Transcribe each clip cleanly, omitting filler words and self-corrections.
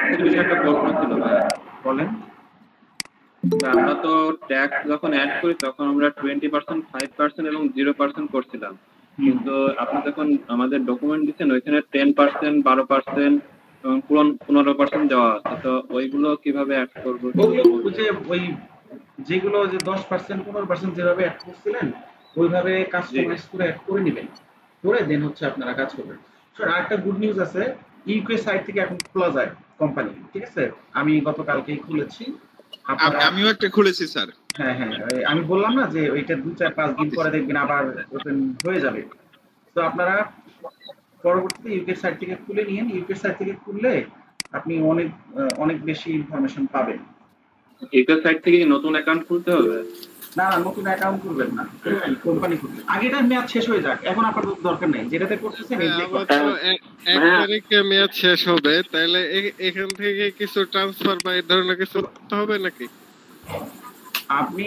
ট্যাক্সের বিষয়ে একটা প্রশ্ন ছিল ভাইয়া। বলেন। আমরা তো ট্যাক্স যখন অ্যাড করি তখন আমরা 20%, 5% এবং 0% করছিলাম, কিন্তু আপনি যখন আমাদের ডকুমেন্ট দিচ্ছেন ওইখানে 10%, 12% এবং 15% দেওয়া আছে, তো ওইগুলো কিভাবে অ্যাড করবো? ওই যেগুলো যে 10%, 15% যেভাবে অ্যাড করছিলেন ওইভাবে কাস্টমাইজ করে অ্যাড করে নেবেন, করে দেন হচ্ছে আপনারা কাজ করবেন। আরেকটা গুড নিউজ আছে, ইউকে সাইট থেকে এখন খোলা যায় কোম্পানি, ঠিক আছে? আমি গতকালকেই খুলেছি। আমিও একটা খুলেছি স্যার। হ্যাঁ হ্যাঁ, আমি বললাম না যে ওইটা 2-4-5 দিন পরে দেখবেন আবার ওপেন হয়ে যাবে। তো আপনারা পরবর্তীতে ইউকে সাইট থেকে খুলে নিন। ইউকে সাইট থেকে খুললে আপনি অনেক অনেক বেশি ইনফরমেশন পাবেন। ইউকে সাইট থেকে নতুন অ্যাকাউন্ট খুলতে হবে? না না, নতুন অ্যাকাউন্ট খুলবেন না, কোম্পানি খুলবেন। আগে এটার মেয়াদ শেষ হয়ে যাক, এখন আপাতত দরকার নেই। যেটাতে করতেছেন এই যে 1 তারিখে মেয়াদ শেষ হবে, তাহলে এখান থেকে কিছু ট্রান্সফার বা এই ধরনের কিছু করতে হবে নাকি? আপনি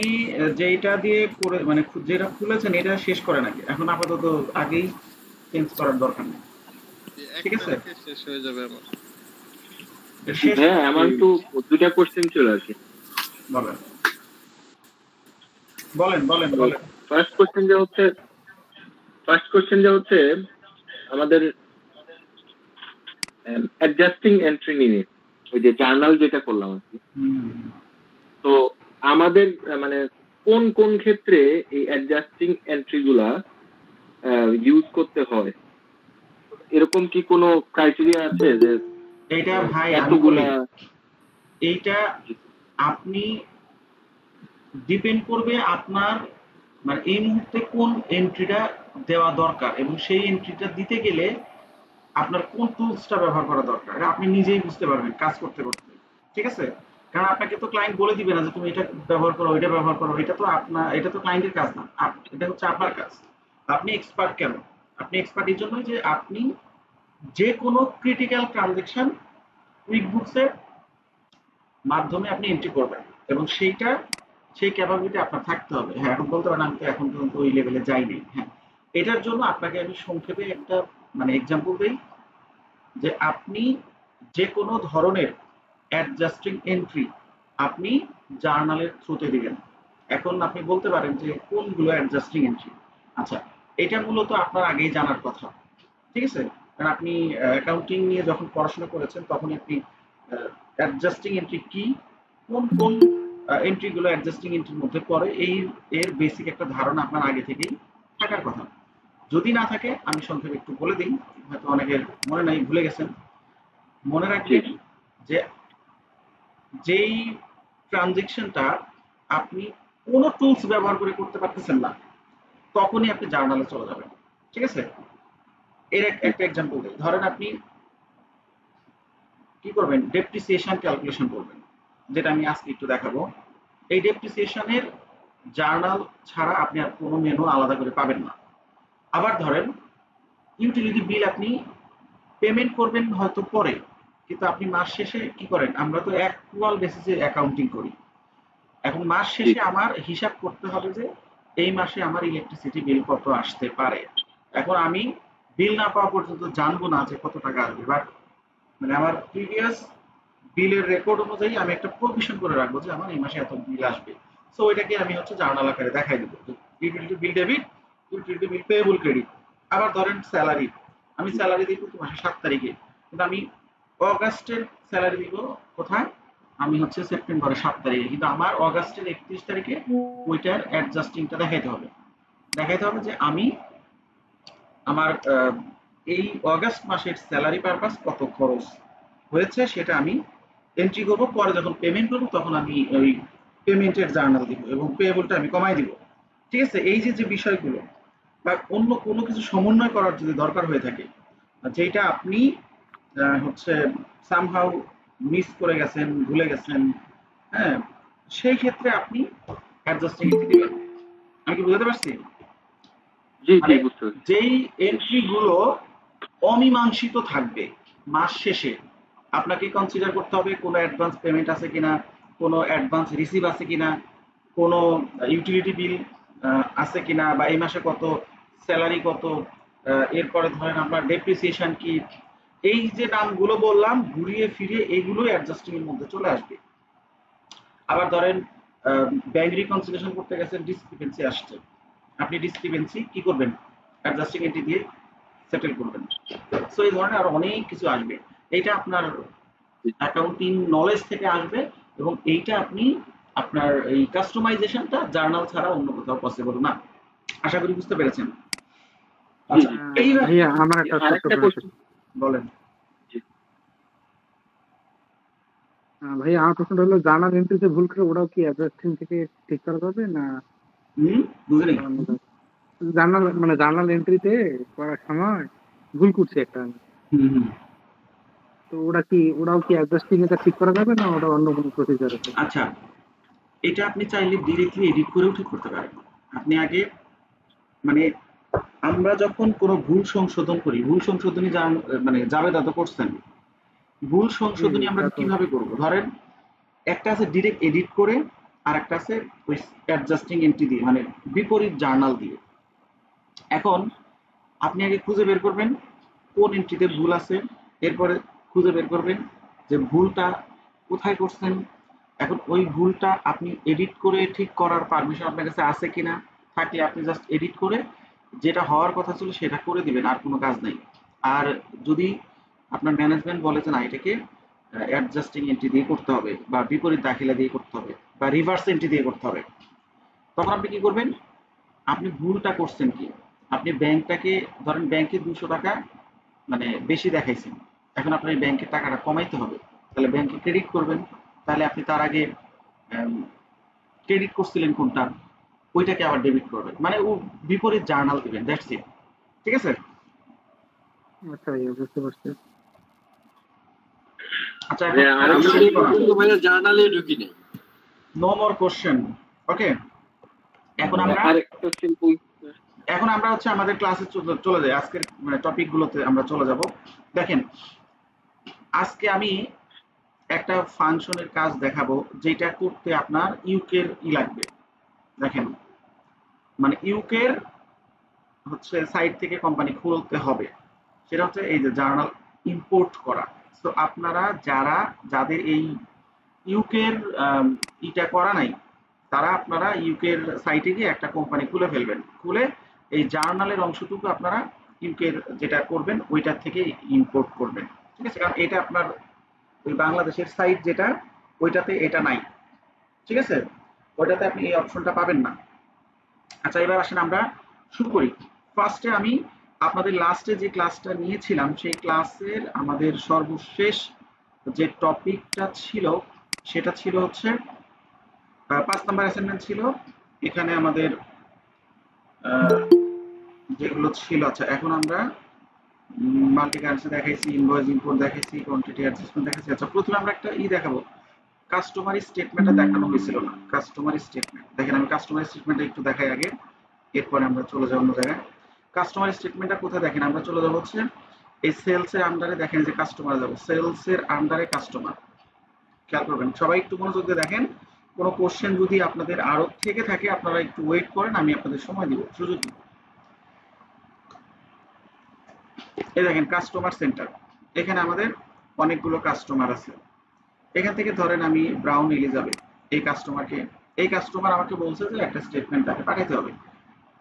যেটা দিয়ে করে মানে যেটা খুলেছেন এটা শেষ করে নাকি, এখন আপাতত আগেই চেঞ্জ করার দরকার নেই, ঠিক আছে? শেষ হয়ে যাবে আমার। হ্যাঁ, আমার তো দুটা কোশ্চেন ছিল আর কি। বলেন বলেন বলেন বলেন। ফার্স্ট কোশ্চেন যে হচ্ছে আমাদের অ্যাডজাস্টিং এন্ট্রি নিয়ে, ওই যে জার্নাল যেটা করলাম আর কি, তো আমাদের মানে কোন কোন ক্ষেত্রে এই অ্যাডজাস্টিং এন্ট্রি গুলা ইউজ করতে হয়, এরকম কি কোনো ক্রাইটেরিয়া আছে? যে এইটা ভাই এতগুলা, এইটা আপনি ডিপেন্ড করবে আপনার মানে এই মুহূর্তে কোন এন্ট্রিটা দেওয়া দরকার এবং সেই এন্ট্রিটা দিতে গেলে আপনার কোন টুলসটা ব্যবহার করা দরকার, এটা আপনি নিজেই বুঝতে পারবেন কাজ করতে করতে, ঠিক আছে? কারণ আপনাকে তো ক্লায়েন্ট বলে দিবে না যে তুমি এটা ব্যবহার করো, এটা ব্যবহার করো। এটা তো ক্লায়েন্টের কাজ না, এটা হচ্ছে আপনার কাজ। আপনি এক্সপার্ট কেন? আপনি এক্সপার্ট এই জন্যই যে আপনি যে কোনো ক্রিটিক্যাল ট্রানজেকশন কুইকবুকসের মাধ্যমে আপনি এন্ট্রি করবেন এবং সেই ক্যাপাবিলিটি আপনার থাকতে হবে। হ্যাঁ, এখন বলতে পারেন আমি তো এখন পর্যন্ত ওই লেভেলে যাইনি। হ্যাঁ, এটার জন্য আপনাকে আমি সংক্ষেপে একটা মানে এক্সাম্পল দিই যে আপনি যে কোনো ধরনের অ্যাডজাস্টিং এন্ট্রি আপনি জার্নালের থ্রুতে দিবেন। এখন আপনি বলতে পারেন যে কোনগুলো অ্যাডজাস্টিং এন্ট্রি। আচ্ছা, এটা মূলত আপনার আগেই জানার কথা, ঠিক আছে? কারণ আপনি অ্যাকাউন্টিং নিয়ে যখন পড়াশোনা করেছেন তখন আপনি অ্যাডজাস্টিং এন্ট্রি কি, কোন কোন এন্ট্রিগুলো অ্যাডজাস্টিং এন্ট্রির মধ্যে পড়ে, এর বেসিক একটা ধারণা আপনার আগে থেকেই থাকার কথা। যদি না থাকে আমি সংক্ষেপে একটু বলে দিই, হয়তো অনেকের মনে নাই, ভুলে গেছেন। মনে রাখবেন যে যেই ট্রানজেকশনটা আপনি কোনো টুলস ব্যবহার করে করতে পারতেছেন না তখনই আপনি জার্নালে চলে যাবেন, ঠিক আছে? এর একটা এক্সাম্পল দিই। ধরেন আপনি কি করবেন, ডেপ্রিসিয়েশন ক্যালকুলেশন করবেন, যেটা আমি আজকে একটু দেখাবো। এই ডেপ্রিসিয়েশনের জার্নাল ছাড়া আপনি আর কোনো মেনু আলাদা করে পাবেন না। আবার ধরেন ইউটিলিটি বিল আপনি পেমেন্ট করবেন হয়তো পরে, কিন্তু আপনি মাস শেষে কি করেন, আমরা তো অ্যাকচুয়াল বেসিসে অ্যাকাউন্টিং করি। এখন মাস শেষে আমার হিসাব করতে হবে যে এই মাসে আমার ইলেকট্রিসিটি বিল কত আসতে পারে। এখন আমি বিল না পাওয়া পর্যন্ত জানবো না যে কত টাকা আসবে, বাট মানে আমার প্রিভিয়াস বিলের রেকর্ড অনুযায়ী আমি একটা প্রভিশন করে রাখবো যে আমার এই মাসে এত বিল আসবে। সো ওইটাকে আমি হচ্ছে জার্নাল আকারে দেখাই দেবো, utility bill debit, utility bill payable credit. আবার ধরেন স্যালারি, আমি স্যালারি দিব প্রতি মাসে 7 তারিখে, কিন্তু আমি অগাস্টের স্যালারি দিব কোথায়, আমি হচ্ছে সেপ্টেম্বরের 7 তারিখে, কিন্তু আমার অগাস্টের 31 তারিখে ওইটার অ্যাডজাস্টিংটা দেখাইতে হবে। যে আমি আমার এই অগাস্ট মাসের স্যালারি পারপাস কত খরচ হয়েছে সেটা আমি এন্ট্রি করবো। পরে যখন পেমেন্ট করবো তখন আমি ওই পেমেন্টের জার্নাল দিব এবং পেয়েবলটা আমি কমাই দিব, ঠিক আছে? এই যে বিষয়গুলো বা অন্য কোনো কিছু সমন্বয় করার যদি দরকার হয়ে থাকে, যেটা আপনি হচ্ছে সামহাউ মিস করে গেছেন, ভুলে গেছেন, হ্যাঁ, সেই ক্ষেত্রে আপনি অ্যাডজাস্টিং এন্ট্রি দিবেন। আমি কি বুঝতে পারছি? যেই এন্ট্রি গুলো অমীমাংসিত থাকবে মাস শেষে আপনাকে কনসিডার করতে হবে কোনো অ্যাডভান্স পেমেন্ট আছে কিনা, কোনো অ্যাডভান্স রিসিভ আছে কিনা, কোনো ইউটিলিটি বিল আছে কিনা, বা এই মাসে কত স্যালারি কত, এরপরে ধরেন আপনার ডেপ্রিসিয়েশন কি, এই যে নামগুলো বললাম ঘুরিয়ে ফিরিয়ে এগুলো অ্যাডজাস্টিং এর মধ্যে চলে আসবে। আবার ধরেন ব্যাংক রিকনসিলিয়েশন করতে গেছেন, ডিসক্রিপেন্সি আসছে, আপনি ডিসক্রিপেন্সি কি করবেন, অ্যাডজাস্টিং এন্ট্রি দিয়ে সেটেল করবেন। সো এই ধরনের আরো অনেক কিছু আসবে। এটা আপনার অ্যাকাউন্টিং নলেজ থেকে আসবে এবং এইটা আপনি আপনার এই কাস্টমাইজেশনটা জার্নাল ছাড়া অন্য কোথাও পসিবল না। আশা করি বুঝতে পেরেছেন। আচ্ছা এইবার ভাইয়া আমার একটা ছোট্ট আরেকটা প্রশ্ন। কোশ্চেন বলেন। ভাইয়া আমার প্রশ্নটা হলো, জার্নাল এন্ট্রিতে ভুল করে ওরাও কি অ্যাডজাস্টিং থেকে ঠিক করা যাবে না বুঝলি? জার্নাল মানে জার্নাল এন্ট্রিতে করার সময় ভুল করছে একটা, তো ওরাও কি অ্যাডজাস্টিং এটা ঠিক করা যাবে না ওটা অন্য কোনো প্রসিজার আছে? আচ্ছা, এটা আপনি চাইলে ডিরেক্টলি এডিট করেও ঠিক করতে পারেন। আপনি আগে মানে আমরা যখন কোনো ভুল সংশোধন করি, ভুল সংশোধনী মানে জাবেদা তো করছেন, ভুল সংশোধনী আমরা কিভাবে করব? ধরেন একটা আছে ডিরেক্ট এডিট করে, আর একটা আছে ওই অ্যাডজাস্টিং এন্ট্রি দিয়ে, মানে বিপরীত জার্নাল দিয়ে। এখন আপনি আগে খুঁজে বের করবেন কোন এন্ট্রিতে ভুল আছে, এরপরে খুঁজে বের করবেন যে ভুলটা কোথায় করছেন। এখন ওই ভুলটা আপনি এডিট করে ঠিক করার পারমিশন আপনার কাছে আছে কিনা, থাকলে আপনি জাস্ট এডিট করে যেটা হওয়ার কথা ছিল সেটা করে দিবেন, আর কোনো কাজ নেই। আর যদি আপনার ম্যানেজমেন্ট বলে যে না এটাকে অ্যাডজাস্টিং এন্ট্রি দিয়ে করতে হবে বা বিপরীত দাখিলা দিয়ে করতে হবে বা রিভার্স এন্ট্রি দিয়ে করতে হবে, তখন আপনি কি করবেন? আপনি ভুলটা করছেন কি, আপনি ব্যাংকটাকে ধরেন ব্যাংকে 200 টাকা মানে বেশি দেখাইছেন, এখন আপনার ব্যাংকের টাকাটা কমাইতে হবে, তাহলে ব্যাংকে ক্রেডিট করবেন। তাহলে আপনি তার আগে ক্রেডিট করছিলেন কোনটা, ওইটাকে আবার ডেবিট করবেন, মানে ও বিপরীত জার্নাল দিবেন, দ্যাটস ইট। ঠিক আছে? আচ্ছা ভাইয়া, বুঝতে পারছি। আচ্ছা, জার্নালে ঢুকি নেই। No more question. ওকে, এখন আমরা হচ্ছে আমাদের ক্লাসে চলে যাই, আজকের টপিক গুলোতে আমরা চলে যাব। দেখেন আজকে আমি একটা ফাংশনের কাজ দেখাবো যেটা করতে আপনার ইউকের লাগবে। দেখেন মানে ইউকের হচ্ছে সাইট থেকে কোম্পানি খুলতে হবে, সেটা হচ্ছে এই যে জার্নাল ইম্পোর্ট করা। তো আপনারা যাদের এই ইউকের ইটা করা নাই, তারা আপনারা ইউকের সাইটে গিয়ে একটা কোম্পানি খুলে ফেলবেন, খুলে এই জার্নালের অংশটুকু আপনারা ইউকের যেটা করবেন ওইটার থেকে ইম্পোর্ট করবেন। ঠিক আছে? কারণ এটা আপনার ওই বাংলাদেশের সাইট যেটা, ওইটাতে এটা নাই। ঠিক আছে? ওইটাতে আপনি এই অপশনটা পাবেন না। আচ্ছা, এবার আসেন আমরা শুরু করি। ফার্স্টে আমি আপনাদের লাস্টে যে ক্লাসটা নিয়েছিলাম সেই ক্লাসের আমাদের সর্বশেষ যে টপিকটা ছিল সেটা ছিল হচ্ছে 5 নাম্বার অ্যাসাইনমেন্ট ছিল। এখানে আমাদের যেগুলো ছিল, আচ্ছা এখন আমরা মাল্টি কারেন্সি দেখাইছি, ইনভয়েস ইম্পোর্ট দেখাইছি, কোয়ান্টিটি অ্যাডজাস্টমেন্ট দেখাইছি। আচ্ছা, প্রথমে আমরা একটা দেখাবো, কাস্টমারি স্টেটমেন্টটা দেখানো হয়েছিল না। কাস্টমারি স্টেটমেন্ট দেখেন, আমি কাস্টমারি স্টেটমেন্টটা একটু দেখাই আগে, এরপরে আমরা চলে যাবো অন্য জায়গায়। কাস্টমারি স্টেটমেন্টটা কোথায় দেখেন, আমরা চলে যাবো হচ্ছে এই সেলসের আন্ডারে, দেখেন যে কাস্টমার যাবো, সেলসের আন্ডারে কাস্টমার। খেয়াল করবেন, সবাই একটু মনোযোগ দিয়ে দেখেন। কোনো কোশ্চেন যদি আপনাদের আরো থেকে থাকে আপনারা একটু ওয়েট করেন, আমি আপনাদের সময় দিব, সুযোগ দিব। এই দেখেন কাস্টমার সেন্টার, এখানে আমাদের অনেকগুলো কাস্টমার আছে। এখান থেকে ধরেন আমি ব্রাউন এলিজাবেথ, এই কাস্টমার আমাকে বলছে যে একটা স্টেটমেন্ট তাকে পাঠাতে হবে,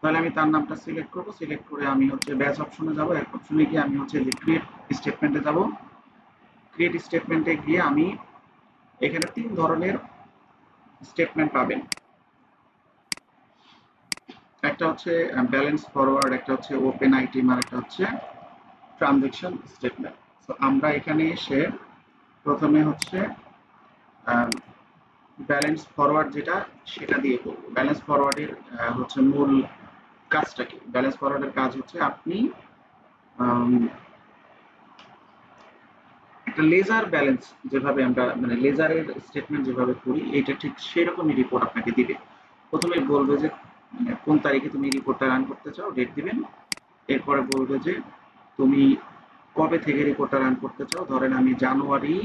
তাহলে আমি তার নামটা সিলেক্ট করব, সিলেক্ট করে আমি হচ্ছে ব্যাচ অপশনে যাব, এক অপশনে গিয়ে আমি হচ্ছে ক্রিয়েট স্টেটমেন্টে যাব। ক্রিয়েট স্টেটমেন্টে গিয়ে আমি এখানে 3 ধরনের স্টেটমেন্ট পাবেন, একটা হচ্ছে ব্যালেন্স ফরওয়ার্ড, একটা হচ্ছে ওপেন আইটেম, আর একটা হচ্ছে ট্রানজাকশন স্টেটমেন্ট। তো আমরা এখানে এসে প্রথমে হচ্ছে ব্যালেন্স ফরওয়ার্ড যেটা সেটা দিয়ে করব। ব্যালেন্স ফরওয়ার্ডের হচ্ছে মূল কাজটা কি? ব্যালেন্স ফরওয়ার্ডের কাজ হচ্ছে আপনি একটা লেজার ব্যালেন্স যেভাবে আমরা মানে লেজারের স্টেটমেন্ট যেভাবে করি, এটা ঠিক সেরকমই রিপোর্ট আপনাকে দিবে। প্রথমে বলবে যে কোন তারিখে তুমি রিপোর্টটা রান করতে চাও, ডেট দিবেন। এরপরে বলবে যে তুমি কবে থেকে রিপোর্টটা রান করতে চাও, ধরেন আমি জানুয়ারি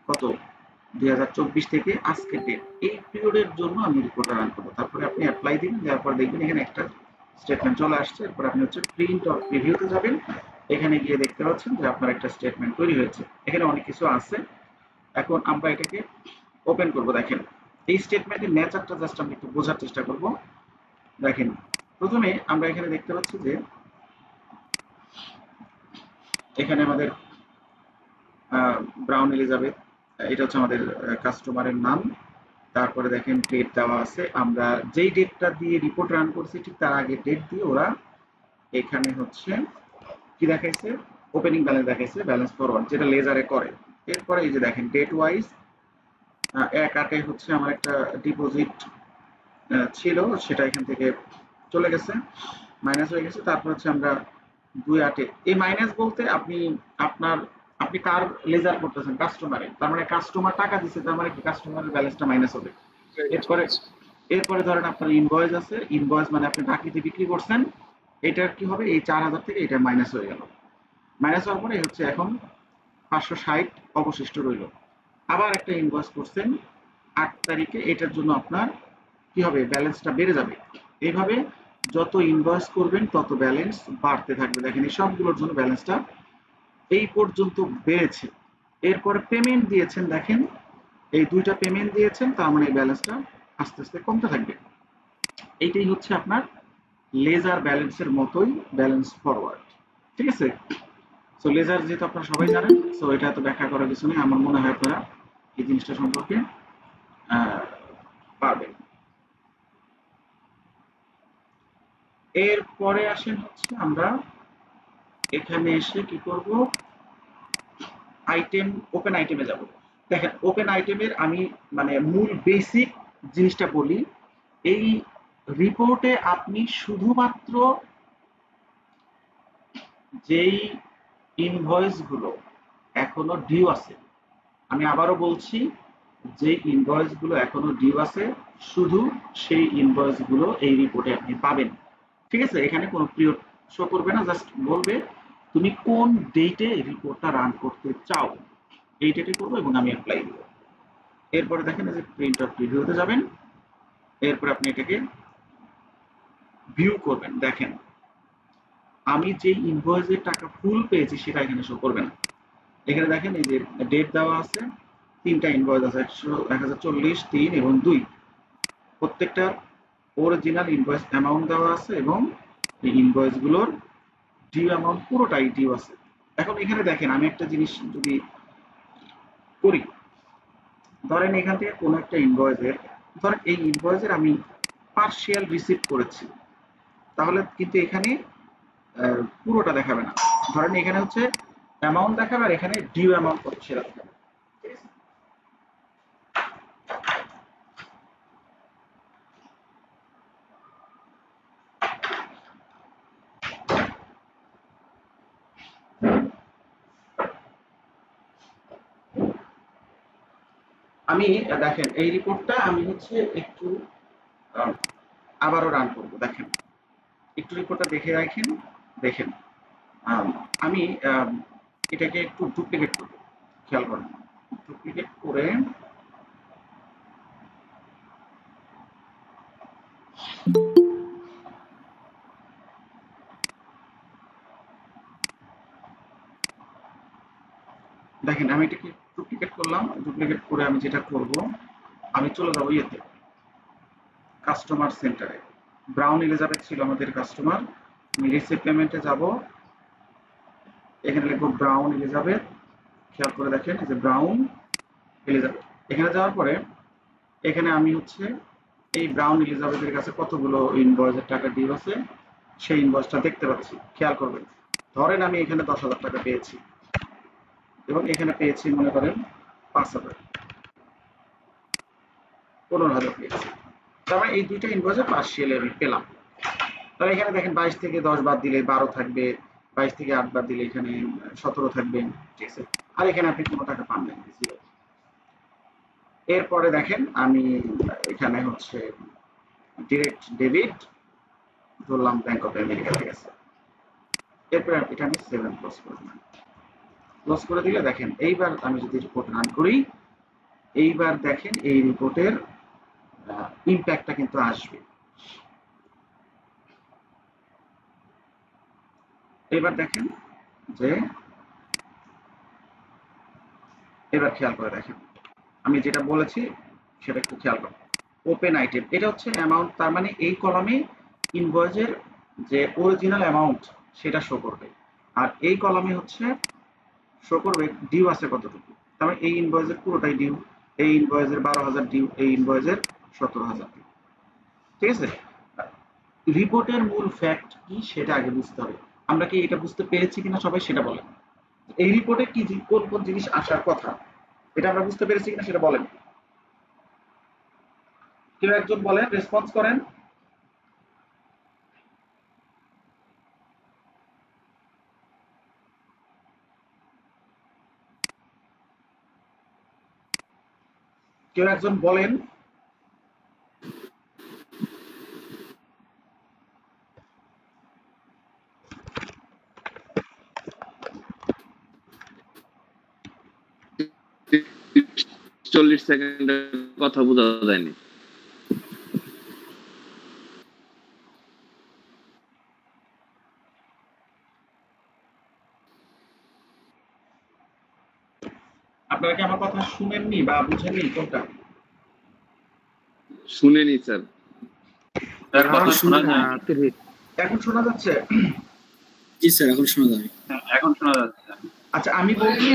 কত 2024 থেকে আজকের ডেট, এই পিরিয়ডের জন্য আমি রিপোর্টটা রান করবো। তারপরে আপনি অ্যাপ্লাই দিবেন, দেওয়ার পর দেখবেন এখানে একটা স্টেটমেন্ট চলে আসছে। এরপর আপনি হচ্ছে প্রিন্ট অর প্রিভিউতে যাবেন, এখানে গিয়ে দেখতে পাচ্ছেন যে আপনার একটা স্টেটমেন্ট তৈরি হয়েছে। এখানে অনেক কিছু আছে। এখন আমরা এটাকে ওপেন করব। দেখেন এই স্টেটমেন্টের নেচারটা জাস্ট আমরা একটু বোঝার চেষ্টা করব। দেখেন প্রথমে আমরা এখানে দেখতে পাচ্ছি যে এখানে আমাদের ব্রাউন এলিজাবেথ, এটা হচ্ছে আমাদের কাস্টমারের নাম। তারপরে দেখেন ডেট দেওয়া আছে, আমরা যেই ডেটটা দিয়ে রিপোর্ট রান করছি ঠিক তার আগে ডেট দিয়ে ওরা এখানে হচ্ছে কি দেখাইছে, ওপেনিং ব্যালেন্স দেখাইছে, ব্যালেন্স ফরওয়ার্ড যেটা লেজারে করে। এরপরে এই যে দেখেন ডেট ওয়াইজ 1/8 হচ্ছে আমার একটা ডিপোজিট ছিল, সেটা এখান থেকে চলে গেছে, মাইনাস হয়ে গেছে। তারপর হচ্ছে আমরা 2/8, এই মাইনাস বলতে আপনি কার লেজার করতেছেন, কাস্টমারে, তার মানে কাস্টমার টাকা দিচ্ছে, তার মানে কি কাস্টমারের ব্যালেন্সটা মাইনাস হবে। এরপরে এরপরে ধরেন আপনার ইনভয়েস আছে, ইনভয়েস মানে আপনি বাকিতে বিক্রি করছেন, এটার কি হবে, এই 4000 থেকে এটা মাইনাস হয়ে গেল। মাইনাস হওয়ার পরে হচ্ছে এখন 560 অবশিষ্ট রইল। আবার একটা ইনভয়েস করছেন 8 তারিখে, এটার জন্য আপনার কি হবে, ব্যালেন্সটা বেড়ে যাবে। এইভাবে যত ইনভয়েস করবেন তত ব্যালেন্স বাড়তে থাকবে। দেখেন এই সবগুলোর জন্য ব্যালেন্সটা এই পর্যন্ত বেড়েছে। এরপরে পেমেন্ট দিয়েছেন, দেখেন এই দুইটা পেমেন্ট দিয়েছেন, তার মানে এই ব্যালেন্সটা আস্তে আস্তে কমতে থাকবে। এইটাই হচ্ছে আপনার লেজার ব্যালেন্সের মতোই ব্যালেন্স ফরওয়ার্ড, ঠিক আছে। সো লেজার যেহেতু আপনারা সবাই জানেন, সো এটা তো ব্যাখ্যা করার কিছু নেই। আমার মনে হয় আপনারা এই জিনিসটা সম্পর্কে পারবেন। এরপরে আসেন হচ্ছে আমরা এখানে এসে কি করব, আইটেম, ওপেন আইটেমে যাব। দেখেন ওপেন আইটেমের আমি মানে মূল বেসিক জিনিসটা বলি। এই রিপোর্টে আপনি শুধুমাত্র যেই ইনভয়েসগুলো এখনো ডিউ আছে, আমি আবারও বলছি, যে ইনভয়েসগুলো এখনো ডিউ আছে শুধু সেই ইনভয়েসগুলো এই রিপোর্টে আপনি পাবেন, ঠিক আছে। এখানে কোনো পিরিয়ড শো করবে না, জাস্ট বলবে তুমি কোন ডেটে রিপোর্টটা রান করতে চাও, এই ডেটে করবো এবং আমি অ্যাপ্লাই দেবো। এরপরে দেখেন এই যে প্রিন্ট অফ প্রিভিউতে যাবেন, এরপর আপনি এটাকে ভিউ করবেন। দেখেন আমি যে ইনভয়েসের টাকা ফুল পেয়েছি সেটা এখানে শো করবে না। এখানে দেখেন এই যে ডেট দেওয়া আছে, তিনটা ইনভয়েস আছে, 1040, 3 এবং 2। প্রত্যেকটা অরিজিনাল ইনভয়েস অ্যামাউন্ট দেওয়া আছে এবং এই ইনভয়েসগুলোর ডিউ অ্যামাউন্ট পুরোটাই ডিউ আছে। এখন এখানে দেখেন আমি একটা জিনিস যদি করি, ধরেন এখান থেকে কোনো একটা ইনভয়েসের, ধরেন এই ইনভয়েসের আমি পার্শিয়াল রিসিভ করেছি, তাহলে কিন্তু এখানে পুরোটা দেখাবে না। ধরেন এখানে হচ্ছে অ্যামাউন্ট দেখাবে আর এখানে ডিউ অ্যামাউন্ট কত সেটা দেখাবে। আমি দেখেন এই রিপোর্টটা আমি হচ্ছে একটু আবারও রান করব। দেখেন একটু রিপোর্টটা দেখে রাখেন, দেখেন আমি এটাকে একটু ডুপ্লিকেট করব, খেয়াল করেন, ডুপ্লিকেট করে দেখেন আমি এটাকে ডুপ্লিকেট করলাম। ডুপ্লিকেট করে আমি যেটা করব, আমি চলে যাবো ইয়েতে, কাস্টমার সেন্টারে। ব্রাউন এলিজাবেথ ছিল আমাদের কাস্টমার। আমি রিসিভ পেমেন্টে যাব, এখানে লিখবো ব্রাউন এলিজাবেথ। খেয়াল করে দেখেন এই যে ব্রাউন এলিজাবেথ। এখানে যাওয়ার পরে এখানে আমি হচ্ছে এই ব্রাউন এলিজাবেথের কাছে কতগুলো ইনভয়েসের টাকা ডিউ আছে সেই ইনভয়েসটা দেখতে পাচ্ছি। খেয়াল করবেন, ধরেন আমি এখানে 10,000 টাকা পেয়েছি এবং এখানে পেয়েছি মনে করেন 5,000, 15,000 পেয়েছি। তার মানে এই দুইটা ইনভয়েসে পার্শিয়াল আমি পেলাম। তাহলে এখানে দেখেন 22 থেকে 10 বাদ দিলে 12 থাকবে, 22 থেকে 8 বাদ দিলে এখানে 17 থাকবে, ঠিক আছে। আর এখানে আপনি কোনো টাকা পান নাই, জিরো। এরপরে দেখেন আমি এখানে হচ্ছে ডিরেক্ট ডেবিট ধরলাম ব্যাংক অফ আমেরিকা থেকে আছে। এরপরে এটা আমি 7 ক্লোজ করে দিলাম। ক্লোজ করে দিলে দেখেন এইবার আমি যদি রিপোর্ট রান করি, এইবার দেখেন এই রিপোর্টের ইম্প্যাক্টটা কিন্তু আসবে। এবার দেখেন যে এবার খেয়াল করে দেখেন, আমি যেটা বলেছি সেটা একটু খেয়াল করুন। ওপেন আইটেম এটা হচ্ছে অ্যামাউন্ট, তার মানে এই কলামে ইনভয়েসের যে অরিজিনাল অ্যামাউন্ট সেটা শো করবে, আর এই কলামে হচ্ছে শো করবে ডিউ আছে কতটুকু। তার মানে এই ইনভয়েসের পুরোটাই ডিউ, এই ইনভয়েসের 12,000 ডিউ, এই ইনভয়েসের 17,000 ডিউ। ঠিক আছে, রিপোর্টের মূল ফ্যাক্ট কি সেটা আগে বুঝতে হবে। আমরা কি এটা বুঝতে পেরেছি কিনা সবাই সেটা বলেন। এই রিপোর্টে কি কোন কোন জিনিস আসার কথা এটা আমরা বুঝতে পেরেছি কিনা সেটা বলেন। কেউ একজন বলেন, রেসপন্স করেন। কেউ একজন বলেন। চল্লিশ সেকেন্ডের কথা বোঝা যায়নি। আপনারা কি আমার কথা শুনেননি বা বুঝেননি কোনটা? শুনেনি স্যার। এখন শোনা যাচ্ছে? জি স্যার, এখন শোনা যাবে। এখন শোনা যাচ্ছে। আচ্ছা, আমি বলছি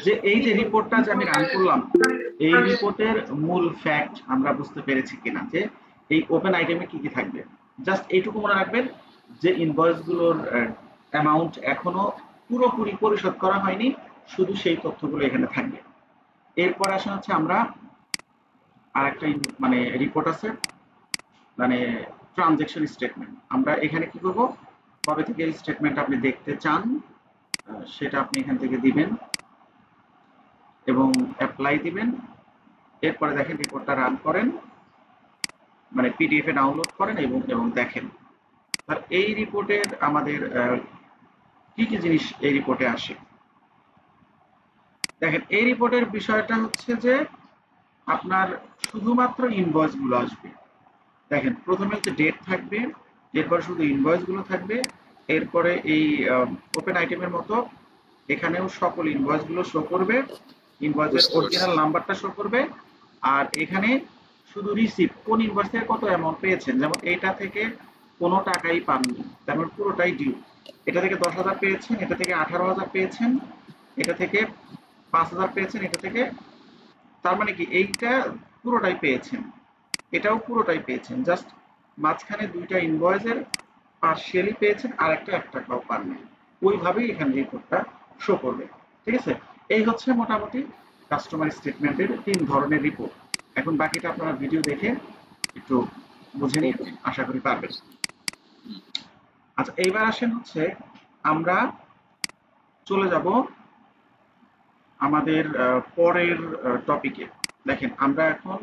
যে এই যে রিপোর্টটা যে আমি রান করলাম, এই রিপোর্টের মূল ফ্যাক্ট আমরা বুঝতে পেরেছি কিনা, যে এই ওপেন আইটেমে কি কি থাকবে। জাস্ট এইটুকু মনে রাখবেন যে ইনভয়েসগুলোর অ্যামাউন্ট এখনো পুরোপুরি পরিশোধ করা হয়নি, শুধু সেই তথ্যগুলো এখানে থাকবে। এরপর আসা হচ্ছে আমরা আরেকটা মানে রিপোর্ট আছে, মানে ট্রানজ্যাকশন স্টেটমেন্ট। আমরা এখানে কি করব, কবে থেকে এই স্টেটমেন্ট আপনি দেখতে চান সেটা আপনি এখান থেকে দিবেন এবং অ্যাপ্লাই দিবেন। এরপরে দেখেন রিপোর্টটা রান করেন, মানে পিডিএফ এ ডাউনলোড করেন এবং দেখেন আর এই রিপোর্টের আমাদের কি কি জিনিস এই রিপোর্টে আসে। দেখেন এই রিপোর্টের বিষয়টা হচ্ছে যে আপনার শুধুমাত্র ইনভয়েস গুলো আসবে। দেখেন প্রথমে হচ্ছে ডেট থাকবে, এরপরে শুধু ইনভয়েস গুলো থাকবে, এরপরে এই ওপেন আইটেমের মতো এখানেও সকল ইনভয়েস গুলো শো করবে, ইনভয়েসের অরিজিনাল নাম্বারটা শো করবে, আর এখানে শুধু রিসিপ্ট কোন ইনভয়েস থেকে কত অ্যামাউন্ট পেয়েছেন, যেমন এটা থেকে কোনো টাকাই পাননি, তেমন পুরোটাই ডিউ। এটা থেকে 10,000 পেয়েছেন, এটা থেকে 18,000 পেয়েছেন, এটা থেকে 5,000 পেয়েছেন, এটা থেকে, তার মানে কি এইটা পুরোটাই পেয়েছেন, এটাও পুরোটাই পেয়েছেন, জাস্ট মাঝখানে দুইটা ইনভয়েসের পার্শিয়ালি পেয়েছেন আর একটা 1 টাকাও পাননি। ওইভাবেই এখানে রিপোর্টটা শো করবে। ঠিক আছে, এই হচ্ছে মোটামুটি কাস্টমার স্টেটমেন্টের 3 ধরনের রিপোর্ট। এখন বাকিটা আপনারা ভিডিও দেখে একটু বুঝে নিয়ে আশা করি পারবেন। আচ্ছা, এইবার আসেন হচ্ছে আমরা চলে যাব আমাদের পরের টপিকে। দেখেন আমরা এখন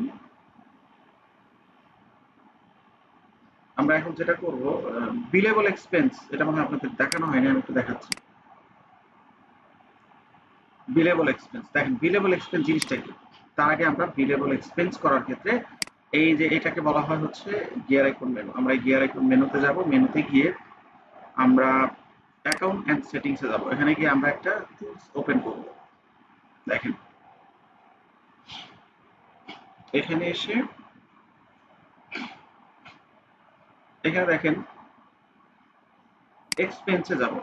যেটা করব, বিলেবল এক্সপেন্স, এটা মনে হয় আপনাদের দেখানো হয়নি, আমি একটু দেখাচ্ছি। বিলেবল এক্সপেন্স, দেখেন বিলেবল এক্সপেন্স জিনিসটা কি। তার আগে আমরা বিলেবল এক্সপেন্স করার ক্ষেত্রে এই যে এটাকে বলা হয় হচ্ছে গিয়ার আইকন মেনু। আমরা গিয়ার আইকন মেনুতে যাব, মেনুতে গিয়ে আমরা অ্যাকাউন্ট এন্ড সেটিংসে যাব। এখানে গিয়ে আমরা একটা টুলস ওপেন করব। দেখেন এখানে এসে এখানে দেখেন এক্সপেন্সে যাব।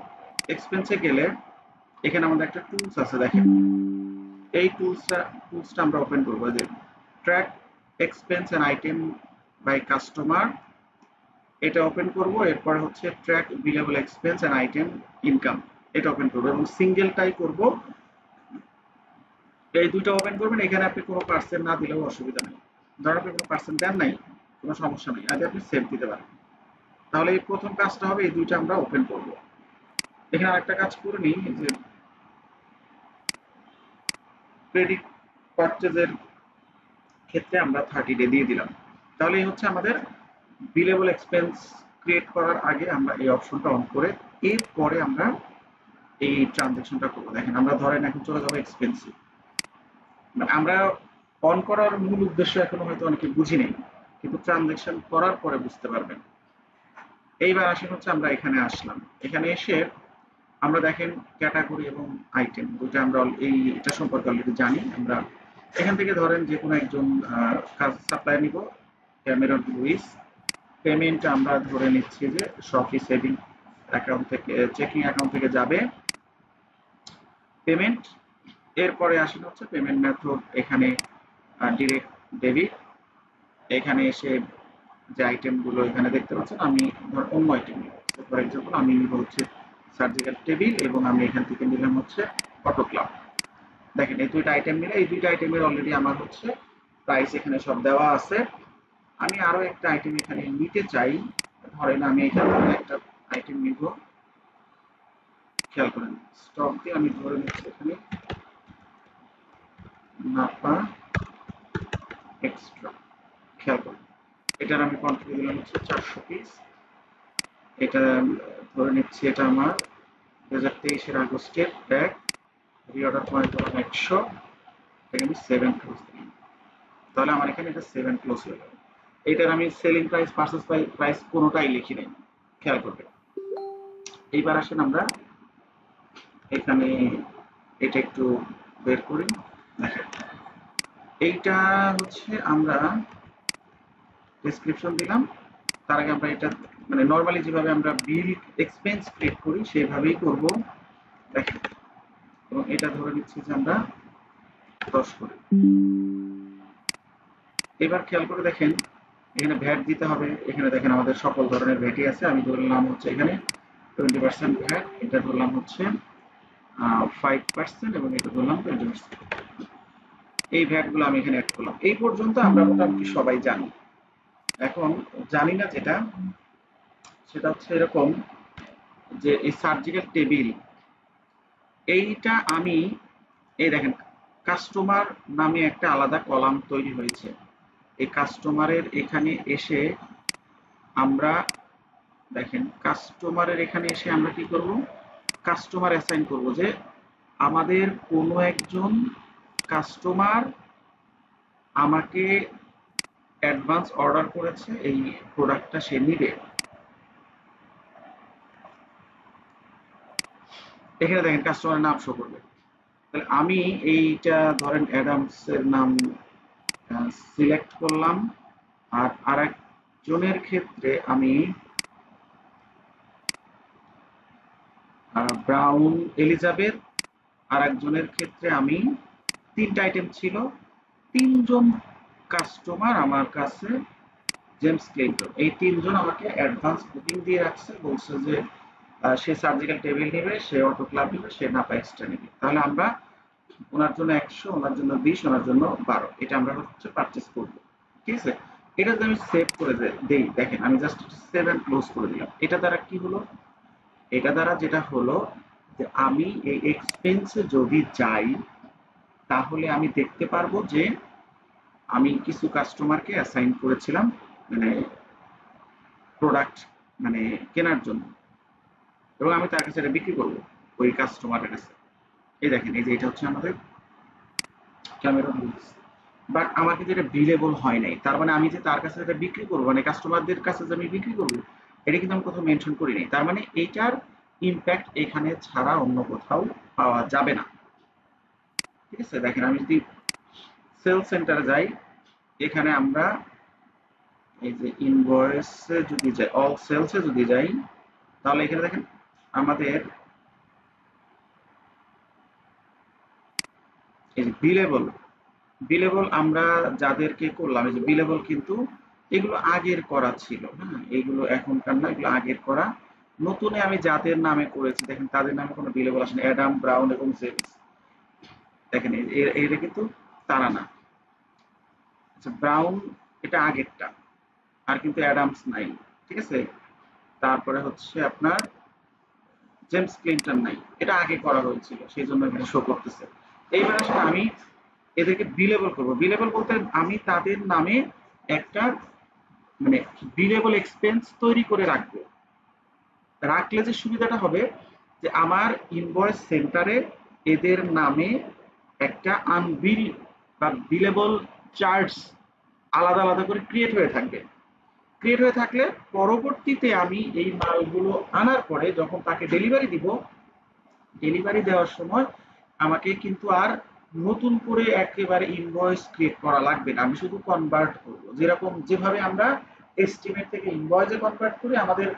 এক্সপেন্সে গেলে এখানে আমাদের একটা টুলস আছে, দেখেন এই টুলসটা আমরা ওপেন করব, যে track expense and item by customer, এটা ওপেন করব। এরপর হচ্ছে track billable expense and item income, এটা ওপেন করব এবং সিঙ্গেলটাই করব। এই দুইটা ওপেন করবেন। এখানে আপনি কোনো পার্সেন্ট না দিলেও অসুবিধা নেই, ধর আপনি কোনো পার্সেন্ট দেন নাই, কোনো সমস্যা নেই, আগে আপনি সেভ দিতে পারেন। তাহলে এই প্রথম কাজটা হবে, এই দুইটা আমরা ওপেন করব। এখানে আরেকটা কাজ করে নিই, যে ক্রেডিট পারচেজের ক্ষেত্রে আমরা 30 ডে দিয়ে দিলাম। তাহলে এই হচ্ছে আমাদের বিলেবল এক্সপেন্স ক্রিয়েট করার আগে আমরা এই অপশনটা অন করে এরপরে আমরা এই ট্রানজ্যাকশনটা করব। দেখেন আমরা ধরেন এখন চলে যাবো এক্সপেন্সিভ, আমরা অন করার মূল উদ্দেশ্য এখনো হয়তো অনেকে বুঝি নেই, কিন্তু ট্রানজ্যাকশন করার পরে বুঝতে পারবেন। এইবার আসেন হচ্ছে আমরা এখানে আসলাম, এখানে এসে আমরা দেখেন ক্যাটাগরি এবং আইটেম দুটো আমরা এটা সম্পর্কে অলরেডি জানি। আমরা এখান থেকে ধরেন যে কোনো একজন কাজ সাপ্লাই নিব, ক্যামেরন লুইস। পেমেন্ট আমরা ধরে নিচ্ছি যে শপি সেভিং অ্যাকাউন্ট থেকে, চেকিং অ্যাকাউন্ট থেকে যাবে পেমেন্ট। এরপরে আসেন হচ্ছে পেমেন্ট মেথড, এখানে ডিরেক্ট ডেবিট। এখানে এসে যে আইটেমগুলো এখানে দেখতে পাচ্ছেন, আমি ধর অন্য আইটেম নিব। ফর এক্সাম্পল আমি নিব হচ্ছে সার্জিক্যাল টেবিল এবং আমি এখান থেকে নিলাম হচ্ছে অটোক্লাভ। দেখেন এই দুইটা আইটেম নিলে এই দুইটা আইটেমের অলরেডি আমার হচ্ছে প্রাইস এখানে সব দেওয়া আছে। আমি আরো একটা আইটেম এখানে নিতে চাই, ধরেন আমি এখানে একটা আইটেম নিব, খেয়াল করেন স্টক দিয়ে আমি ধরে নিচ্ছি এখানে নাপা এক্সট্রা। খেয়াল করেন এটার আমি কোয়ান্টিটি দিলাম হচ্ছে 400 পিস। এটা ধরে নিচ্ছি এটা আমার 2023 আগস্টের ব্যাগ, রিঅর্ডার পয়েন্ট দিলাম 100, এখানে 7 ক্লোজ দিলাম। তাহলে আমার এখানে এটা 7 ক্লোজ হয়ে গেল। এটার আমি সেলিং প্রাইস পারচেজ প্রাইস কোনোটাই লিখি নাই, খেয়াল করবেন। এইবার আসেন আমরা এখানে এটা একটু বের করি। দেখেন এইটা হচ্ছে আমরা ডেসক্রিপশন দিলাম, তার আগে আমরা এটা মানে নরমালি যেভাবে আমরা বিল এক্সপেন্স ক্রিয়েট করি সেভাবেই করব। দেখেন এবং এটা ধরে নিচ্ছি যে আমরা 10 করি। এবার খেয়াল করে দেখেন এখানে ভ্যাট দিতে হবে। এখানে দেখেন আমাদের সকল ধরনের ভ্যাটই আছে। আমি ধরলাম হচ্ছে এখানে 20% ভ্যাট, এটা ধরলাম হচ্ছে 5% এবং এটা ধরলাম 20%। এই ভ্যাটগুলো আমি এখানে অ্যাড করলাম। এই পর্যন্ত আমরা মোটামুটি সবাই জানি। এখন জানি না যেটা, সেটা হচ্ছে এরকম যে এই সার্জিক্যাল টেবিল, এইটা আমি এই দেখেন কাস্টমার নামে একটা আলাদা কলাম তৈরি হয়েছে। এই কাস্টমারের এখানে এসে আমরা দেখেন কাস্টমারের এখানে এসে আমরা কি করব, কাস্টমার অ্যাসাইন করব যে আমাদের কোনো একজন কাস্টমার আমাকে অ্যাডভান্স অর্ডার করেছে, এই প্রোডাক্টটা সে নিবে। এখানে দেখেন কাস্টমারের নাম শো করবে। তাহলে আমি এইটা ধরেন অ্যাডামসের নাম সিলেক্ট করলাম, আর আরেকজনের ক্ষেত্রে আমি ব্রাউন এলিজাবেথ, আরেকজনের ক্ষেত্রে আমি 3টা আইটেম ছিল, 3জন কাস্টমার আমার কাছে জেমস ক্লিন্টন। এই 3জন আমাকে অ্যাডভান্স বুকিং দিয়ে রাখছে, বলছে যে সে সার্জিক্যাল টেবিল নেবে, সে অটোক্লাভ নেবে, সে নাপা এক্সট্রা নেবে। তাহলে আমরা ওনার জন্য 100, ওনার জন্য 20, ওনার জন্য 12, এটা আমরা হচ্ছে পারচেজ করব। ঠিক আছে, এটা যদি আমি সেভ করে দেই, দেখেন আমি জাস্ট 7 ক্লোজ করে দিলাম। এটা দ্বারা কি হলো, এটা দ্বারা যেটা হলো যে আমি এই এক্সপেন্সে যদি যাই তাহলে আমি দেখতে পারবো যে আমি কিছু কাস্টমারকে অ্যাসাইন করেছিলাম মানে প্রোডাক্ট মানে কেনার জন্য, এবং আমি তার কাছে এটা বিক্রি করব ওই কাস্টমারের কাছে। এই দেখেন এই যে এটা হচ্ছে আমাদের ক্যামেরা রুলস, বাট আমার কিন্তু এটা বিলেবল হয় নাই। তার মানে আমি যে তার কাছে এটা বিক্রি করবো মানে কাস্টমারদের কাছে যে আমি বিক্রি করবো এটা কিন্তু আমি কোথাও মেনশন করি নাই। তার মানে এইটার ইম্প্যাক্ট এখানে ছাড়া অন্য কোথাও পাওয়া যাবে না। ঠিক আছে, দেখেন আমি যদি সেল সেন্টারে যাই, এখানে আমরা এই যে ইনভয়েসে যদি যাই, অল সেলসে যদি যাই, তাহলে এখানে দেখেন আমাদের এই যে বিলেবল আমরা যাদেরকে করলাম, এই যে বিলেবল কিন্তু এগুলো আগের করা ছিল, হ্যাঁ এগুলো এখনকার না, এগুলো আগের করা। নতুনে আমি যাদের নামে করেছি দেখেন তাদের নামে কোনো বিলেবল আসেনি, অ্যাডাম, ব্রাউন এবং জেমস। দেখেন এটা কিন্তু তারা না। আচ্ছা ব্রাউন এটা আগেরটা, আর কিন্তু অ্যাডামস নাই। ঠিক আছে, তারপরে হচ্ছে আপনার জেমস ক্লিন্টন নাই, এটা আগে করা হয়েছিল সেই জন্য এখানে শো করতেছে। এইবার আসলে আমি এদেরকে বিলেবল করব। বিলেবল বলতে আমি তাদের নামে একটা মানে বিলেবল এক্সপেন্স তৈরি করে রাখবো। রাখলে যে সুবিধাটা হবে যে আমার ইনভয়েস সেন্টারে এদের নামে একটা আনবিল বা বিলেবল চার্জ আলাদা আলাদা করে ক্রিয়েট হয়ে থাকবে। ক্রিয়েট হয়ে থাকলে পরবর্তীতে আমি এই মালগুলো আনার পরে যখন তাকে ডেলিভারি দিব ডেলিভারি দেওয়ার সময় আমাকে কিন্তু আর নতুন করে একেবারে ইনভয়েস ক্রিয়েট করা লাগবে না, আমি শুধু কনভার্ট করব। যেরকম যেভাবে আমরা এস্টিমেট থেকে ইনভয়েসে কনভার্ট করি, আমাদের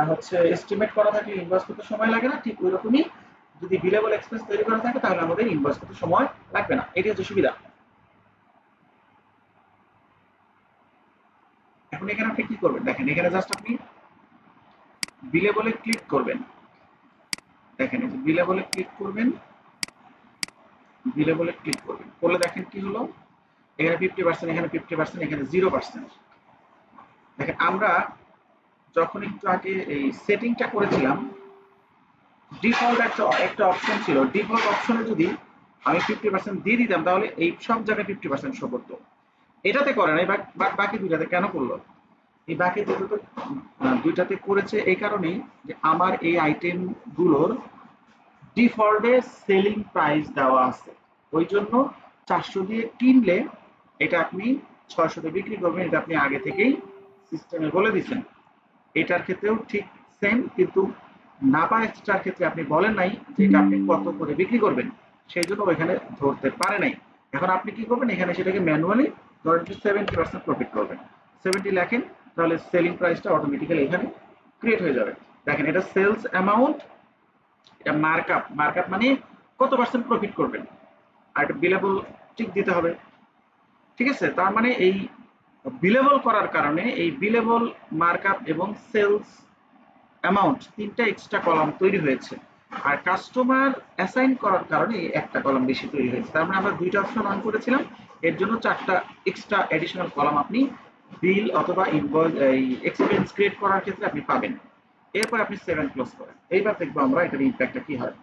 হচ্ছে এস্টিমেট করা থাকলে ইনভয়েস করতে সময় লাগে না, ঠিক ওইরকমই যদি বিলেবল এক্সপেন্স তৈরি করা থাকে তাহলে আমাদের ইনভয়েস করতে সময় লাগবে না। এটি হচ্ছে সুবিধা। এখন এখানে আপনি কি করবেন দেখেন, এখানে জাস্ট আপনি বিলেবলে ক্লিক করবেন। দেখেন এই যে বিলেবলে ক্লিক করবেন, বিলেবলে ক্লিক করবেন করলে দেখেন কি হলো, এখানে 50%, এখানে 50%, এখানে 0%। দেখেন আমরা যখন একটু আগে এই সেটিংটা করেছিলাম, ডিফল্ট একটা অপশন ছিল, ডিফল্ট অপশনে যদি আমি 50% দিয়ে দিতাম তাহলে এই সব জায়গায় 50% শো করতো। এটাতে করে নাই, বাকি দুইটাতে কেন করলো? এই বাকি দুইটাতে করেছে এই কারণেই যে আমার এই আইটেম গুলোর ডিফল্টে সেলিং প্রাইস দেওয়া আছে, ওই জন্য 400 দিয়ে কিনলে এটা আপনি 600 তে বিক্রি করবেন, এটা আপনি আগে থেকেই সিস্টেমে বলে দিচ্ছেন। এটার ক্ষেত্রেও ঠিক সেম, কিন্তু নাপা এক্সট্রার ক্ষেত্রে আপনি বলেন নাই যে এটা আপনি কত করে বিক্রি করবেন, সেই জন্য ওইখানে ধরতে পারে নাই। এখন আপনি কি করবেন, এখানে সেটাকে ম্যানুয়ালি ধরেন 70% প্রফিট করবেন, 70 লেখেন, তাহলে সেলিং প্রাইসটা অটোমেটিক্যালি এখানে ক্রিয়েট হয়ে যাবে। দেখেন এটা সেলস অ্যামাউন্ট, এটা মার্কআপ, মার্কআপ মানে কত পার্সেন্ট প্রফিট করবেন, আর এটা বিলেবল ঠিক দিতে হবে। ঠিক আছে, তার মানে এই বিলেবল করার কারণে এই বিলেবল, মার্কআপ এবং সেলস অ্যামাউন্ট তিনটা এক্সট্রা কলাম তৈরি হয়েছে, আর কাস্টমার অ্যাসাইন করার কারণে একটা কলাম বেশি তৈরি হয়েছে। তার মানে আমরা দুইটা অপশন অন করেছিলাম, এর জন্য 4টা এক্সট্রা অ্যাডিশনাল কলাম আপনি বিল অথবা ইনভয়েস এই এক্সপেন্স ক্রিয়েট করার ক্ষেত্রে আপনি পাবেন। এরপর আপনি 7 ক্লোজ করেন, এইবার দেখবো আমরা এটার ইম্প্যাক্টটা কি হয়।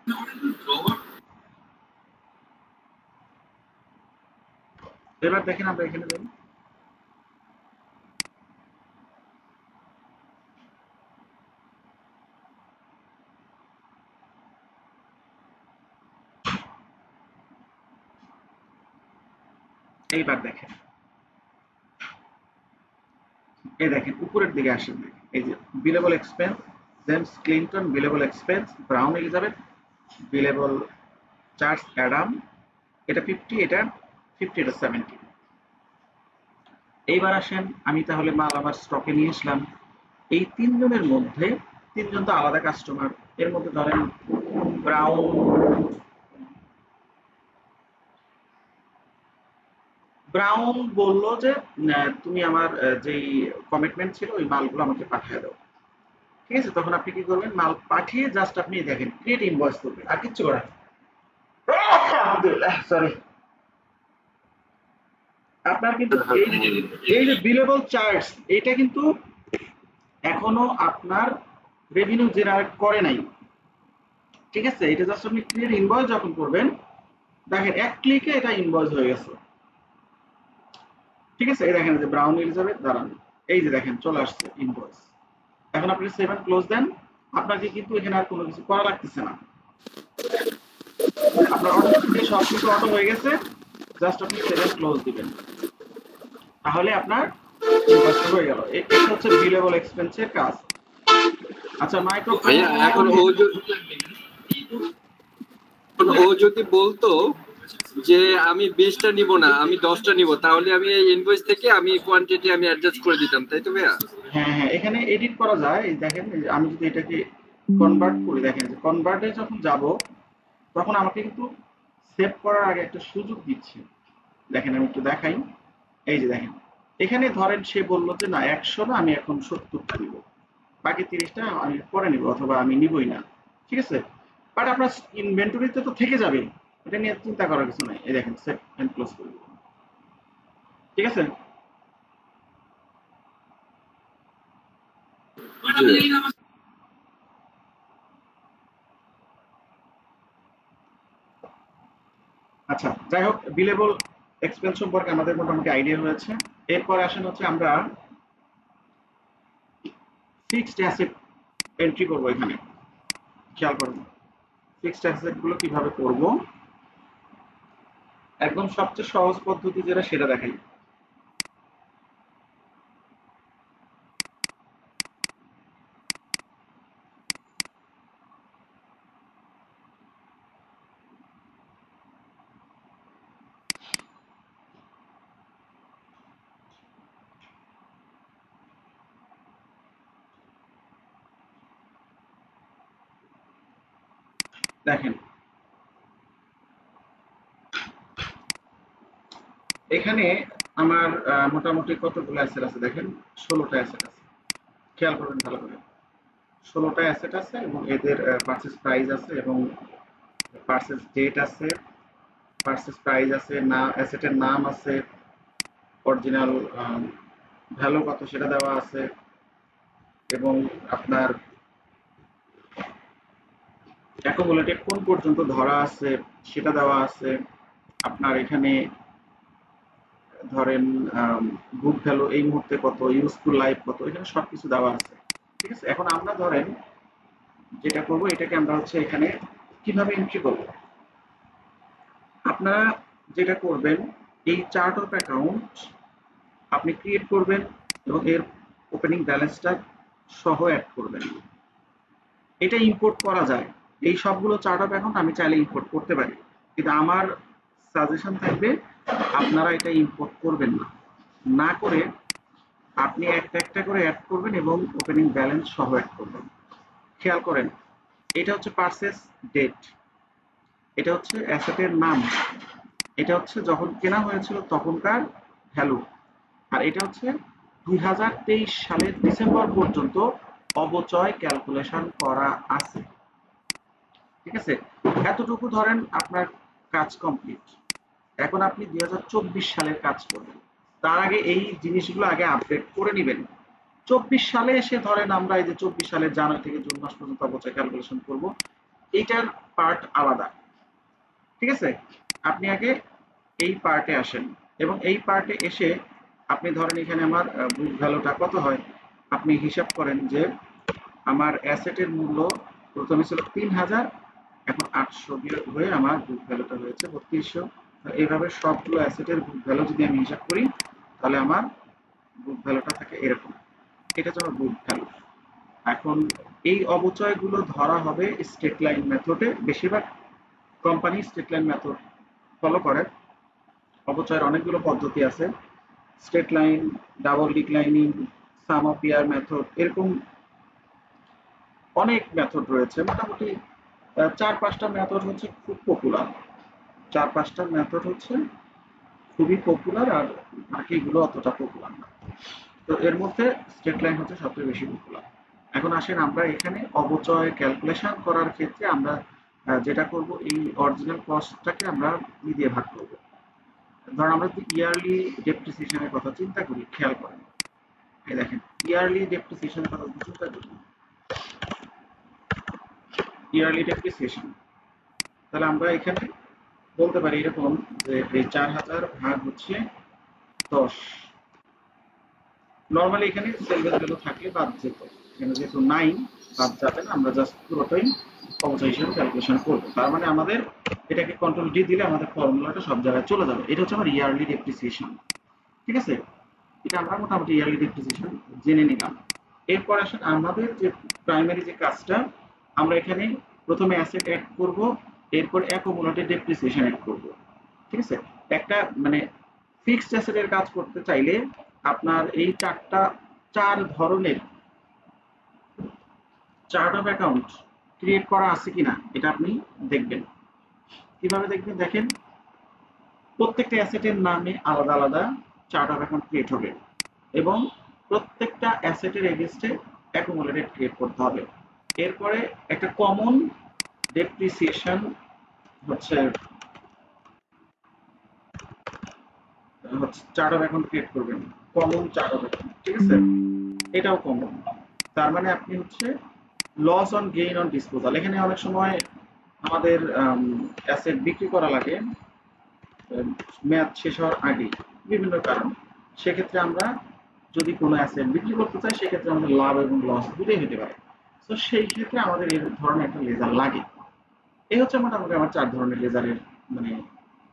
এবার দেখেন আমরা এখানে যাই, এইবার দেখেন, এই দেখেন উপরের দিকে আসেন, এই যে billable expense, James Clinton billable expense, Brown Elizabeth billable Charles Adam, এটা 50, এটা 50, এটা 70। এইবার আসেন, আমি তাহলে মাল আমার স্টকে নিয়ে আসলাম। এই তিনজনের মধ্যে, তিনজন তো আলাদা কাস্টমার, এর মধ্যে ধরেন ব্রাউন, ব্রাউন বলল যে তুমি আমার যেই কমিটমেন্ট ছিল ওই মালগুলো আমাকে পাঠিয়ে দাও। ঠিক আছে, তখন আপনি কি করবেন, মাল পাঠিয়ে জাস্ট আপনি দেখেন ক্রিয়েট ইনভয়েস করবেন, আর কিচ্ছু করার সরি। আপনার কিন্তু এই যে বিলেবল চার্জ, এটা কিন্তু এখনো আপনার রেভিনিউ জেনারেট করে নাই। ঠিক আছে, এটা জাস্ট আপনি ক্রিয়েট ইনভয়েস যখন করবেন, দেখেন এক ক্লিকে এটা ইনভয়েস হয়ে গেছে। ঠিক আছে, এই দেখেন যে ব্রাউন এলিজাবেথ দাঁড়ান, এই যে দেখেন চলে আসছে ইনভয়েস। এখন আপনি 7 ক্লোজ দেন, আপনাকে কিন্তু এখানে আর কোনো কিছু করা লাগতেছে না, আপনার অটোমেটিক্যালি সবকিছু অটো হয়ে গেছে, জাস্ট আপনি 7 ক্লোজ দিবেন, তাহলে আপনার ইনভয়েস হয়ে গেল। এটা হচ্ছে বিলেবল এক্সপেন্সের কাজ। আচ্ছা মাইক্রোফোন, ভাইয়া এখন ও যদি বলতো যে আমি 20টা নিব না, আমি 10টা নিব, তাহলে আমি এই ইনভয়েস থেকে আমি কোয়ান্টিটি আমি অ্যাডজাস্ট করে দিতাম, তাই তো ভাইয়া? হ্যাঁ হ্যাঁ, এখানে এডিট করা যায়। দেখেন আমি যদি এটাকে কনভার্ট করি, দেখেন কনভার্টে যখন যাব তখন আমাকে কিন্তু সেভ করার আগে একটা সুযোগ দিচ্ছে। দেখেন আমি একটু দেখাই, এই যে দেখেন এখানে ধরেন সে বললো যে না 100 না, আমি এখন 70টা নিব, বাকি 30টা আমি পরে নিব অথবা আমি নিবই না। ঠিক আছে, বাট আপনার ইনভেন্টরিতে তো থেকে যাবে, এটা নিয়ে চিন্তা করার কিছু নাই। এই দেখেন সেভ এন্ড ক্লোজ করে দিলাম। ঠিক আছে, আচ্ছা যাই হোক, বিলেবল এক্সপেন্স সম্পর্কে আমাদের মোটামুটি আইডিয়া হয়েছে। এরপর আসেন হচ্ছে আমরা ফিক্সড অ্যাসেট এন্ট্রি করব। এখানে খেয়াল করুন ফিক্সড অ্যাসেট গুলো কিভাবে করব, একদম সবচেয়ে সহজ পদ্ধতি যেটা সেটা দেখাই। দেখেন এখানে আমার মোটামুটি কতগুলো অ্যাসেট আছে দেখেন, 16টা অ্যাসেট আছে। খেয়াল করবেন ভালো করে, 16টা অ্যাসেট আছে এবং এদের পারচেজ প্রাইস আছে এবং পারচেজ ডেট আছে, পারচেজ প্রাইস আছে, না অ্যাসেটের নাম আছে, অরিজিনাল ভ্যালু কত সেটা দেওয়া আছে এবং আপনার অ্যাকুমুলেটেড কোন পর্যন্ত ধরা আছে সেটা দেওয়া আছে। আপনার এখানে ধরেন বুক ভ্যালু এই মুহূর্তে কত, ইউজফুল লাইফ কত, এখানে সবকিছু দেওয়া আছে। ঠিক আছে, এখন আমরা ধরেন যেটা করব এটাকে আমরা হচ্ছে এখানে কিভাবে এন্ট্রি করব। আপনারা যেটা করবেন এই চার্ট অফ অ্যাকাউন্ট আপনি ক্রিয়েট করবেন এবং এর ওপেনিং ব্যালেন্সটা সহ অ্যাড করবেন। এটা ইম্পোর্ট করা যায়, এই সবগুলো চার্ট অফ অ্যাকাউন্ট আমি চাইলে ইম্পোর্ট করতে পারি, কিন্তু আমার সাজেশন থাকবে আপনারা এটা ইম্পোর্ট করবেন না, না করে আপনি একটা একটা করে অ্যাড করবেন এবং ওপেনিং ব্যালেন্স সহ অ্যাড করবেন। খেয়াল করেন এটা হচ্ছে পারচেজ ডেট, এটা হচ্ছে অ্যাসেটের নাম, এটা হচ্ছে যখন কেনা হয়েছিল তখনকার ভ্যালু, আর এটা হচ্ছে 2023 সালের ডিসেম্বর পর্যন্ত অবচয় ক্যালকুলেশন করা আছে। ঠিক আছে, এতটুকু ধরেন আপনার কাজ কমপ্লিট। এখন আপনি 2024 সালের কাজ করবেন, তার আগে এই জিনিসগুলো আগে আপডেট করে নেবেন। 24 সালে এসে ধরেন আমরা এই যে 24 সালের জানুয়ারি থেকে জুন মাস পর্যন্ত অবচয় ক্যালকুলেশন করব, এইটার পার্ট আলাদা। ঠিক আছে, আপনি আগে এই পার্টে আসেন এবং এই পার্টে এসে আপনি ধরেন এখানে আমার বুক ভ্যালুটা কত হয়, আপনি হিসাব করেন যে আমার অ্যাসেটের মূল্য প্রথমে ছিল 3000, এখন 800 বিয়োগ হয়ে আমার বুক ভ্যালুটা হয়েছে 3200। এইভাবে সবগুলো অ্যাসেটের বুক ভ্যালু যদি আমি হিসাব করি তাহলে আমার বুক ভ্যালুটা থাকে এরকম, এটা হচ্ছে বুক ভ্যালু। এখন এই অবচয়গুলো ধরা হবে স্ট্রেট লাইন মেথডে, বেশিরভাগ company straight line method follow করে। অবচয়ের অনেকগুলো পদ্ধতি আছে, straight line, double declining, some of year method, এরকম অনেক মেথড রয়েছে। মোটামুটি 4-5টা মেথড হচ্ছে খুব পপুলার, 4-5টা মেথড হচ্ছে খুবই পপুলার, আর বাকিগুলো অতটা পপুলার না। তো এর মধ্যে স্ট্রেট লাইন হচ্ছে সবচেয়ে বেশি পপুলার। এখন আসেন আমরা এখানে অবচয় ক্যালকুলেশন করার ক্ষেত্রে আমরা যেটা করব এই অরিজিনাল কস্টটাকে আমরা দিয়ে ভাগ করব। ধরুন আমরা যদি ইয়ারলি ডেপ্রিসিয়েশনের কথা চিন্তা করি, খেয়াল করেন এই দেখেন ইয়ারলি ডেপ্রিসিয়েশনের কথা চিন্তা করি, ইয়ারলি ডেপ্রিসিয়েশন, তাহলে আমরা এখানে বলতে পারি এরকম যে এই 4000 ভাগ হচ্ছে 10। নরমালি এখানে সেলভেজ ভ্যালু থাকলে বাদ যেত, এখানে যেহেতু 9 বাদ যাবে না, আমরা জাস্ট পুরোটাই অবচয় হিসেবে ক্যালকুলেশন করব। তার মানে আমাদের এটাকে কন্ট্রোল ডি দিলে আমাদের ফর্মুলাটা সব জায়গায় চলে যাবে। এটা হচ্ছে আমার ইয়ারলি ডেপ্রিসিয়েশন। ঠিক আছে, এটা আমরা মোটামুটি ইয়ারলি ডেপ্রিসিয়েশন জেনে নিলাম। এরপর আসেন আমাদের যে প্রাইমারি যে কাজটা, আমরা এখানে প্রথমে অ্যাসেট অ্যাড করব, এরপর অ্যাকুমুলেটেড ডেপ্রিসিয়েশন অ্যাড করব। ঠিক আছে, একটা মানে ফিক্সড অ্যাসেটের কাজ করতে চাইলে আপনার এই 4 ধরনের চার্ট অফ অ্যাকাউন্ট ক্রিয়েট করা আছে কিনা এটা আপনি দেখবেন। কিভাবে দেখবেন, দেখেন প্রত্যেকটা অ্যাসেটের নামে আলাদা আলাদা চার্ট অফ অ্যাকাউন্ট ক্রিয়েট হবে এবং প্রত্যেকটা অ্যাসেটের এগেইনস্টে অ্যাকুমুলেটেড ক্রিয়েট করতে হবে। এরপরে একটা কমন ডেপ্রিসিয়েশন হচ্ছে চার্ট অফ অ্যাকাউন্ট ক্রিয়েট করবেন, কমন চার্ট অফ অ্যাকাউন্ট। ঠিক আছে, এটাও কমন। তার মানে আপনি হচ্ছে loss on gain on disposal, এখানে অনেক সময় আমাদের অ্যাসেট বিক্রি করা লাগে মেয়াদ শেষ হওয়ার আগে বিভিন্ন কারণ, সেক্ষেত্রে আমরা যদি কোনো অ্যাসেট বিক্রি করতে চাই সেক্ষেত্রে আমাদের লাভ এবং লস দুটোই হতে পারে। তো সেই ক্ষেত্রে আমাদের এই ধরনের একটা লেজার লাগে। এই হচ্ছে মোটামুটি আমার 4 ধরনের লেজারের মানে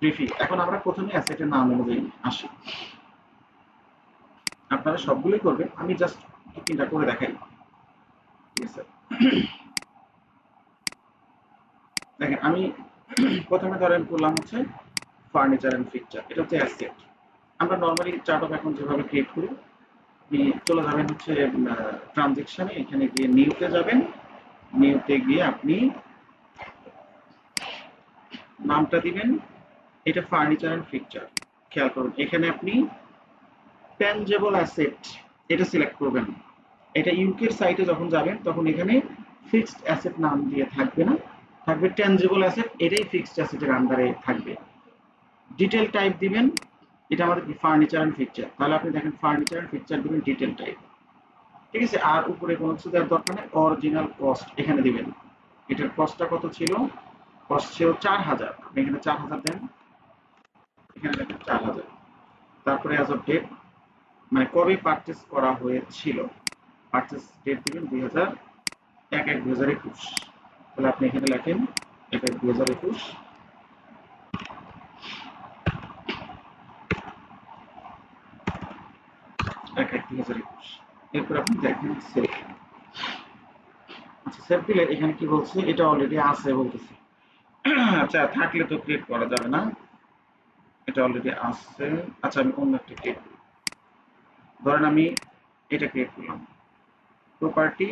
ব্রিফিং। এখন আমরা প্রথমে অ্যাসেটের নাম অনুযায়ী আসি, আপনারা সবগুলোই করবেন, আমি জাস্ট 3টা করে দেখাই। ঠিক আছে, দেখেন আমি প্রথমে ধরেন করলাম হচ্ছে ফার্নিচার এন্ড ফিকচার, এটা হচ্ছে অ্যাসেট। আমরা নরমালি চার্ট অফ অ্যাকাউন্ট যেভাবে ক্রিয়েট করি, আপনি চলে যাবেন হচ্ছে ট্রানজ্যাকশনে, এখানে গিয়ে নিউতে যাবেন, নিউতে গিয়ে আপনি নামটা দিবেন, এটা ফার্নিচার এন্ড ফিকচার। খেয়াল করুন এখানে আপনি ট্যানজেবল অ্যাসেট এটা সিলেক্ট করবেন। এটা ইউকের সাইটে যখন যাবেন তখন এখানে ফিক্সড অ্যাসেট নাম দিয়ে থাকবে না, থাকবে ট্যানজেবল অ্যাসেট, এটাই ফিক্সড অ্যাসেটের আন্ডারে থাকবে। ডিটেল টাইপ দিবেন, এটা আমাদের ফার্নিচার এন্ড ফিকচার, তাহলে আপনি দেখেন ফার্নিচার এন্ড ফিকচার দিবেন ডিটেল টাইপ, ঠিক আছে। আর উপরে কোনো কিছু দেওয়ার দরকার নেই। অরিজিনাল কস্ট এখানে দিবেন, এটার কস্টটা কত ছিল, কস্ট ছিল 4000, আপনি এখানে 4000 দেন, এখানে দেখেন 4000। তারপরে অ্যাজ অফ ডেট মানে কবে পারচেজ করা হয়েছিল, পারচেজ ডেট দিবেন 2001/2021, তাহলে আপনি এখানে লেখেন 1/2021, এরপর আপনি দেখেন সেভ। আচ্ছা সেভ দিলে এখানে কি বলছে, এটা অলরেডি আছে বলতেছে। আচ্ছা থাকলে তো ক্রিয়েট করা যাবে না, এটা অলরেডি আছে। আচ্ছা আমি অন্য একটা ক্রিয়েট করি, ধরেন আমি এটা ক্রিয়েট করলাম, প্রপার্টি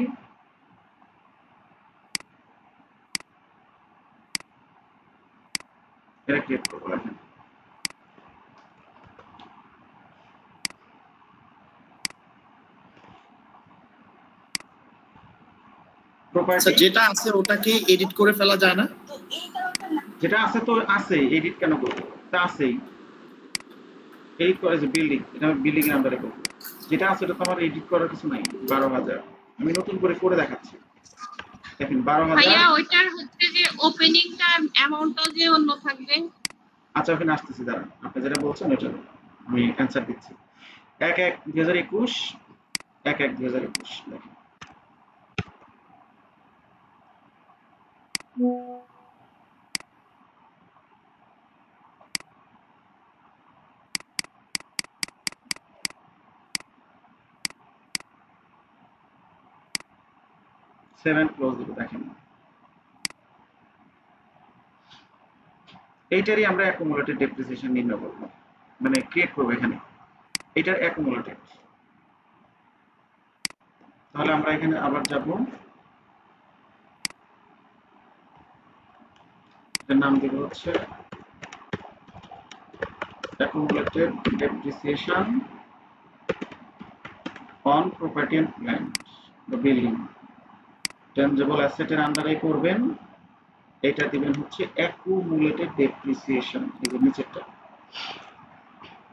এটা ক্রিয়েট করবো। এখন আচ্ছা যেটা আছে ওটাকে এডিট করে ফেলা যায় না? যেটা আছে তো আছে, এডিট কেন করবো, তা আছেই। এডিট করে যে বিল্ডিং, এটা আমি বিল্ডিং এর আন্ডারে করবো, যেটা আছে ওটা তো আমার এডিট করার কিছু নাই। 12000 আমি নতুন করে দেখাচ্ছি, দেখেন 12000। ভাইয়া ওইটার হচ্ছে যে ওপেনিংটা অ্যামাউন্টটাও যে অন্য থাকবে। আচ্ছা ওখানে আসতেছি, দাঁড়ান আপনি যেটা বলছেন ওটা আমি অ্যানসার দিচ্ছি। 1/1/2021, 1/1/2021 দেখেন। ক্লোজ দিব, দেখেন এইটারই আমরা অ্যাকুমুলেটেড ডেপ্রিসিয়েশন নির্ণয় করব, মানে ক্রিয়েট করব এখানে এটার অ্যাকুমুলেটেড। তাহলে আমরা এখানে আবার যাব, এর নাম দেব হচ্ছে accumulated depreciation on property and plant the building, tangible asset এর আন্ডারে করবেন, এটা দিবেন হচ্ছে accumulated depreciation, এই যে নিচেরটা।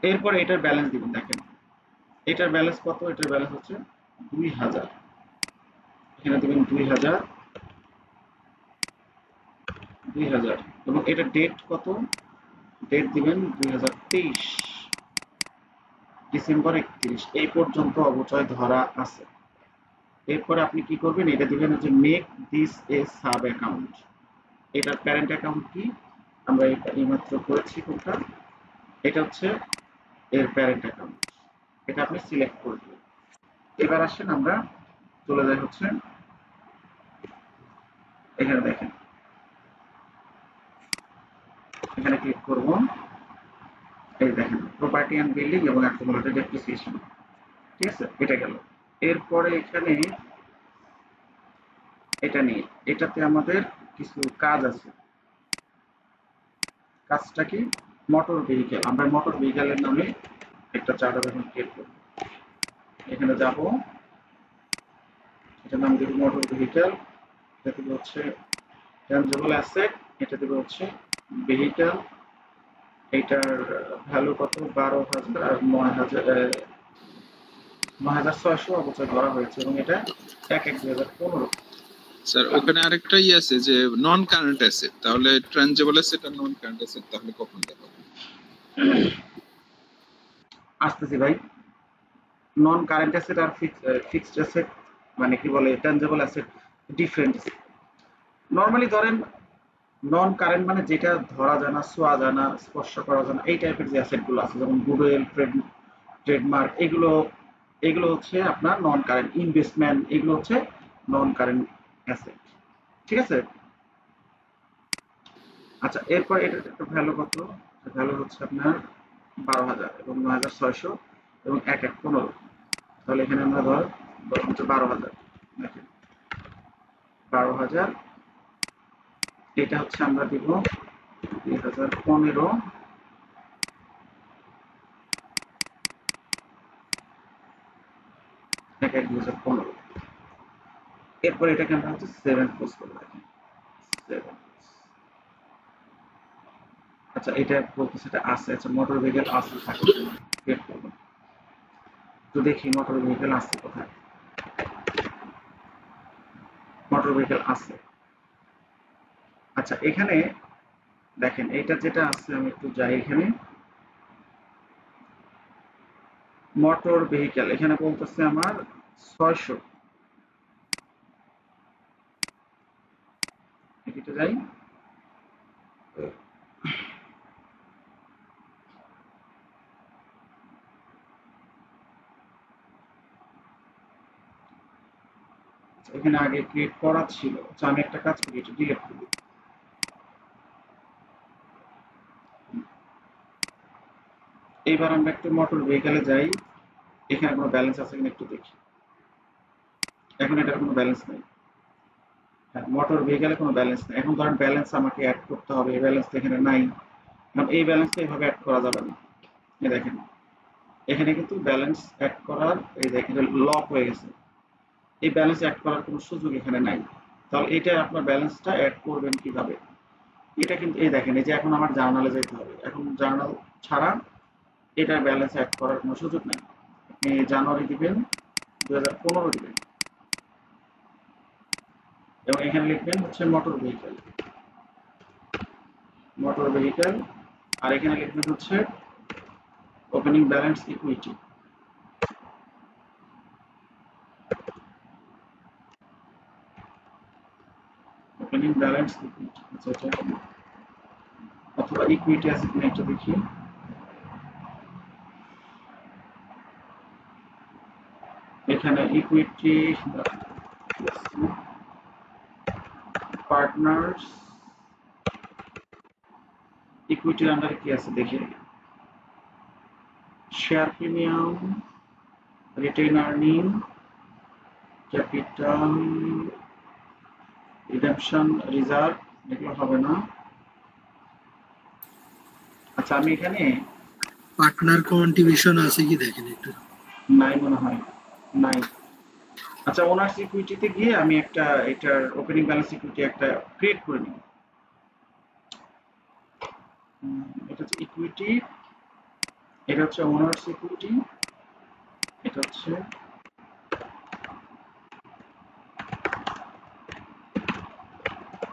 এরপর এটার ব্যালেন্স দিবেন, দেখেন এটার ব্যালেন্স কত, এটার ব্যালেন্স হচ্ছে 2000, এখানে দিবেন 2000 এবং এটা ডেট কত, ডেট দিবেন 2023 ডিসেম্বর 31, এই পর্যন্ত অবচয় ধরা আছে। এরপর আপনি কি করবেন, এটা দিবেন যে make this a sub account, এটার প্যারেন্ট অ্যাকাউন্ট কি আমরা এটা এইমাত্র করেছি, কোনটা, এটা হচ্ছে এর প্যারেন্ট অ্যাকাউন্ট, এটা আপনি সিলেক্ট করে দিবেন। এবার আসেন আমরা চলে যাই হচ্ছে এখানে, দেখেন এখানে ক্লিক করব, এই দেখেন প্রপার্টি এন্ড বিল্ডিং এবং অ্যাকুমুলেটেড ডেপ্রিসিয়েশন, ঠিক আছে এটা গেল। এরপরে এখানে এটা নিয়ে এটাতে আমাদের কিছু কাজ আছে, কাজটা কি, মোটর ভেহিকেল, আমরা মোটর ভেহিকেলের নামে একটা চার্ট এখন ক্রিয়েট করব, এখানে যাব, এটার নাম দেব মোটর ভেহিকেল, এটা দেব হচ্ছে ট্যানজিবল অ্যাসেট, এটা দেব হচ্ছে ভেহিকেল, এটার ভ্যালু কত 12000 আর 9600 অবচয় ধরা হয়েছে এবং এটা 1/1/2015। স্যার ওখানে আরেকটা আছে যে নন কারেন্ট অ্যাসেট, তাহলে ট্রানজিবল অ্যাসেট আর নন কারেন্ট অ্যাসেট তাহলে কখন দেখাবো? আসতেছি ভাই। নন কারেন্ট অ্যাসেট আর ফিক্সড অ্যাসেট মানে কি বলে, ট্যানজিবল অ্যাসেট ডিফারেন্ট। নরমালি ধরেন নন কারেন্ট মানে যেটা ধরা যায় না, ছোঁয়া যায় না, স্পর্শ করা যায় না, এই টাইপের যে অ্যাসেটগুলো আছে যেমন গুডউইল, ট্রেডমার্ক, এগুলো হচ্ছে আপনার নন কারেন্ট। ইনভেস্টমেন্ট এগুলো হচ্ছে নন কারেন্ট অ্যাসেট, ঠিক আছে। আচ্ছা এরপর এটার একটা ভ্যালু কত, ভ্যালু হচ্ছে আপনার 12000 এবং 9600 এবং 1/1/15, তাহলে এখানে আমরা ধর হচ্ছে 12000, দেখেন 12000, এটা হচ্ছে আমরা দিব 2015 2015 এরপর এটাকে আমরা হচ্ছে 7 ক্লোজ করে রাখি 7। আচ্ছা এটা বলতেছে এটা আছে, আচ্ছা মোটর ভেহিকল আছে থাকে ক্রিয়েট করব। তো দেখি মোটর ভেহিকল আছে কোথায়, মোটর ভেহিকল আছে। আচ্ছা এখানে দেখেন এইটা যেটা আছে, আমি একটু যাই এখানে মোটর ভেহিকল, এখানে বলতেছে আমার 600, এটা যাই এখানে আগে ক্রিয়েট করা ছিল। আচ্ছা আমি একটা কাজ করি, এটা ডিলিট করি। এইবার আমরা একটু মোটর ভেহিকলে যাই, এখানে কোনো ব্যালেন্স আছে কিনা একটু দেখি। এখন এটার কোনো ব্যালেন্স নেই, হ্যাঁ মোটর ভেহিকলে কোনো ব্যালেন্স নেই। এখন ধরেন ব্যালেন্স আমাকে অ্যাড করতে হবে, এই ব্যালেন্স তো এখানে নাই, কারণ এই ব্যালেন্সটা এইভাবে অ্যাড করা যাবে না। এই দেখেন এখানে কিন্তু ব্যালেন্স অ্যাড করার, এই দেখেন লক হয়ে গেছে, এই ব্যালেন্স অ্যাড করার কোনো সুযোগ এখানে নাই। তাহলে এটা আপনার ব্যালেন্সটা অ্যাড করবেন কিভাবে, এটা কিন্তু এই দেখেন এই যে এখন আমার জার্নালে যেতে হবে, এখন জার্নাল ছাড়া এটার ব্যালেন্স অ্যাড করার কোনো সুযোগ নাই। আপনি জানুয়ারি দিবেন, 2015 দিবেন এবং এখানে লিখবেন হচ্ছে মোটর ভেহিকল, মোটর ভেহিকল, আর এখানে লিখবেন হচ্ছে opening balance equity. Opening balance equity, আচ্ছা এটা অথবা ইকুইটি আছে কিনা একটু দেখি। এখানে ইকুইটি পার্টনার্স ইকুইটির আন্ডারে কি আছে দেখি, share premium, retain earning, capital, redemption reserve, এগুলো হবে না। আচ্ছা আমি এখানে পার্টনার কন্ট্রিবিউশন আছে কি দেখেন একটু, নাই মনে হয়, নাই। আচ্ছা ওনার্স ইকুইটিতে গিয়ে আমি একটা এটার ওপেনিং ব্যালেন্স ইকুইটি একটা ক্রিয়েট করে নিই। এটা হচ্ছে ইকুইটি, এটা হচ্ছে ওনার্স ইকুইটি, এটা হচ্ছে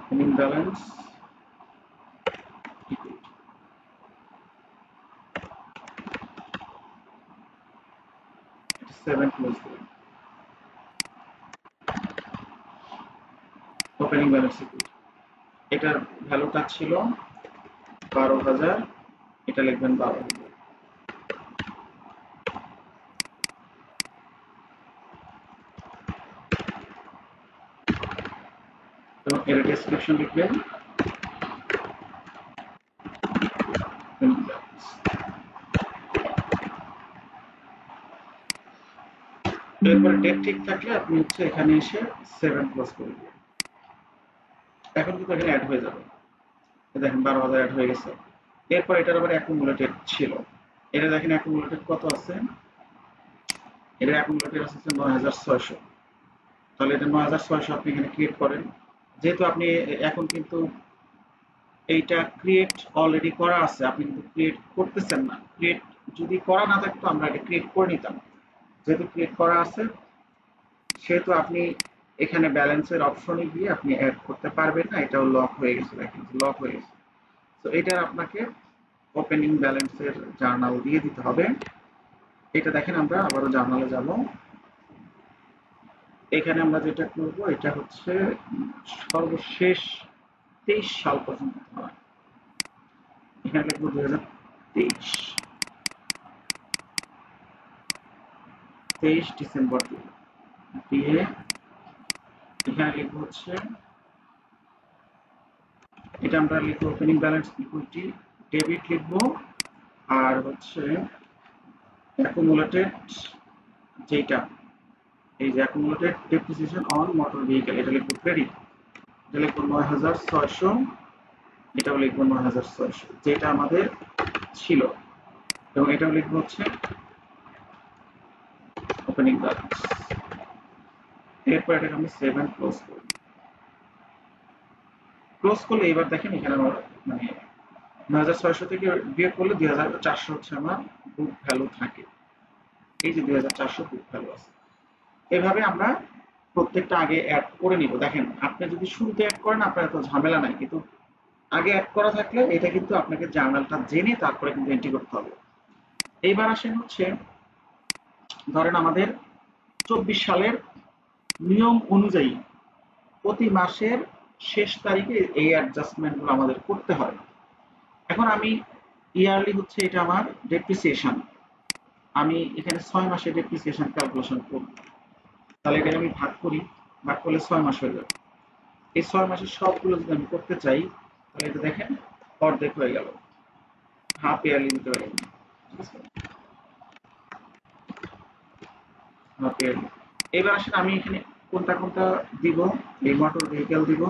ওপেনিং ব্যালেন্স ইকুইটি। এটা 7 ক্লোজ করুন, ওপেনিং ব্যালেন্স ইকুইটি। এটার ভ্যালুটা ছিল 12,000, এটা লিখবেন 12,000। এবং এর ডেসক্রিপশন লিখবেন এরপরে ডেট ঠিক থাকলে আপনি হচ্ছে এখানে এসে 7 ক্লোজ করে দিবেন। এখন কিন্তু এখানে অ্যাড হয়ে যাবে, দেখেন 12,000 অ্যাড হয়ে গেছে। এরপর এটার আবার অ্যাকুমুলেটেড ছিল, এটা দেখেন অ্যাকুমুলেটেড কত আছে, এটা অ্যাকুমুলেটেড আছে 9,600। তাহলে এটা 9,600 আপনি এখানে ক্রিয়েট করেন। যেহেতু আপনি এখন কিন্তু এইটা ক্রিয়েট অলরেডি করা আছে, আপনি কিন্তু ক্রিয়েট করতেছেন না, ক্রিয়েট যদি করা না থাকতো আমরা এটা ক্রিয়েট করে নিতাম। যেহেতু ক্রিয়েট করা আছে সেহেতু আপনি এখানে ব্যালেন্সের অপশনে গিয়ে আপনি অ্যাড করতে পারবেন না, এটাও লক হয়ে গেছে, দেখেন লক হয়ে গেছে। তো এটা আপনাকে ওপেনিং ব্যালেন্সের জার্নাল দিয়ে দিতে হবে। এটা দেখেন আমরা আবারও জার্নালে যাব, এখানে আমরা যেটা করব এটা হচ্ছে সর্বশেষ 23 সাল পর্যন্ত হয়, এখানে লিখব 2023 ডিসেম্বর দিয়ে এখানে লিখব হচ্ছে, এটা আমরা লিখব ওপেনিং ব্যালেন্স ইকুইটি ডেবিট লিখব, আর হচ্ছে অ্যাকুমুলেটেড যেটা এই যে accumulated depreciation on motor vehicle এটা লিখব ক্রেডিট, এটা লিখব 9,600 এটাও লিখবো 9600 যেটা আমাদের ছিল, এবং এটাও লিখবো হচ্ছে ওপেনিং ব্যালেন্স। এরপর এটাকে আমি 7 ক্লোজ করব। ক্লোজ করলে এবার দেখেন এখানে আমার মানে 9600 থেকে বিয়োগ করলে 2400 হচ্ছে আমার বুক ভ্যালু থাকে। এই যে 2400 বুক ভ্যালু আছে। এভাবে আমরা প্রত্যেকটা আগে অ্যাড করে নিব। দেখেন আপনি যদি শুরুতে অ্যাড করেন আপনার এত ঝামেলা নাই, কিন্তু আগে অ্যাড করা থাকলে এটা কিন্তু আপনাকে জার্নালটা জেনে তারপরে কিন্তু এন্ট্রি করতে হবে। এইবার আসেন হচ্ছে ধরেন আমাদের 24 সালের নিয়ম অনুযায়ী প্রতি মাসের শেষ তারিখে এই অ্যাডজাস্টমেন্টগুলো আমাদের করতে হয়। এখন আমি ইয়ারলি হচ্ছে এটা আমার ডেপ্রিসিয়েশন, আমি এখানে 6 মাসের ডেপ্রিসিয়েশন ক্যালকুলেশন করব। তাহলে এটাকে আমি ভাগ করি, ভাগ করলে 6 মাস হয়ে যাবে। এই 6 মাসের সবগুলো যদি আমি করতে চাই তাহলে এটা দেখেন অর্ধেক হয়ে গেল, হাফ ইয়ারলি দিতে পারি। ঠিক আছে, হাফ ইয়ারলি। এবার আসেন আমি এখানে কোনটা কোনটা দিব, এই মোটর ভেহিকেল দিব,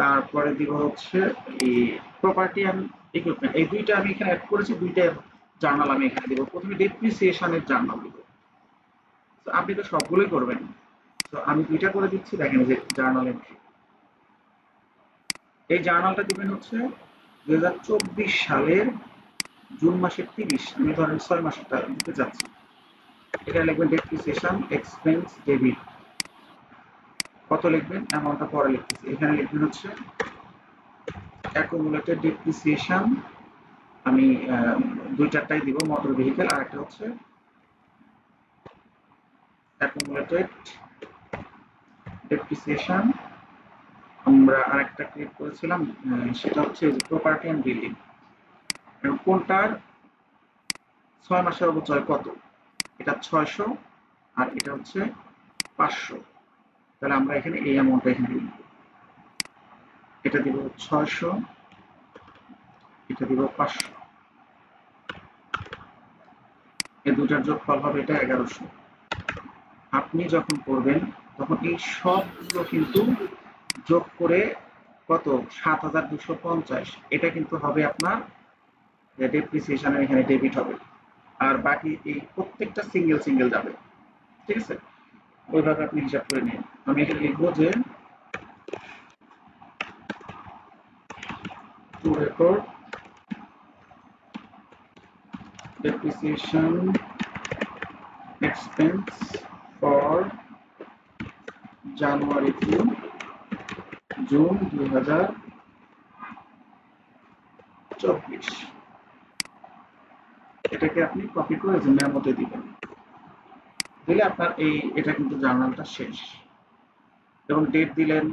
তারপরে দিব হচ্ছে এই প্রপার্টি এন্ড ইকুইপমেন্ট, এই দুইটা আমি এখানে অ্যাড করেছি, দুইটার জার্নাল আমি এখানে দিব। প্রথমে ডেপ্রিসিয়েশনের জার্নাল দিব, তো আপনি তো সবগুলোই করবেন, তো আমি দুইটা করে দিচ্ছি। দেখেন যে জার্নাল এন্ট্রি, এই জার্নালটা দিবেন হচ্ছে 2024 সালের জুন মাসের 30, আমি ধরেন 6 মাসেরটা দিতে যাচ্ছি। এটা লিখবেন ডেপ্রিসিয়েশন এক্সপেন্স ডেবিট, কত লিখবেন অ্যামাউন্টটা পরে লিখতেছি। এখানে লিখবেন হচ্ছে অ্যাকুমুলেটেড ডেপ্রিসিয়েশন, আমি দুইটারটাই দিব, মোটর ভেহিকেল আর একটা হচ্ছে অ্যাকুমুলেটেড ডেপ্রিসিয়েশন। আমরা আরেকটা ক্রিয়েট করেছিলাম, সেটা হচ্ছে প্রপার্টি এন্ড বিল্ডিং। কোনটার 6 মাসের অবচয় কত, এটা 600 আর এটা হচ্ছে 500, তাহলে আমরা এখানে এই অ্যামাউন্টটা এখানে দিব, এটা দিব 600, এটা দিব 500, এই দুটার যোগফল হবে এটা 1100। আপনি যখন করবেন তখন এই সবগুলো কিন্তু যোগ করে কত 7250, এটা কিন্তু হবে আপনার ডেপ্রিসিয়েশনের এখানে ডেবিট হবে, আর বাকি এই প্রত্যেকটা সিঙ্গেল সিঙ্গেল যাবে। ঠিক আছে, ওইভাবে আপনি হিসাব করে নিন। আমি এখানে লিখবো যে two record depreciation expense for January to June 2024, এটাকে আপনি কপি করে মেমোতে দিবেন, দিলে আপনার এই এটা কিন্তু জার্নালটা শেষ। এবং ডেট দিলেন,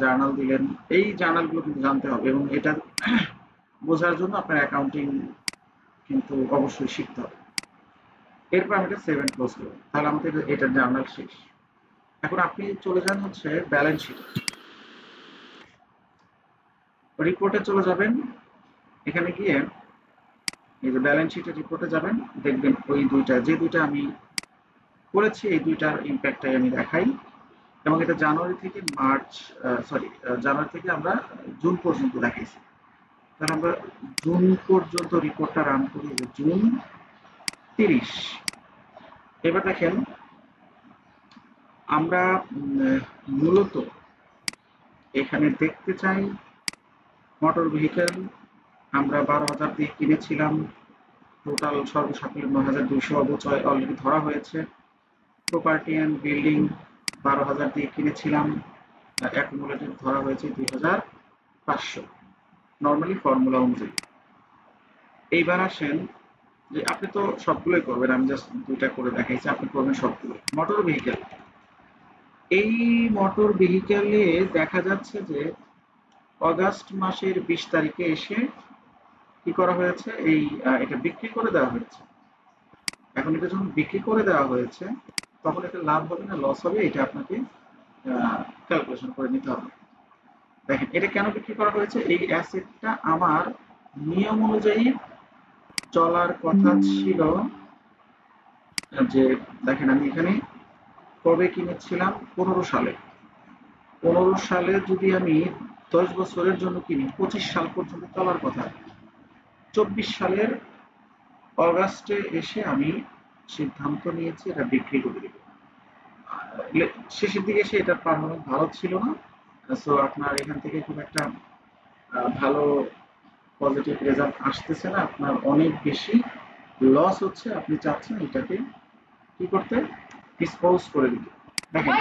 জার্নাল দিলেন, এই জার্নালগুলো কিন্তু জানতে হবে, এবং এটা বোঝার জন্য আপনার অ্যাকাউন্টিং কিন্তু অবশ্যই শিখতে হবে। এরপর আমি এটা 7 ক্লোজ করব, তাহলে আমাদের এটার জার্নাল শেষ। এখন আপনি চলে যান হচ্ছে ব্যালেন্স শিট, রিপোর্টে চলে যাবেন। এখানে গিয়ে এই যে ব্যালেন্স শিটের রিপোর্টে যাবেন, দেখবেন ওই দুইটা যে দুইটা আমি করেছি এই দুইটার ইম্প্যাক্টটাই আমি দেখাই, এবং এটা জানুয়ারি থেকে জানুয়ারি থেকে আমরা জুন পর্যন্ত দেখাইছি। তাহলে আমরা জুন পর্যন্ত রিপোর্টটা রান করি, জুন 30। এবার দেখেন আমরা মূলত এখানে দেখতে চাই মোটর ভেহিকেল আমরা 12,000 দিয়ে কিনেছিলাম, টোটাল সর্বসাকুল্য 9,200 অবচয় অলরেডি ধরা হয়েছে। প্রপার্টি অ্যান্ড বিল্ডিং 12,000 দিয়ে কিনেছিলাম, অ্যাকুমুলেটেড ধরা হয়েছে 2,500 নর্মালি ফর্মুলা অনুযায়ী। এইবার আসেন যে আপনি তো সবগুলোই করবেন, আমি জাস্ট দুইটা করে দেখাইছি, আপনি করবেন সবগুলো। মোটর ভেহিকেল, এই মোটর ভেহিকেলে দেখা যাচ্ছে যে অগাস্ট মাসের 20 তারিখে এসে কি করা হয়েছে, এই এটা বিক্রি করে দেওয়া হয়েছে। এখন এটা যখন বিক্রি করে দেওয়া হয়েছে তখন এটা লাভ হবে না লস হবে, এটা আপনাকে ক্যালকুলেশন করে নিতে হবে। দেখেন এটা কেন বিক্রি করা হয়েছে, এই অ্যাসেটটা আমার নিয়ম অনুযায়ী চলার কথা ছিল যে, দেখেন আমি এখানে কবে কিনেছিলাম 15 সালে, 15 সালে যদি আমি 10 বছরের জন্য কিনি, 25 সাল পর্যন্ত চলার কথা। 24 সালের অগাস্টে এসে আমি সিদ্ধান্ত নিয়েছি এটা বিক্রি করে দেব। শেষের দিকে এসে এটার পারফরমেন্স ভালো ছিল না, সো আপনার এখান থেকে খুব একটা ভালো পজিটিভ রেজাল্ট আসতেছে না, আপনার অনেক বেশি লস হচ্ছে, আপনি চাচ্ছেন এটাকে কি করতে, ডিসপোজ করে দিতে। দেখেন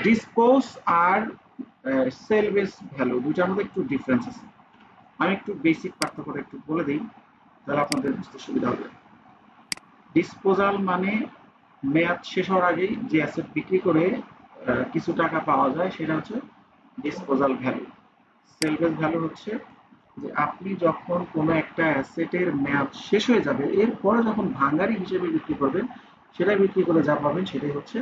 ডিসপোজ আর সেল বেস ভ্যালু দুইটার মধ্যে একটু ডিফারেন্স আছে। আমি একটু বেসিক পার্থক্যটা একটু বলে দিই, তাহলে আপনাদের বুঝতে সুবিধা হবে। ডিসপোজাল মানে মেয়াদ শেষ হওয়ার আগেই যে অ্যাসেট বিক্রি করে কিছু টাকা পাওয়া যায়, সেটা হচ্ছে disposal value. Sale base value হচ্ছে যে আপনি যখন কোনো একটা অ্যাসেটের মেয়াদ শেষ হয়ে যাবে, এরপরে যখন ভাঙারি হিসেবে বিক্রি করবেন, সেটা বিক্রি করে যা পাবেন সেটাই হচ্ছে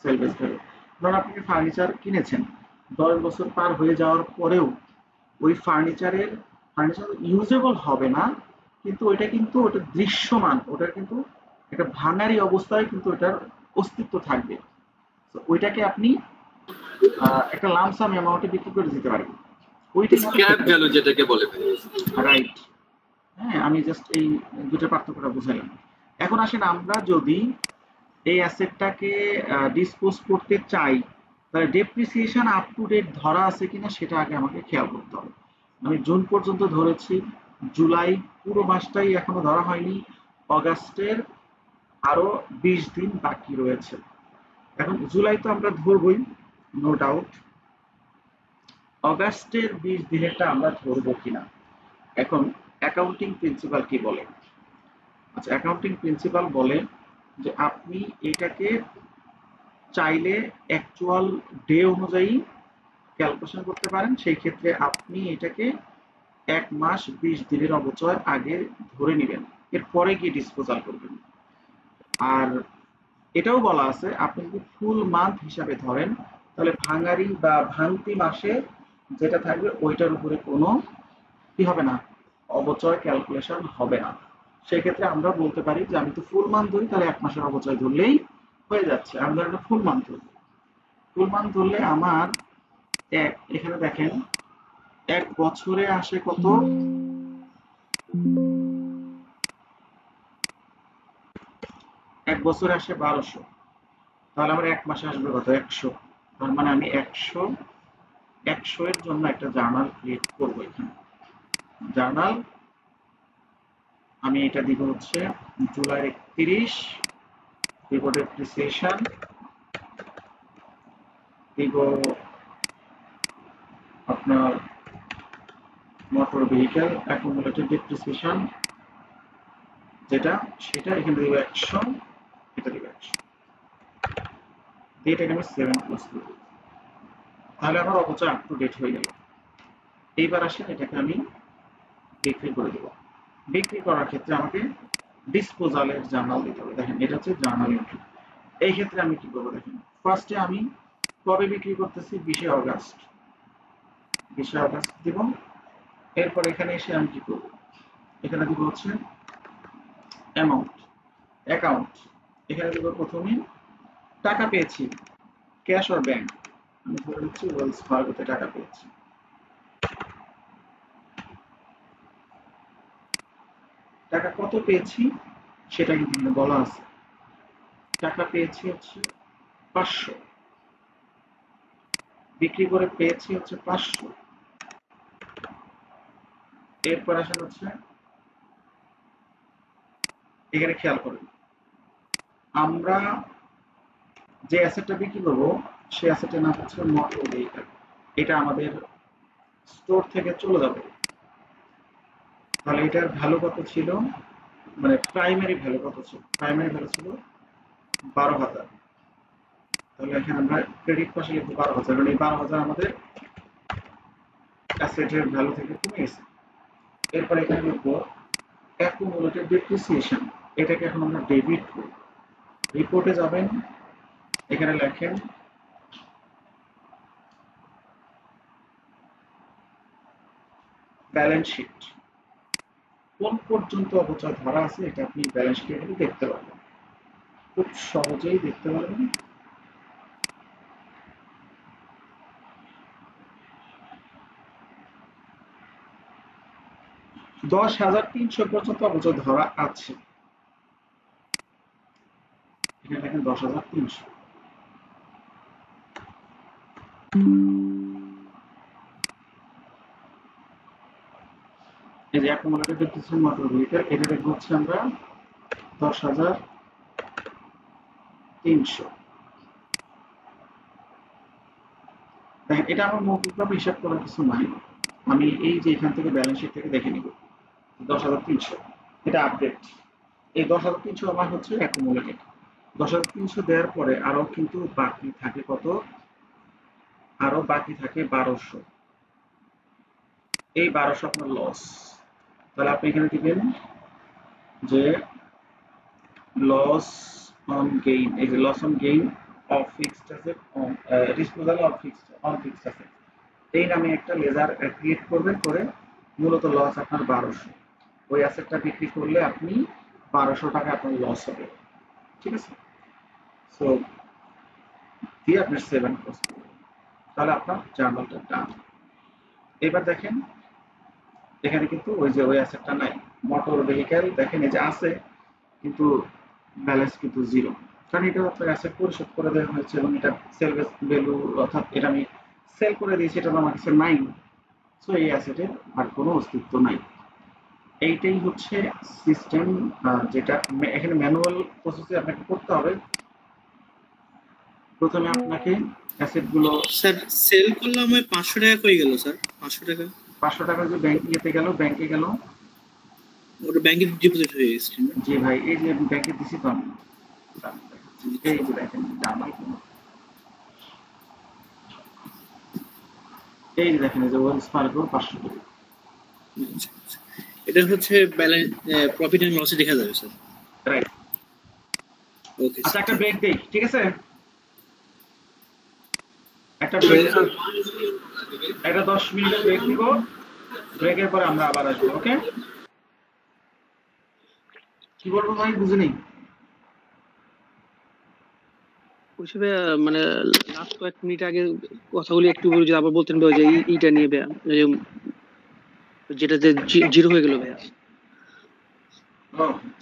সেল বেস ভ্যালু। ধরুন আপনি ফার্নিচার কিনেছেন, 10 বছর পার হয়ে যাওয়ার পরেও ওই ফার্নিচার ইউজেবল হবে না, কিন্তু ওটা দৃশ্যমান, ওটার কিন্তু একটা ভাঙারি অবস্থায় কিন্তু ওটার অস্তিত্ব থাকবে। তো ওইটাকে আপনি একটা লামসাম অ্যামাউন্টে বিক্রি করে দিতে পারবেন, ওইটা স্ক্র্যাপ ভ্যালু যেটাকে বলে। রাইট। হ্যাঁ, আমি জাস্ট এই দুটো পার্থক্যটা বুঝাইলাম। এখন আসেন, আমরা যদি এই অ্যাসেটটাকে ডিসপোজ করতে চাই, তাহলে ডেপ্রিসিয়েশন আপ টু ডেট ধরা আছে কিনা সেটা আগে আমাকে খেয়াল করতে হবে। আমি জুন পর্যন্ত ধরেছি, জুলাই পুরো মাসটাই এখনো ধরা হয়নি, অগাস্টের আরো 20 দিন বাকি রয়েছে। এখন জুলাই তো আমরা ধরবই, নো ডাউট, অগাস্টের 20 দিনেরটা আমরা ধরবো কিনা। এখন অ্যাকাউন্টিং প্রিন্সিপাল কি বলে? আচ্ছা, অ্যাকাউন্টিং প্রিন্সিপাল বলে যে আপনি এটাকে চাইলে অ্যাকচুয়াল ডে অনুযায়ী ক্যালকুলেশন করতে পারেন, সেই ক্ষেত্রে আপনি এটাকে 1 মাস 20 দিনের অবচয় আগে ধরে নেবেন, এরপরে গিয়ে ডিসপোজাল করবেন। আর এটাও বলা আছে আপনি যদি ফুল মান্থ হিসাবে ধরেন, তাহলে ভাঙারি বা ভাঙতি মাসে যেটা থাকবে ওইটার উপরে কোনো কি হবে না, অবচয় ক্যালকুলেশন হবে না। সেক্ষেত্রে আমরা বলতে পারি যে আমি তো ফুল মান্থ ধরি, তাহলে 1 মাসের অবচয় ধরলেই হয়ে যাচ্ছে। আমি ধরেন ফুল মান্থ ধরি, ফুল মান্থ ধরলে আমার এখানে দেখেন 1 বছরে আসে কত, 1 বছরে আসে 1200, তাহলে আমার 1 মাসে আসবে কত, 100। তার মানে আমি 100 এর জন্য একটা জার্নাল ক্রিয়েট করবো। এখানে জার্নাল আমি এটা দিব হচ্ছে জুলাই 31, দিব ডেপ্রিসিয়েশন, দিব আপনার মোটর ভেহিকেল অ্যাকুমুলেটেড ডেপ্রিসিয়েশন যেটা, সেটা এখানে দিব 100, এটা দিব 100, এটাকে আমি 7+ দিব, তাহলে আমার অবচয় আপ টু ডেট হয়ে গেল। এইবার আসেন এটাকে আমি বিক্রি করে দেব। বিক্রি করার ক্ষেত্রে আমাকে ডিসপোজালের জার্নাল দিতে হবে। দেখেন এটা হচ্ছে জার্নাল এন্ট্রি। এই ক্ষেত্রে আমি কি করবো, দেখেন ফার্স্টে আমি কবে বিক্রি করতেছি, 20 অগাস্ট, 20 অগাস্ট দিব। এরপর এখানে এসে আমি কি করবো, এখানে দিব হচ্ছে অ্যামাউন্ট, অ্যাকাউন্ট, এখানে দিব প্রথমে টাকা পেয়েছি, ক্যাশ অর ব্যাংক, আমি ধরে নিচ্ছি ওয়েলস ফার্গোতে টাকা পেয়েছি। টাকা কত পেয়েছি সেটা কিন্তু বলা আছে, টাকা পেয়েছি হচ্ছে 500, বিক্রি করে পেয়েছি হচ্ছে 500। এরপর আসেন হচ্ছে এখানে খেয়াল করুন, আমরা যে অ্যাসেটটা বিক্রি করবো সেই অ্যাসেটের নাম হচ্ছে মোটর ভেহিকেল। এটা আমাদের স্টোর থেকে চলে যাবে, তাহলে এটার ভ্যালু কত ছিল, মানে প্রাইমারি ভ্যালু কত ছিল, প্রাইমারি ভ্যালু ছিল 12,000। তাহলে এখানে আমরা ক্রেডিট পাশে লিখবো 12,000, কারণ এই 12,000 আমাদের অ্যাসেটের ভ্যালু থেকে কমে গেছে। এরপর এখানে লিখবো অ্যাকুমুলেটেড ডেপ্রিসিয়েশন, এটাকে এখন আমরা ডেবিট করব। রিপোর্টে যাবেন, এখানে লেখেন ব্যালেন্স শিট, কোন পর্যন্ত অবচয় ধরা আছে এটা আপনি ব্যালেন্স শিটে গেলে দেখতে পারবেন, খুব সহজেই দেখতে পারবেন। 10,300 পর্যন্ত অবচয় ধরা আছে। এখানে দেখেন 10,300। এই যে অ্যাকুমুলেটেড ডিপ্রিসিয়েশন মোটর ভেহিকল, এটা দেখব হচ্ছে আমরা 10,300। দেখেন এটা আমার মৌখিকভাবে হিসাব করার কিছু নাই, আমি এই যে এখান থেকে ব্যালেন্স শিট থেকে দেখে নিব 10,300, এটা আপডেট। এই 10,300 আমার হচ্ছে অ্যাকুমুলেটেড। 10,300 দেওয়ার পরে আরো কিন্তু বাকি থাকে কত, আরো বাকি থাকে 1200। এই 1200 আপনার লস, তাহলে আপনি এখানে দিবেন যে লস অন গেইন, এই যে loss on gain of fixed asset on disposal of fixed on fixed asset, এই নামে একটা লেজার ক্রিয়েট করবেন, করে মূলত লস আপনার 1200। ওই অ্যাসেটটা বিক্রি করলে আপনি 1200 টাকা আপনার লস হবে, ঠিক আছে। সো দিয়ে আপনি 7 ক্রস করবেন, তাহলে আপনার জার্নালটা ডান। এবার দেখেন এখানে কিন্তু ওই যে ওই অ্যাসেটটা নাই, মোটর ভেহিকল দেখেন এই যে আছে কিন্তু ব্যালেন্স কিন্তু জিরো, কারণ এটা আপনার অ্যাসেট পরিশোধ করে দেওয়া হয়েছে এবং এটা সেল ভ্যালু অর্থাৎ এটা আমি সেল করে দিয়েছি, এটা আমার কাছে নাই। সো এই অ্যাসেটের আর কোনো অস্তিত্ব নাই। এইটাই হচ্ছে সিস্টেম, যেটা এখানে ম্যানুয়াল প্রসেসে আপনাকে করতে হবে। প্রথমে আপনাকে অ্যাসেট গুলো স্যার সেল করলাম ওই 500 টাকা কই গেল স্যার? 500 টাকা যে ব্যাংকে গেল ওটা ব্যাংকে ডিপোজিট হয়ে গেছে। জি ভাই, এই যে ব্যাংকে দিছি তো আমি, এই যে দেখেন জার্নাল, এই যে দেখেন এই যে ওয়েলস ফার্গো 500 টাকা, এটা হচ্ছে ব্যালেন্স প্রফিট এন্ড লসে দেখা যাবে স্যার। রাইট, ওকে। আচ্ছা একটা ব্রেক দেই, ঠিক আছে? একটা ব্রেক, একটা 10 মিনিটের ব্রেক নিব, ব্রেকের পরে আমরা আবার আসবো। ওকে, কি বলবো ভাই বুঝি নেই। ওইসবে মানে লাস্ট কয়েক মিনিট আগে কথাগুলি একটু যদি আবার বলতেন ভাই, যে এইটা নিয়ে যেটাতে জিরো হয়ে গেল ভাইয়া।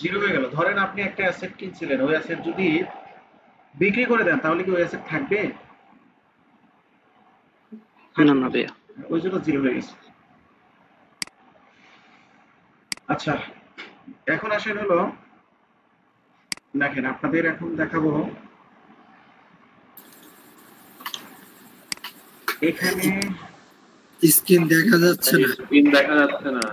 জিরো হয়ে গেল, ধরেন আপনি একটা অ্যাসেট কিনছিলেন, ওই অ্যাসেট যদি বিক্রি করে দেন তাহলে কি ওই অ্যাসেট থাকবে? না না ভাইয়া, ওই জন্য জিরো হয়ে গেছে। আচ্ছা এখন আসেন হলো, দেখেন আপনাদের এখন দেখাবো এখানে স্ক্রিন দেখা যাচ্ছে না, স্ক্রিন দেখা যাচ্ছে না।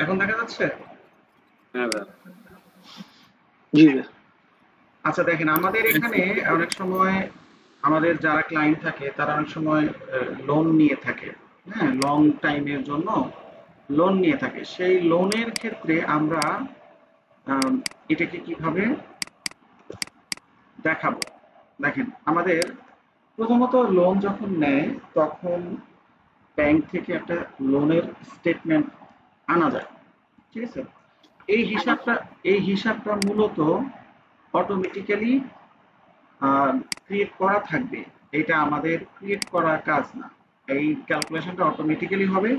এখন দেখা যাচ্ছে? হ্যাঁ ভাই, জি ভাই। আচ্ছা দেখেন আমাদের এখানে অনেক সময় আমাদের যারা ক্লায়েন্ট থাকে তারা অনেক সময় লোন নিয়ে থাকে, হ্যাঁ, লং টাইমের জন্য লোন নিয়ে থাকে। সেই লোনের ক্ষেত্রে আমরা এটাকে কিভাবে দেখাবো, দেখেন আমাদের প্রথমত লোন যখন নেয় তখন ব্যাংক থেকে একটা লোনের স্টেটমেন্ট আনা যায়, ঠিক আছে। এই হিসাবটা মূলত অটোমেটিক্যালি ক্রিয়েট করা থাকবে, এটা আমাদের ক্রিয়েট করার কাজ না। এই ক্যালকুলেশনটা অটোমেটিক্যালি হবে,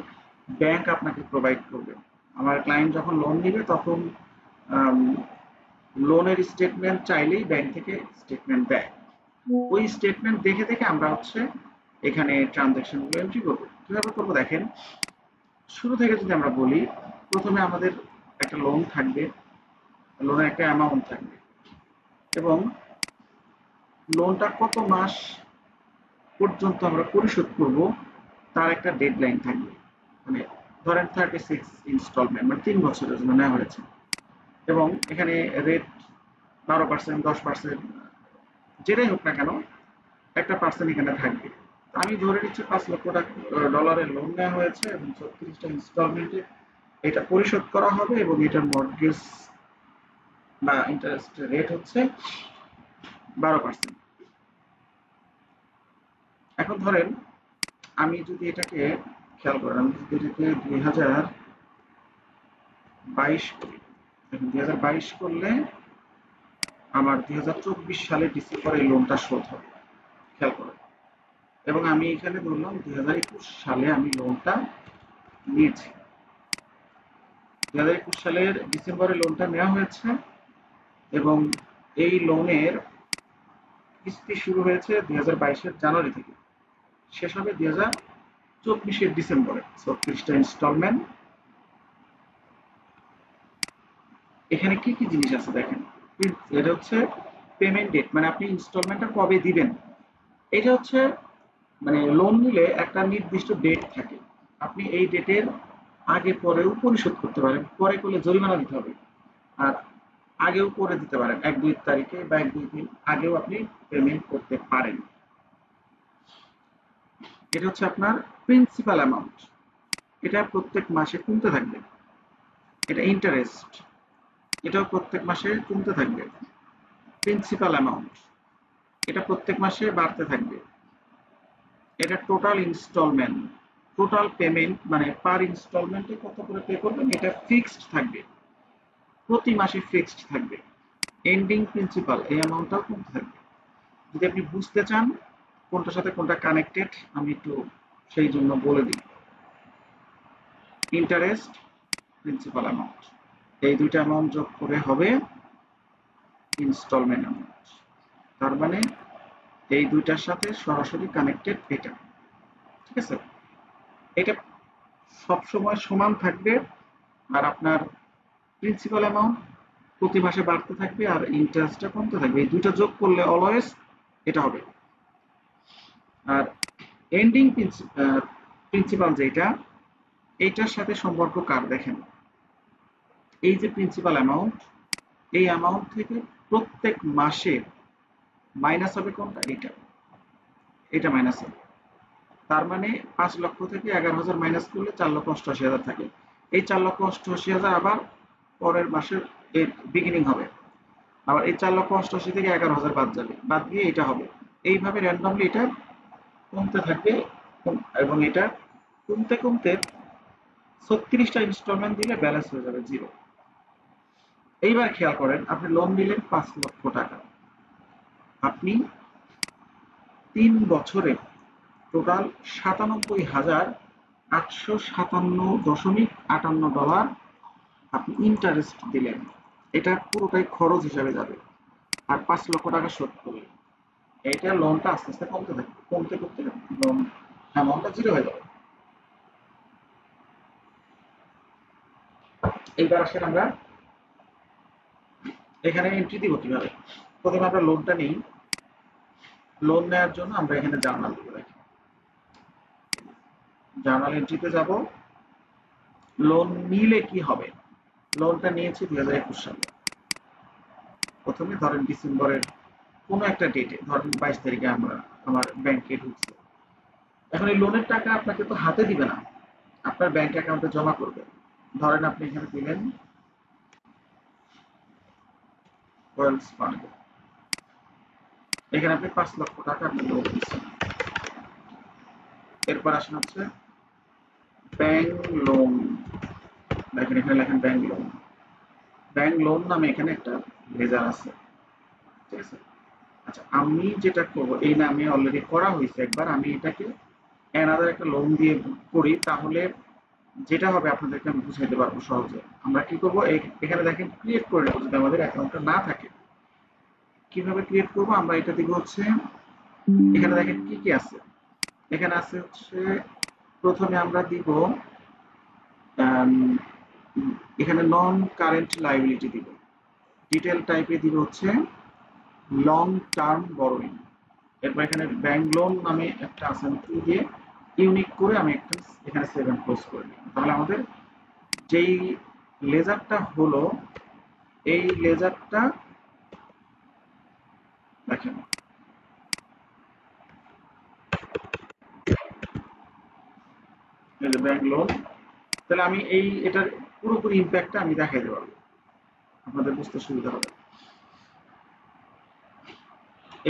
ব্যাংক আপনাকে প্রোভাইড করবে। আমার ক্লায়েন্ট যখন লোন নেবে তখন লোনের স্টেটমেন্ট চাইলেই ব্যাংক থেকে স্টেটমেন্ট দেয়, ওই স্টেটমেন্ট দেখে দেখে আমরা হচ্ছে এখানে ট্রানজাকশনগুলো এন্ট্রি করবো। কিভাবে করবো দেখেন, শুরু থেকে যদি আমরা বলি, প্রথমে আমাদের একটা লোন থাকবে, লোনের একটা অ্যামাউন্ট থাকবে এবং লোনটা কত মাস পর্যন্ত আমরা পরিশোধ করব তার একটা ডেডলাইন থাকবে, মানে ধরেন 36 ইনস্টলমেন্ট, মানে 3 বছরের জন্য নেওয়া হয়েছে এবং এখানে রেট 12%, 10%, যেটাই হোক না কেন একটা পার্সেন্ট এখানে থাকবে। আমি ধরে নিচ্ছি $5 লক্ষ ডলারের লোন নেওয়া হয়েছে এবং 36টা ইনস্টলমেন্টে এটা পরিশোধ করা হবে এবং এটার মর্টগেজ বা ইন্টারেস্ট রেট হচ্ছে 12%। এখন ধরেন আমি যদি এটাকে খেয়াল করেন, আমি যদি এটাকে 22 করি, এখন 2022 করলে আমার 2024 সালে ডিসেম্বরে লোনটা শোধ হবে, খেয়াল করুন। এবং আমি এখানে ধরলাম 2021 সালে আমি লোনটা নিয়েছি, 2021 সালের ডিসেম্বরে লোনটা নেওয়া হয়েছে এবং এই লোনের কিস্তি শুরু হয়েছে 2022 জানুয়ারি থেকে, শেষ হবে 2024 ডিসেম্বরে। 30টা ইনস্টলমেন্ট। এখানে কি কি জিনিস আছে দেখেন, এটা হচ্ছে পেমেন্ট ডেট, মানে আপনি ইনস্টলমেন্টটা কবে দিবেন। এটা হচ্ছে মানে লোন নিলে একটা নির্দিষ্ট ডেট থাকে, আপনি এই ডেটের আগে পরেও পরিশোধ করতে পারেন, পরে করলে জরিমানা দিতে হবে, আর আগেও করে দিতে পারেন, 1-2 তারিখে বা 1-2 দিন আগেও আপনি পেমেন্ট করতে পারেন। এটা হচ্ছে আপনার প্রিন্সিপাল অ্যামাউন্ট, এটা প্রত্যেক মাসে কমতে থাকবে। এটা ইন্টারেস্ট, এটাও প্রত্যেক মাসে কমতে থাকবে। প্রিন্সিপাল অ্যামাউন্ট, এটা প্রত্যেক মাসে বাড়তে থাকবে। এটা টোটাল ইনস্টলমেন্ট, টোটাল পেমেন্ট মানে পার ইনস্টলমেন্টে কত করে পে করবেন এটা ফিক্সড থাকবে, প্রতি মাসে ফিক্সড থাকবে। এন্ডিং প্রিন্সিপাল, এই অ্যামাউন্টটাও কমতে থাকবে। যদি আপনি বুঝতে চান কোনটার সাথে কোনটা কানেক্টেড, আমি একটু সেই জন্য বলে দিই। ইন্টারেস্ট, প্রিন্সিপাল অ্যামাউন্ট, এই দুইটা অ্যামাউন্ট যোগ করে হবে ইনস্টলমেন্ট অ্যামাউন্ট। তার মানে এই দুইটার সাথে সরাসরি কানেক্টেড এটা, ঠিক আছে। এটা সবসময় সমান থাকবে, আর আপনার প্রিন্সিপাল অ্যামাউন্ট প্রতি মাসে বাড়তে থাকবে আর ইন্টারেস্টটা কমতে থাকবে। এই দুইটা যোগ করলে অলওয়েজ এটা হবে। আর এন্ডিং প্রিন্সিপাল যেটা, এইটার সাথে সম্পর্ক কার দেখেন, এই যে প্রিন্সিপাল অ্যামাউন্ট, এই অ্যামাউন্ট থেকে প্রত্যেক মাসে মাইনাস হবে কোনটা, এটা মাইনাস হবে। তার মানে 5 লক্ষ থেকে 11,000 মাইনাস করলে 4,88,000 থাকে। এই 4,88,000 আবার পরের মাসের এর বিগিনিং হবে, আবার এই 4,88,000 থেকে 11,000 বাদ যাবে, বাদ দিয়ে এটা হবে। এইভাবে র্যান্ডমলি এটা কমতে থাকবে এবং এটা কমতে কমতে 36টা ইনস্টলমেন্ট দিলে ব্যালেন্স হয়ে যাবে 0। এইবার খেয়াল করেন, আপনি লোন নিলেন 5 লক্ষ টাকা, আপনি 3 বছরে টোটাল $97,857.58 আপনি ইন্টারেস্ট দিলেন, এটা পুরোটাই খরচ হিসাবে যাবে। আর 5 লক্ষ টাকা শোধ করলেন, এটা লোনটা আস্তে আস্তে কমতে থাকবে, কমতে করতে লোন অ্যামাউন্টটা 0 হয়ে যাবে। এইবার আসেন আমরা এখানে এন্ট্রি দিব কিভাবে। প্রথমে আমরা লোনটা নিই, লোন নেওয়ার জন্য আমরা এখানে জার্নাল দিব। জার্নাল এন্ট্রিতে যাব, লোন নিলে কি হবে। লোনটা নিয়েছি 2021 সালে, প্রথমে ধরেন ডিসেম্বরের কোনো একটা ডেটে, ধরেন 22 তারিখে আমরা আমার ব্যাংকে ঢুকছে। এখন এই লোনের টাকা আপনাকে তো হাতে দিবে না, আপনার ব্যাংক অ্যাকাউন্টে জমা করবে। ধরেন আপনি এখানে দিলেন ওয়েলস ফার্গো, এখানে আপনি 5 লক্ষ টাকা আপনি লোন দিচ্ছেন। এরপর আসেন হচ্ছে ব্যাংক লোন, দেখেন এখানে লেখেন ব্যাংক লোন। ব্যাংক লোন নামে এখানে একটা লেজার আছে, ঠিক আছে। আচ্ছা, আমি যেটা করব, এই নামে অলরেডি করা হয়েছে একবার, আমি এটাকে অ্যানাদার একটা লোন দিয়ে করি, তাহলে যেটা হবে আপনাদেরকে আমি বুঝাইতে পারবো সহজে। আমরা কি করব, এখানে দেখেন ক্রিয়েট করে নেব, যদি আমাদের অ্যাকাউন্টটা না থাকে। কিভাবে ক্রিয়েট করব, আমরা এটা দিব হচ্ছে, এখানে দেখেন কি কি আছে। এখানে আছে হচ্ছে প্রথমে আমরা দিব এখানে নন কারেন্ট লায়াবিলিটি দিব, ডিটেল টাইপে দিব হচ্ছে লং টার্ম বরোইং। এরপর এখানে ব্যাংক লোন নামে একটা আছে, আমি টু দিয়ে ইউনিক করে আমি একটা এখানে সেভ এন্ড ক্লোজ করে দিই। তাহলে আমাদের যেই লেজারটা হলো, এই লেজারটা দেখেন ব্যাংক লোন। তাহলে আমি এই এটার পুরোপুরি ইম্প্যাক্টটা আমি দেখাইতে পারবো, আপনাদের বুঝতে সুবিধা হবে।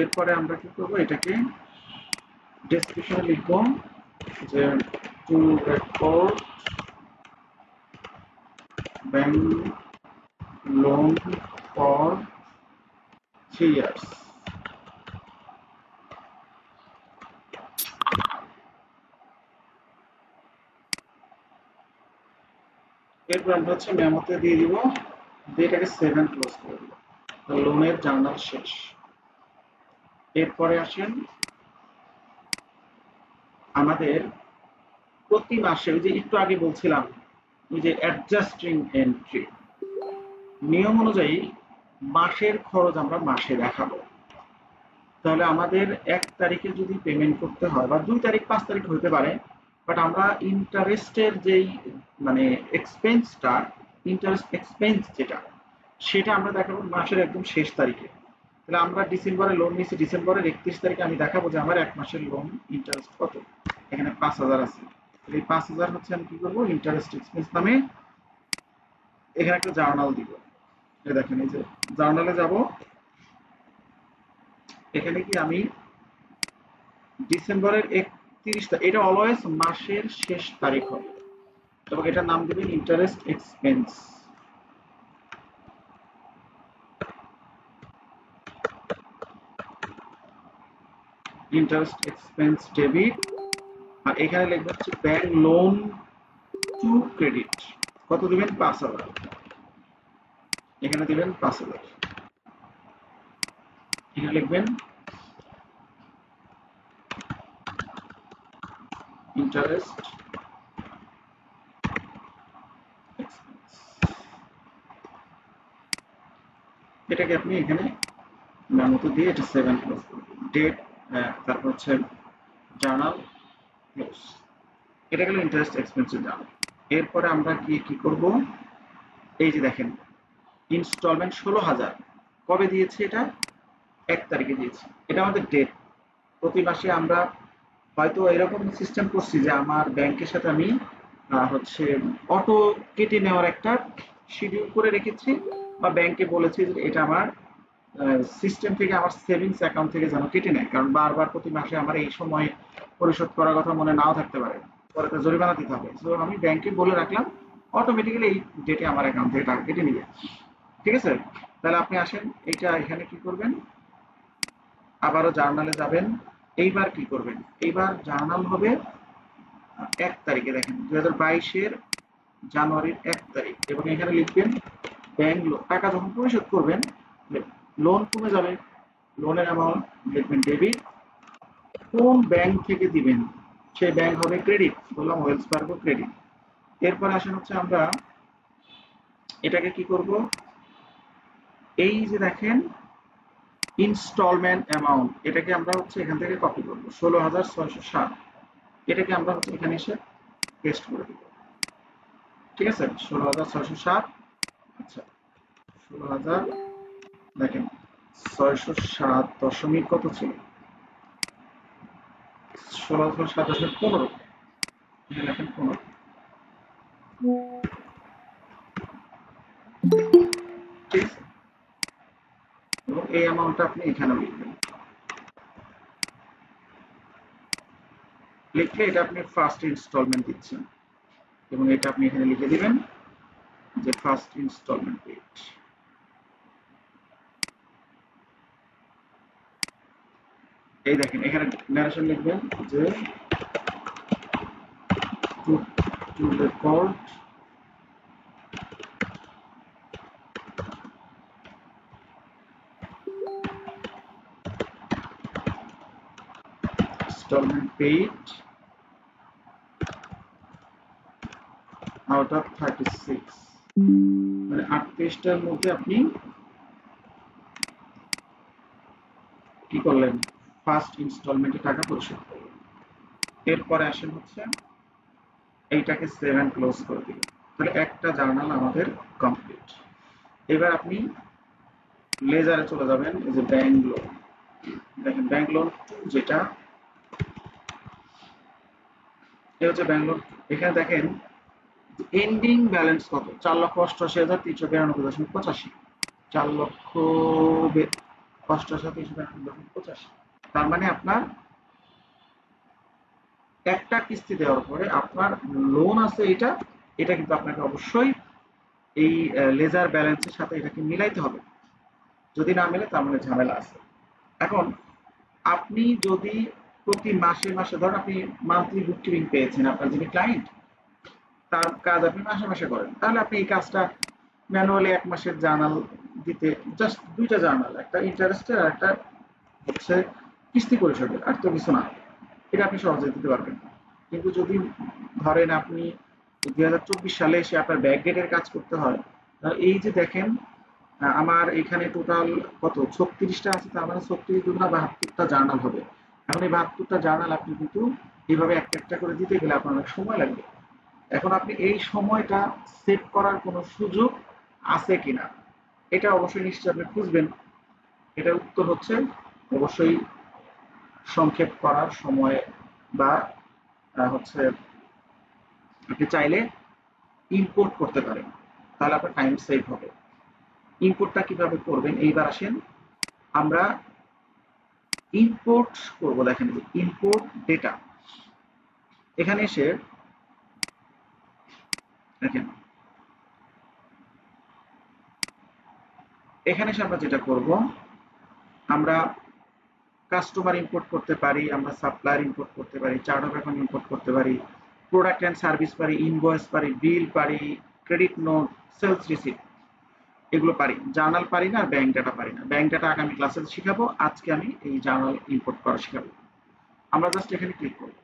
এরপরে আমরা কি করব, এটাকে ডেসক্রিপশনে লিখব যে two record bank loan for 3 years। এরপর আমরা হচ্ছে মেমোতে দিয়ে দিব, এটাকে 7 ক্লোজ করে দিব। লোনের জার্নাল শেষ। এরপরে আসেন আমাদের প্রতি মাসে, ওই যে একটু আগে বলছিলাম ওই যে অ্যাডজাস্টিং এন্ট্রি, নিয়ম অনুযায়ী মাসের খরচ আমরা মাসে দেখাবো। তাহলে আমাদের 1 তারিখে যদি পেমেন্ট করতে হয় বা 2 তারিখ 5 তারিখ হতে পারে, বাট আমরা ইন্টারেস্টের যেই মানে এক্সপেন্সটা, ইন্টারেস্ট এক্সপেন্স যেটা, সেটা আমরা দেখাবো মাসের একদম শেষ তারিখে। তাহলে আমরা ডিসেম্বরে লোন নিয়েছি, ডিসেম্বরের 31 তারিখে আমি দেখাবো যে আমার 1 মাসের লোন ইন্টারেস্ট কত। এখানে 5000 আছে, এই 5000 হচ্ছে আমি কি করবো, ইন্টারেস্ট এক্সপেন্স নামে এখানে একটা জার্নাল দিব। এই দেখেন, এই যে জার্নালে যাব, এখানে কি আমি ডিসেম্বরের 31 তারিখ, এটা অলওয়েজ মাসের শেষ তারিখ হবে, এবং এটার নাম দিবেন interest expense. Interest expense debit, আর এখানে লিখবেন হচ্ছে ব্যাংক লোন টু ক্রেডিট। কত দিবেন, 5000। এখানে দিবেন 5000। এখানে লিখবেন ইন্টারেস্ট এক্সপেন্স। এটাকে আপনি এখানে মেমোতে দিয়ে এটা 7 ক্লোজ করবেন। ডেট, তারপর হচ্ছে জার্নাল ক্লোজ। এটা গেল ইন্টারেস্ট এক্সপেন্সের জার্নাল। এরপরে আমরা কি করব, এই যে দেখেন ইনস্টলমেন্ট 16000 কবে দিয়েছি, এটা 1 তারিখে দিয়েছি। এটা আমাদের ডেট। প্রতি মাসে আমরা হয়তো এরকম সিস্টেম করছি যে আমার ব্যাংকের সাথে আমি হচ্ছে অটো কেটে নেওয়ার একটা শিডিউল করে রেখেছি, বা ব্যাংকে বলেছি যে এটা আমার সিস্টেম থেকে, আমার সেভিংস অ্যাকাউন্ট থেকে যেন কেটে নেয়, কারণ বারবার প্রতি মাসে আমার এই সময় পরিশোধ করার কথা মনে নাও থাকতে পারে, পরে তো জরিমানা দিতে হবে। তো আমি ব্যাংকে বলে রাখলাম অটোমেটিক্যালি এই ডেটে আমার অ্যাকাউন্ট থেকে টাকা কেটে নিবে। ঠিক আছে, তাহলে আপনি আসেন, এইটা এখানে কি করবেন, আবারও জার্নালে যাবেন। এইবার কি করবেন, এইবার জার্নাল হবে 1 তারিখে, দেখেন 2022-এর জানুয়ারির 1 তারিখ, এবং এখানে লিখবেন ব্যাংক লোন। টাকা যখন পরিশোধ করবেন লোন কমে যাবে, লোনের অ্যামাউন্ট লিখবেন ডেবিট। কোন ব্যাংক থেকে দিবেন, সেই ব্যাংক হবে ক্রেডিট, বললাম ওয়েলস ফার্গো ক্রেডিট। এরপর আসেন হচ্ছে আমরা এটাকে কি করব, এই যে দেখেন ইনস্টলমেন্ট অ্যামাউন্ট, এটাকে আমরা হচ্ছে এখান থেকে কপি করব, 16660। এটাকে আমরা হচ্ছে এখানে এসে পেস্ট করে দেব। ঠিক আছে, 16660। আচ্ছা, 16000, দেখেন 607 দশমিক কত ছিল, 16007.15। এখানে লেখেন 15। ঠিক আছে, এবং এই অ্যামাউন্টটা আপনি এখানে লিখবেন। লিখলে এটা আপনি ফার্স্ট ইনস্টলমেন্ট দিচ্ছেন, এবং এটা আপনি এখানে লিখে দিবেন যে ফার্স্ট ইনস্টলমেন্ট পেড। এই দেখেন এখানে ন্যারেশন লিখবেন যে two record installment paid out of 36, মানে 38টার মধ্যে আপনি কি করলেন, ফার্স্ট ইনস্টলমেন্টে টাকা পরিশোধ করলেন। এরপরে আসেন হচ্ছে এইটাকে 7 ক্লোজ করে দিবেন। তাহলে একটা জার্নাল আমাদের কমপ্লিট। এবার আপনি লেজারে চলে যাবেন, এই যে ব্যাংক লোন, দেখেন ব্যাংক লোন যেটা, এটা হচ্ছে ব্যাংক লোন। এখানে দেখেন এন্ডিং ব্যালেন্স কত, 4,88,392.85, 4,88,392.85। তার মানে আপনার একটা কিস্তি দেওয়ার পরে আপনার লোন আছে এটা কিন্তু আপনাকে অবশ্যই এই লেজার ব্যালেন্সের সাথে এটাকে মিলাইতে হবে। যদি না মেলে তার মানে ঝামেলা আছে। এখন আপনি যদি প্রতি মাসে মাসে ধরেন আপনি মান্থলি বুককিপিং পেয়েছেন, আপনার যিনি ক্লায়েন্ট তার কাজ আপনি মাসে মাসে করেন, তাহলে আপনি এই কাজটা ম্যানুয়ালি 1 মাসের জার্নাল দিতে, জাস্ট 2টা জার্নাল, একটা ইন্টারেস্টের আর একটা হচ্ছে কিস্তি পরিশোধের, আর তো কিছু না, এটা আপনি সহজে দিতে পারবেন। কিন্তু যদি ধরেন আপনি 2024 সালে এসে আপনার ব্যাকডেটের কাজ করতে হয়, এই যে দেখেন আমার এখানে টোটাল কত 36টা আছে, তার মানে 36 দুগুণা 72টা জার্নাল হবে। এখন এই 72টা জার্নাল আপনি কিন্তু এইভাবে একটা একটা করে দিতে গেলে আপনার অনেক সময় লাগবে। এখন আপনি এই সময়টা সেভ করার কোনো সুযোগ আছে কিনা এটা অবশ্যই নিশ্চয়ই আপনি খুঁজবেন। এটার উত্তর হচ্ছে অবশ্যই সংক্ষেপ করার সময়, বা হচ্ছে আপনি চাইলে ইম্পোর্ট করতে পারেন, তাহলে আপনার টাইম সেভ হবে। ইম্পোর্টটা কিভাবে করবেন, এইবার আসেন আমরা ইম্পোর্ট করব। দেখেন ইম্পোর্ট ডেটা, এখানে এসে দেখেন এখানে এসে আমরা যেটা করব, আমরা কাস্টমার ইম্পোর্ট করতে পারি, আমরা সাপ্লায়ার ইম্পোর্ট করতে পারি, চার্ট অফ অ্যাকাউন্ট ইম্পোর্ট করতে পারি, প্রোডাক্ট অ্যান্ড সার্ভিস পারি, ইনভয়েস পারি, বিল পারি, ক্রেডিট নোট, সেলস রিসিপ্ট, এগুলো পারি। জার্নাল পারি না, ব্যাংক ডাটা পারি না। ব্যাংক ডাটা আগামী ক্লাসে শিখাবো, আজকে আমি এই জার্নাল ইম্পোর্ট করা শিখাবো। আমরা জাস্ট এখানে ক্লিক করব,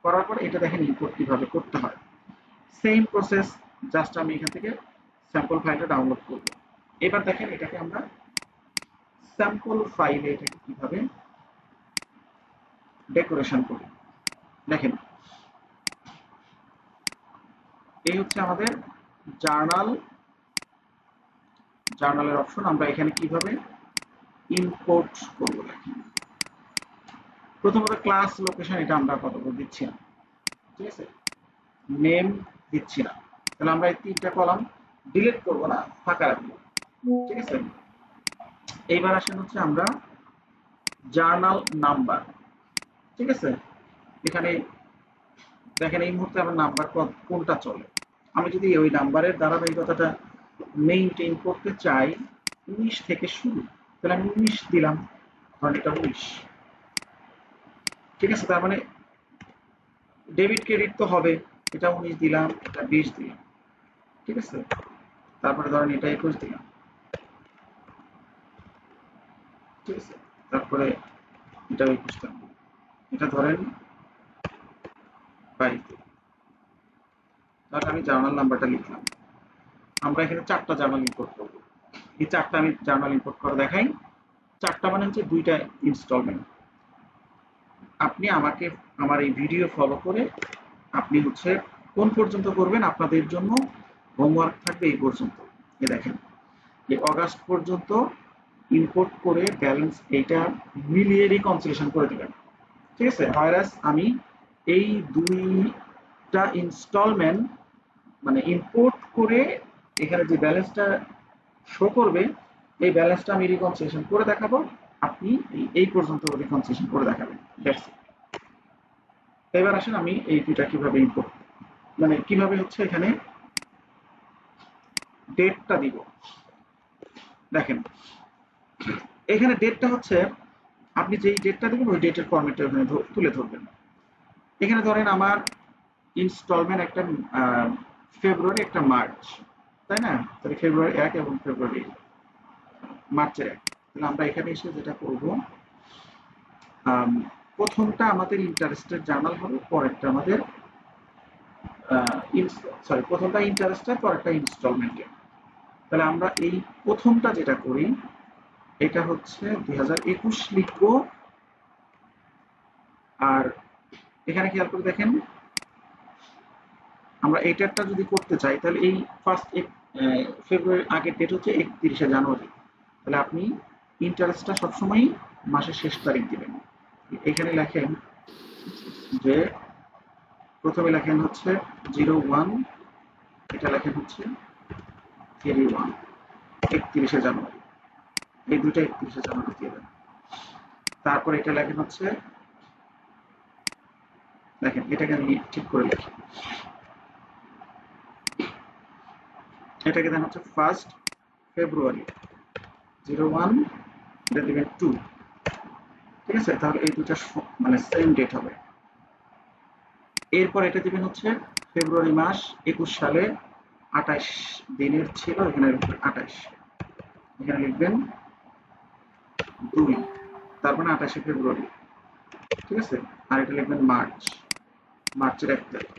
করার পর এটা দেখেন ইম্পোর্ট কিভাবে করতে হয়। সেম প্রসেস, জাস্ট আমি এখান থেকে স্যাম্পল ফাইলটা ডাউনলোড করব। এবার দেখেন এটাকে আমরা স্যাম্পল ফাইলে এটাকে কিভাবে ডেকোরেশন করি। দেখেন এই হচ্ছে আমাদের জার্নালের অপশন। আমরা এখানে কিভাবে ইম্পোর্ট করব, দেখেন প্রথমত ক্লাস লোকেশন এটা আমরা কত দিচ্ছি না, ঠিক আছে, নেম দিচ্ছি না, তাহলে আমরা এই 3টা কলাম ডিলিট করব না, ফাঁকা রাখবো, ঠিক আছে। এইবার আসেন হচ্ছে আমরা জার্নাল নাম্বার, ঠিক আছে। এখানে দেখেন এই মুহূর্তে আমার নাম্বার কোনটা চলে, আমি যদি ওই নাম্বারের ধারাবাহিকতাটা মেইনটেইন করতে চাই 19 থেকে শুরু, তাহলে আমি 19 দিলাম, কারণ এটা 19, ঠিক আছে। তার মানে ডেবিট ক্রেডিট তো হবে, এটা 19 দিলাম, এটা 20 দিলাম, ঠিক আছে। তারপরে ধরেন এটা 21 দিলাম, ঠিক আছে। তারপরে এটা 21 দিলাম, এটা ধরেন 22 দিলাম, তাহলে আমি জার্নাল নাম্বারটা লিখলাম। আমরা এখানে 4টা জার্নাল ইম্পোর্ট করব। এই 4টা আমি জার্নাল ইম্পোর্ট করে দেখাই। 4টা মানে হচ্ছে 2টা ইনস্টলমেন্ট। আপনি আমাকে আমার এই ভিডিও ফলো করে আপনি হচ্ছে কোন পর্যন্ত করবেন, আপনাদের জন্য হোমওয়ার্ক থাকবে এই পর্যন্ত। এই দেখেন এই অগাস্ট পর্যন্ত ইম্পোর্ট করে ব্যালেন্স এইটা মিলিয়ে রিকনসিলেশন করে দিবেন, ঠিক আছে। ভাইরাস আমি এই 2টা ইনস্টলমেন্ট মানে ইম্পোর্ট করে এখানে যে ব্যালেন্সটা শো করবে, এই ব্যালেন্সটা আমি রিকনসিলেশন করে দেখাবো, আপনি এই পর্যন্ত রিকনসিলেশন করে দেখাবেন। That's it. এবার আসেন আমি এই 2টা কিভাবে ইম্পোর্ট মানে কিভাবে হচ্ছে এখানে ডেটটা দিব। দেখেন এখানে ডেটটা হচ্ছে আপনি যেই ডেটটা দিবেন ওই ডেটের ফরম্যাটটা এখানে তুলে ধরবেন। এখানে ধরেন আমার ইনস্টলমেন্ট একটা ফেব্রুয়ারি, একটা মার্চ, তাই না, তাহলে ফেব্রুয়ারি 1 এবং ফেব্রুয়ারি মার্চের 1, তাহলে আমরা এখানে এসে যেটা করব, প্রথমটা আমাদের ইন্টারেস্টের জার্নাল হবে, পরেরটা আমাদের প্রথমটা ইন্টারেস্টের, পরেরটা ইনস্টলমেন্টের। তাহলে আমরা এই প্রথমটা যেটা করি এটা হচ্ছে 2021 লিখবো। আর এখানে খেয়াল করে দেখেন আমরা এইটারটা যদি করতে চাই তাহলে এই ফার্স্ট ফেব্রুয়ারি আগের ডেট হচ্ছে 31শে জানুয়ারি, তাহলে আপনি ইন্টারেস্টটা সবসময় মাসের শেষ তারিখ দিবেন। এখানে লেখেন যে প্রথমে লেখেন হচ্ছে 01, এটা লেখেন হচ্ছে 31, 31শে জানুয়ারি, এই দুইটা 31শে জানুয়ারি দিয়ে দেন। তারপর এটা লেখেন হচ্ছে, দেখেন এটাকে আমি ঠিক করে লিখি, এটাকে দেন হচ্ছে 1 ফেব্রুয়ারি 01, এটা দিবেন 2, ঠিক আছে? তাহলে এই দুটো মানে সেম ডেট হবে। এরপর এটা দিবেন হচ্ছে ফেব্রুয়ারি মাস 21 সালে 28 দিনের ছিল, এখানে 28, এখানে লিখবেন 2, তারপরে 28 ফেব্রুয়ারি, ঠিক আছে? আর এটা লিখবেন মার্চের 1 তারিখ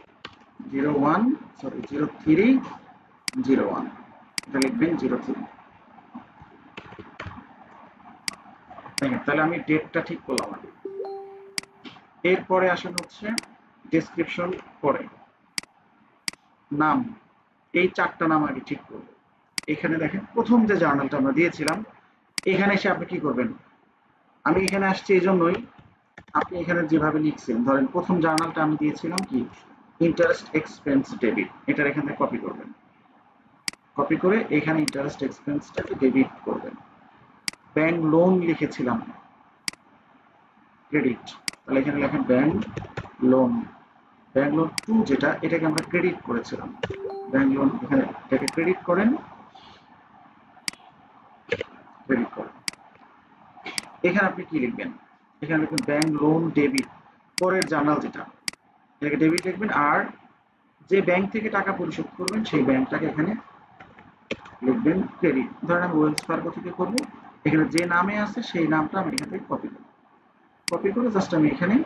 03/01, এটা লিখবেন 03। তাহলে আমি ডেটটা ঠিক করলাম। এরপরে আসেন হচ্ছে ডেসক্রিপশন, পরে নাম, এই 4টা নাম আগে ঠিক করব। এখানে দেখেন প্রথম যে জার্নালটা আমরা দিয়েছিলাম, এখানে এসে আপনি কি করবেন, আমি এখানে আসছি এই জন্যই, আপনি এখানে যেভাবে লিখছেন, ধরেন প্রথম জার্নালটা আমি দিয়েছিলাম কি ইন্টারেস্ট এক্সপেন্স ডেবিট, এটা এখান থেকে কপি করবেন, কপি করে এখানে ইন্টারেস্ট এক্সপেন্সটাকে ডেবিট করবেন। ব্যাংক লোন লিখেছিলাম ক্রেডিট, তাহলে এখানে লেখেন ব্যাংক লোন 2 যেটা, এটাকে আমরা ক্রেডিট করেছিলাম, ব্যাংক লোন, এখানে এটাকে ক্রেডিট করেন, এখানে আপনি কি লিখবেন, এখানে লিখবেন ব্যাংক লোন ডেবিট, পরের জার্নাল যেটা, এটাকে ডেবিট লিখবেন। আর যে ব্যাংক থেকে টাকা পরিশোধ করবেন সেই ব্যাংকটাকে এখানে লিখবেন ক্রেডিট। ধরেন আমি ওয়েলস ফার্গো থেকে করব, এখানে যে নামে আছে সেই নামটা আমি এখান থেকে কপি করব, কপি করে জাস্ট আমি এখানে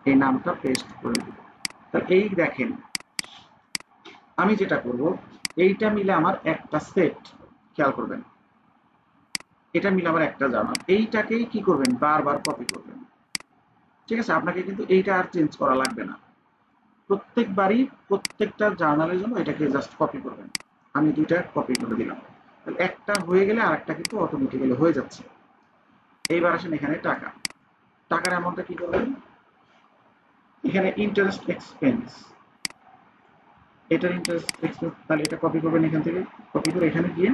এই নামটা পেস্ট করে দেব। তাহলে এই দেখেন আমি যেটা করব, এইটা মিলে আমার একটা সেট, খেয়াল করবেন, এটা মিলে আমার একটা জার্নাল, এইটাকেই কি করবেন বারবার কপি করবেন, ঠিক আছে? আপনাকে কিন্তু এইটা আর চেঞ্জ করা লাগবে না, প্রত্যেকবারই প্রত্যেকটা জার্নালের জন্য এটাকে জাস্ট কপি করবেন। আমি দুইটা কপি করে দিলাম, একটা হয়ে গেলে আরেকটা কিন্তু অটোমেটিক্যালি হয়ে যাচ্ছে। এইবার আসেন এখানে টাকার অ্যামাউন্টটা কি করবেন, এখানে ইন্টারেস্ট এক্সপেন্স, এটার ইন্টারেস্ট এক্সপেন্স, তাহলে এটা কপি করবেন, এখান থেকে কপি করে এখানে গিয়ে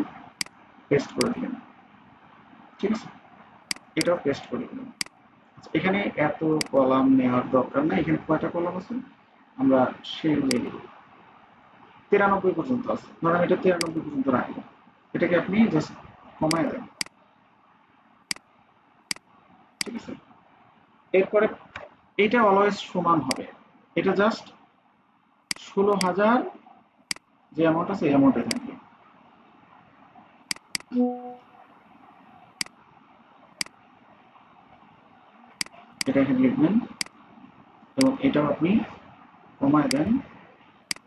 পেস্ট করে দিবেন, ঠিক আছে? এটাও পেস্ট করে দিবেন। এখানে এত কলাম নেওয়ার দরকার নাই, এখানে কয়টা কলাম আছে আমরা সেই অনুযায়ী নেব, 93 পর্যন্ত আছে, ধরেন এটা 93 পর্যন্ত রাখলাম, এটাকে আপনি জাস্ট কমায় দেন, ঠিক আছে? এরপরে এটা অলওয়েজ সমান হবে, এটা জাস্ট 16,000 যে অ্যামাউন্ট আছে এই অ্যামাউন্টে থাকবে। এটা এখানে লিখবেন এবং এটাও আপনি কমায় দেন,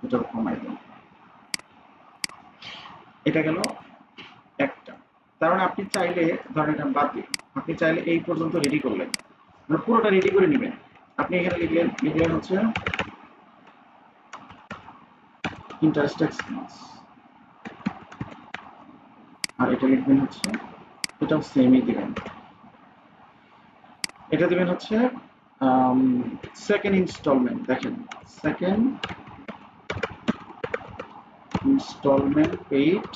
এটাও কমায় দেন, এটা গেল একটা। তার মানে আপনি চাইলে, ধরেন এটা বাদ দিন, আপনি চাইলে এই পর্যন্ত রেডি করলেন, পুরোটা রেডি করে নেবেন। আপনি এখানে লিখলেন হচ্ছে ইন্টারেস্ট এক্সপেন্স, আর এটা লিখবেন হচ্ছে, এটাও সেমই দিবেন, এটা দিবেন হচ্ছে সেকেন্ড ইনস্টলমেন্ট, দেখেন second installment paid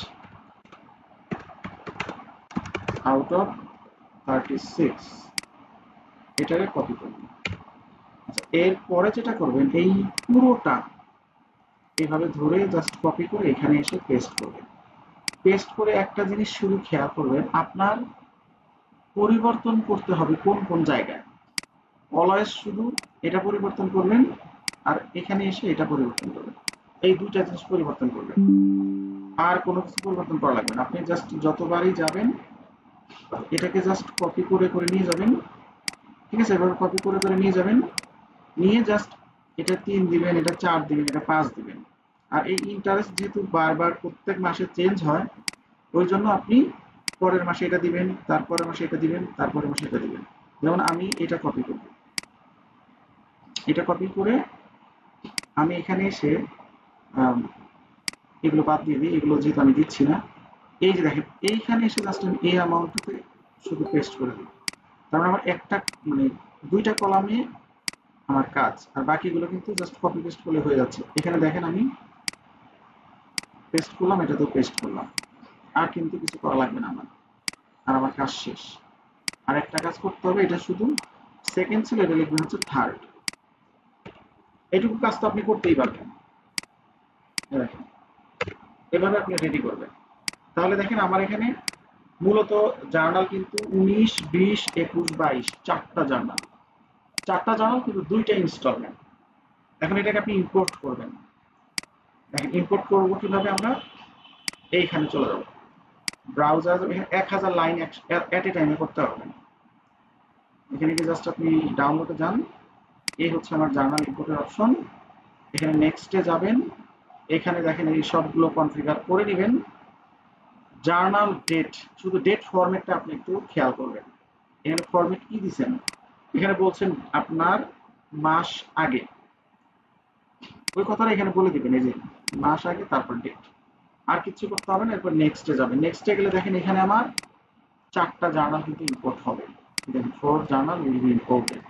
out of 36, এটাকে কপি করবেন। এরপরে যেটা করবেন, এই পুরোটা এইভাবে ধরে জাস্ট কপি করে এখানে এসে পেস্ট করবেন। পেস্ট করে একটা জিনিস শুরু খেয়াল করবেন, আপনার পরিবর্তন করতে হবে কোন কোন জায়গায়। অলওয়েজ শুধু এটা পরিবর্তন করবেন আর এখানে এসে এটা পরিবর্তন করবেন, এই দুইটা জিনিস পরিবর্তন করবেন, আর কোনো কিছু পরিবর্তন করা লাগবে না। আপনি জাস্ট যতবারই যাবেন এটাকে জাস্ট কপি করে করে নিয়ে যাবেন, ঠিক আছে? এবার কপি করে করে নিয়ে যাবেন, নিয়ে জাস্ট এটা 3 দিবেন, এটা 4 দিবেন, এটা 5 দিবেন। আর এই ইন্টারেস্ট যেহেতু বারবার প্রত্যেক মাসে চেঞ্জ হয়, ওই জন্য আপনি পরের মাসে এটা দিবেন, তারপরের মাসে এটা দিবেন, তারপরের মাসে এটা দিবেন। যেমন আমি এটা কপি করব, এটা কপি করে আমি এখানে এসে এগুলো বাদ দিয়ে দিই, এগুলো যেহেতু আমি দিচ্ছি না, এই যে দেখেন এইখানে এসে জাস্ট আমি এই অ্যামাউন্টটাতে শুধু পেস্ট করে দিই। তার মানে আমার একটা মানে দুইটা কলামে আমার কাজ, আর বাকিগুলো কিন্তু জাস্ট কপি পেস্ট করলে হয়ে যাচ্ছে। এখানে দেখেন আমি পেস্ট করলাম, এটাতেও পেস্ট করলাম, আর কিন্তু কিছু করা লাগবে না আমার, আর আমার কাজ শেষ। আর একটা কাজ করতে হবে, এটা শুধু সেকেন্ড ছিল, এটা লিখবেন হচ্ছে থার্ড। এইটুকু কাজ তো আপনি করতেই পারবেন। দেখেন এভাবে আপনি রেডি করবেন। তাহলে দেখেন আমার এখানে মূলত জার্নাল কিন্তু 19, 20, 21, 22 চারটা জার্নাল কিন্তু দুইটা ইনস্টলমেন্ট। এখন এটাকে আপনি ইম্পোর্ট করবেন। দেখেন ইম্পোর্ট করবো কিভাবে, আমরা এইখানে চলে যাবো ব্রাউজার, 1000 লাইন এট এ টাইমে করতে হবে। এখানে কি জাস্ট আপনি ডাউনলোডে যান, এই হচ্ছে আমার জার্নাল ইম্পোর্টের অপশন। এখানে নেক্সটে যাবেন, এখানে দেখেন এই সবগুলো কনফিগার করে নেবেন। জার্নাল ডেট, শুধু ডেট ফরম্যাটটা আপনি একটু খেয়াল করবেন। এখানে ফরম্যাট কি দিচ্ছেন, এখানে বলছেন আপনার মাস আগে, ওই কথাটা এখানে বলে দিবেন, এই যে মাস আগে তারপর ডেট, আর কিছু করতে হবে না। এরপর নেক্সটে যাবেন, নেক্সটে গেলে দেখেন এখানে আমার 4টা জার্নাল কিন্তু ইম্পোর্ট হবে। দেখেন 4 journal will be imported.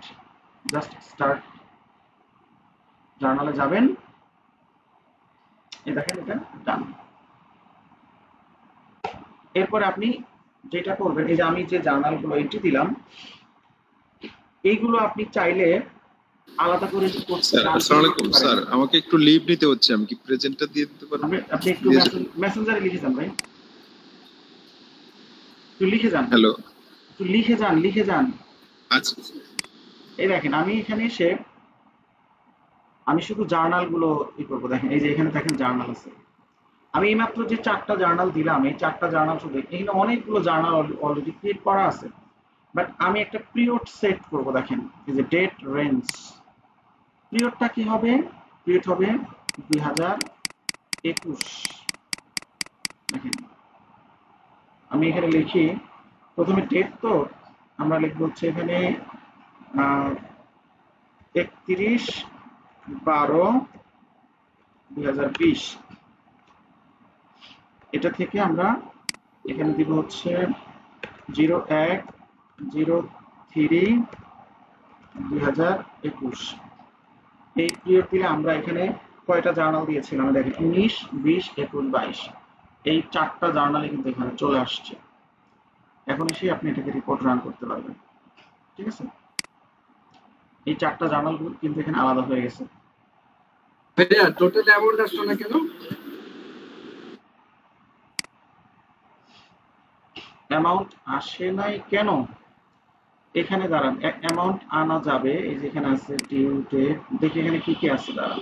Just start জার্নালে যাবেন, এই দেখেন এটা ডান। এরপরে আপনি যেটা করবেন, এই যে আমি যে জার্নালগুলো এন্ট্রি দিলাম, এইগুলো আপনি চাইলে আলাদা করে স্যার আসসালামু আলাইকুম স্যার, আমাকে একটু লিভ নিতে হচ্ছে, আমি কি প্রেজেন্টটা দিয়ে দিতে পারবো? আপনি একটু মেসেঞ্জারে লিখে যান ভাই, একটু লিখে যান। হ্যালো, একটু লিখে যান। আচ্ছা এই দেখেন আমি এখানে এসে আমি শুধু জার্নালগুলো ই করবো। দেখেন এই যে এখানে দেখেন জার্নাল আছে, আমি এইমাত্র যে 4টা জার্নাল দিলাম, এই 4টা জার্নাল শুধু, এখানে অনেকগুলো জার্নাল অলরেডি ক্রিয়েট করা আছে, বাট আমি একটা পিরিয়ড সেট করব। দেখেন এই যে ডেট রেঞ্জ, পিরিয়ডটা কি হবে, পিরিয়ড হবে 2021। দেখেন আমি এখানে লিখি, প্রথমে ডেট, তো আমরা লিখবো হচ্ছে এখানে 31/12/2020। এটা থেকে আমরা এখানে দিব হচ্ছে 01/03/2021। এই পিরিয়ড দিলে আমরা এখানে কয়টা জার্নাল দিয়েছিলাম, দেখেন 19, 20, 21, 22, এই 4টা জার্নালে কিন্তু এখানে চলে আসছে। এখন এসে আপনি এটাকে রিপোর্ট রান করতে পারবেন। ঠিক আছে, এই 4টা জার্নাল কিন্তু এখানে আলাদা হয়ে গেছে। টোটাল অ্যামাউন্ট আসলো না কেন? অ্যামাউন্ট আসে নাই কেন, এখানে দাঁড়ান, অ্যামাউন্ট আনা যাবে, এই যে এখানে আছে ডিউ ডেট, দেখি এখানে কি কি আছে। দাঁড়ান,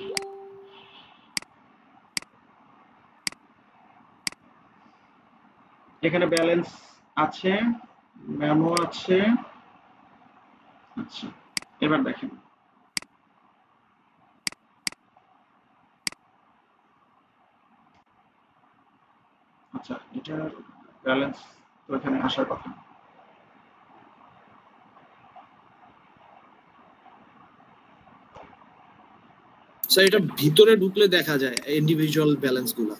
এখানে ব্যালেন্স আছে, মেমো আছে। আচ্ছা এবার দেখেন, আচ্ছা এটার ব্যালেন্স তো এখানে আসার কথা। স্যার এটা ভিতরে ঢুকলে দেখা যায় ইন্ডিভিজুয়াল ব্যালেন্স গুলা,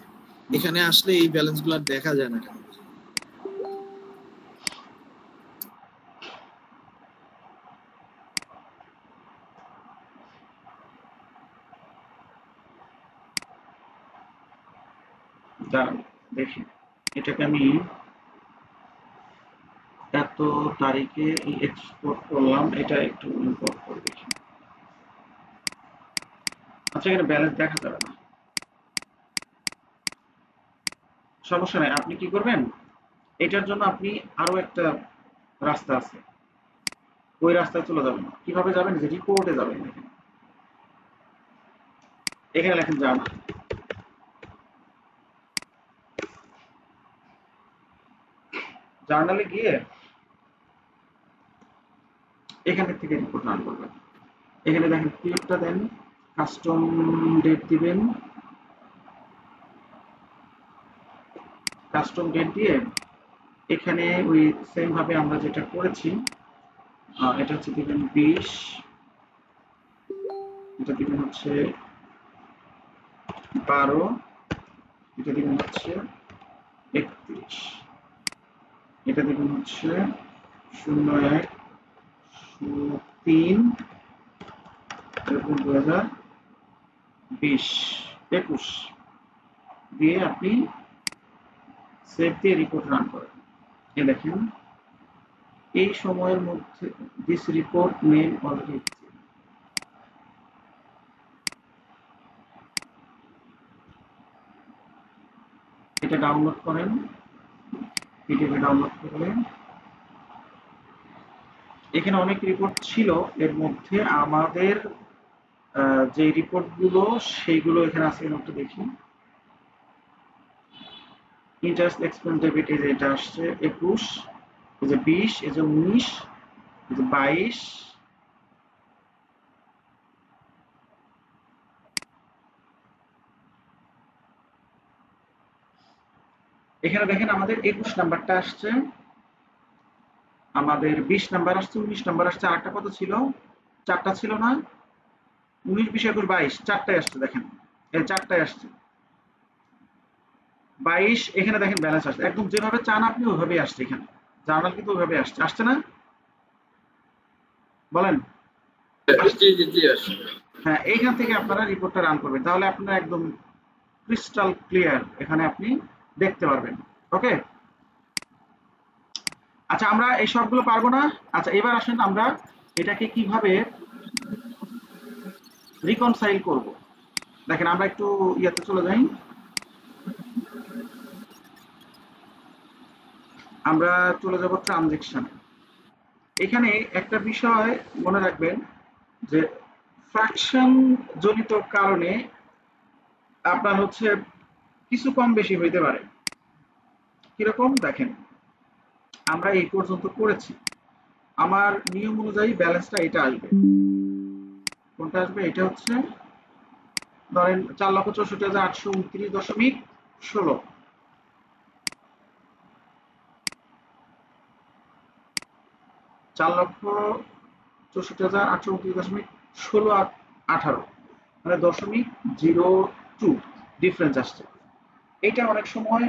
এখানে আসলে এই ব্যালেন্স গুলা দেখা যায় না কেন? দাঁড়ান দেখি, এটাকে আমি এত তারিখে এক্সপোর্ট করলাম, এটা একটু ইম্পোর্ট করে দেখি। আচ্ছা এখানে ব্যালেন্স দেখা যাবে না, সমস্যা নাই। আপনি কি করবেন, এটার জন্য আপনি আরো একটা রাস্তা আছে, ওই রাস্তায় চলে যাবেন। কিভাবে যাবেন, যে রিপোর্টে যাবেন, এখানে লেখেন জার্নাল, জার্নালে গিয়ে এখান থেকে রিপোর্ট রান করবেন। এখানে দেখেন পিরিয়ডটা দেন, কাস্টম ডেট দিবেন, কাস্টম ডেট দিয়ে এখানে ওই সেম ভাবে আমরা যেটা করেছি, এটা হচ্ছে দিবেন 20, এটা দিবেন হচ্ছে 12, এটা দিবেন হচ্ছে 31, এটা দিবেন হচ্ছে 01/03/2021 দিয়ে আপনি সেভ দিয়ে রিপোর্ট রান করেন। এই দেখেন এই সময়ের মধ্যে দিস রিপোর্ট নেম অলরেডি, এটা ডাউনলোড করেন, পিডিএফ ডাউনলোড করলেন। এখানে অনেক রিপোর্ট ছিল, এর মধ্যে আমাদের যে রিপোর্টগুলো সেইগুলো এখানে আছে, একটু দেখি। ইন্টারেস্ট এক্সপেন্স ডেবিট, এই যে এটা আসছে 21, এই যে 20, এই যে 19, এই যে 22, এখানে দেখেন আমাদের 21 নাম্বারটা আসছে, আমাদের 20 নাম্বার আসছে, 19 নাম্বার আসছে, আরেকটা কত ছিল, 4টা ছিল না, 19, 20, 21, 22, 4টায় আসছে, দেখেন এই 4টায় আসছে। 22 এখানে দেখেন ব্যালেন্স আসছে, একদম যেভাবে চান আপনি ওইভাবেই আসছে, এখানে জার্নাল কিন্তু ওইভাবে আসছে, আসছে না বলেন? হ্যাঁ, এইখান থেকে আপনারা রিপোর্টটা রান করবেন, তাহলে আপনারা একদম ক্রিস্টাল ক্লিয়ার এখানে আপনি দেখতে পারবেন। ওকে, আচ্ছা আমরা এই সবগুলো পারবো না। আচ্ছা এবার আসেন আমরা এটাকে কিভাবে রিকনসাইল করব। দেখেন আমরা একটু ইয়াতে চলে যাই, আমরা চলে যাব ট্রানজেকশন। এখানে একটা বিষয় মনে রাখবেন যে ফ্র্যাকশন জনিত কারণে আপনার হচ্ছে কিছু কম বেশি হইতে পারে। কিরকম দেখেন, আমরা এই পর্যন্ত করেছি, আমার নিয়ম অনুযায়ী ব্যালেন্সটা এটা আসবে, কোনটা আসবে, এটা হচ্ছে ধরেন 4,64,829.16, 4,64,829.1618, মানে 0.02 ডিফারেন্স আসছে। এটা অনেক সময়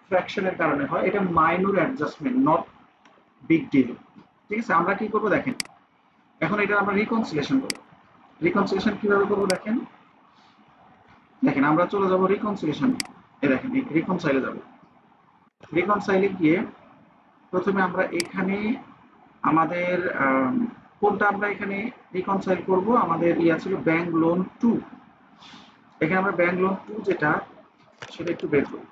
ফ্র্যাকশনের কারণে হয়, এটা minor adjustment, not big deal. ঠিক আছে, আমরা কি করব দেখেন, এখন এটা আমরা রিকনসিলেশন করব। রিকনসিলেশন কিভাবে করব দেখেন, দেখেন আমরা চলে যাব রিকনসিলেশন, এই দেখেন রিকনসাইলে যাব। রিকনসাইলে গিয়ে প্রথমে আমরা এখানে আমাদের কোনটা আমরা এখানে রিকনসাইল করব, আমাদের ইয়া ছিল ব্যাংক লোন 2, এখানে আমরা ব্যাংক লোন 2 যেটা সেটা একটু বের করি।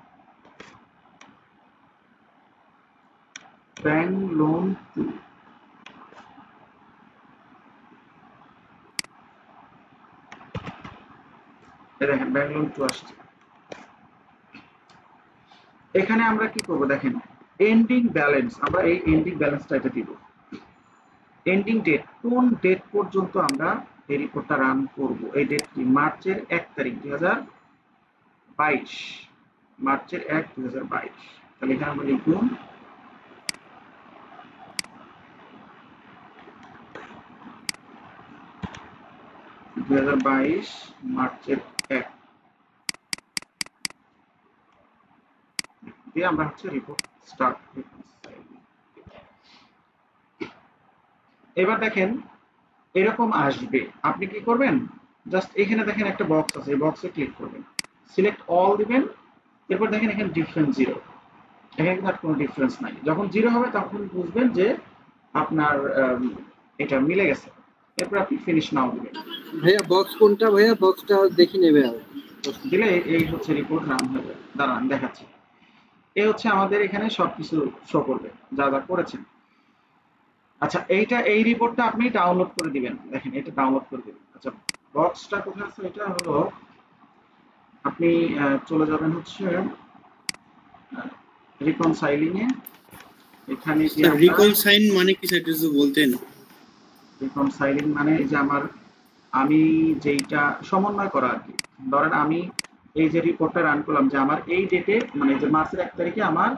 ব্যাংক লোন 2, দেখেন ব্যাংক লোন 2 আসছে। এখানে আমরা কি করব দেখেন, এন্ডিং ব্যালেন্স, আমরা এই এন্ডিং ব্যালেন্সটা এটা দিব। এন্ডিং ডেট, কোন ডেট পর্যন্ত আমরা এই রিপোর্টটা রান করব, এই ডেটটি মার্চের 1 তারিখ 2022, মার্চের 1, 2022। তাহলে এখানে আমরা লিখব মার্চের 1 দিয়ে আমরা হচ্ছে রিপোর্ট স্টার্ট। এবার দেখেন এরকম আসবে, আপনি কি করবেন, জাস্ট এখানে দেখেন একটা বক্স আছে, এই বক্সে ক্লিক করবেন, সিলেক্ট অল দিবেন, এরপর দেখেন এখানে ডিফারেন্স 0, এখানে কিন্তু আর কোনো ডিফারেন্স নাই। যখন 0 হবে তখন বুঝবেন যে আপনার এটা মিলে গেছে, এরপর আপনি ফিনিশ নাও দিবেন। ভাইয়া বক্স কোনটা ভাইয়া, বক্সটা দেখি নেবে আর দিলে এই হচ্ছে রিপোর্ট রান হয়ে যাবে। দাঁড়ান দেখাচ্ছি, এই হচ্ছে আমাদের এখানে সবকিছু শো করবে যা যা করেছেন। আচ্ছা এইটা, এই রিপোর্টটা আপনি ডাউনলোড করে দিবেন, দেখেন এটা ডাউনলোড করে দিবেন। আচ্ছা বক্সটা কোথায় আছে, এটা হলো আপনি চলে যাবেন হচ্ছে রিকনসাইলিং এ, এখানে কি রিকনসাইল মানে কি সেটা যদি বলতেন। রিকনসাইলিং মানে যে আমি যেইটা সমন্বয় করা আর কি, ধরেন আমি এই যে রিপোর্টটা রান করলাম যে আমার এই ডেটে মানে যে মার্চের 1 তারিখে আমার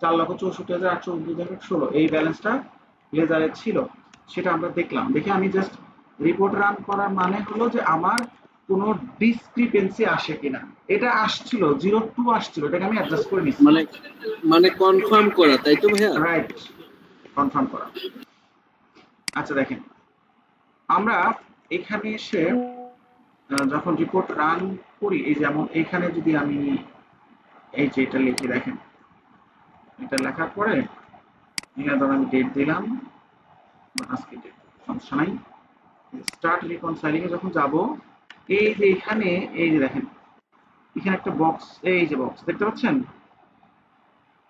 4,64,829.16 এই ব্যালেন্সটা লেজারে ছিল, সেটা আমরা দেখলাম, দেখে আমি জাস্ট রিপোর্ট রান করার মানে হলো যে আমার কোনো ডিসক্রিপেন্সি আসে কিনা। এটা আসছিল 0.2 আসছিল, এটাকে আমি অ্যাডজাস্ট করে নিচ্ছি, মানে কনফার্ম করা, তাই তো ভাইয়া? রাইট, কনফার্ম করা। আচ্ছা দেখেন আমরা এখানে এসে যখন রিপোর্ট রান করি, এই যেমন এখানে যদি আমি এই যে এটা লিখি, দেখেন এটা লেখার পরে এখানে ধর আমি ডেট দিলাম, আজকে ডেট, সমস্যা নাই। স্টার্ট রিকনসাইলিং এ যখন যাব, এই যে এখানে এই যে দেখেন এখানে একটা বক্স, এই যে বক্স দেখতে পাচ্ছেন,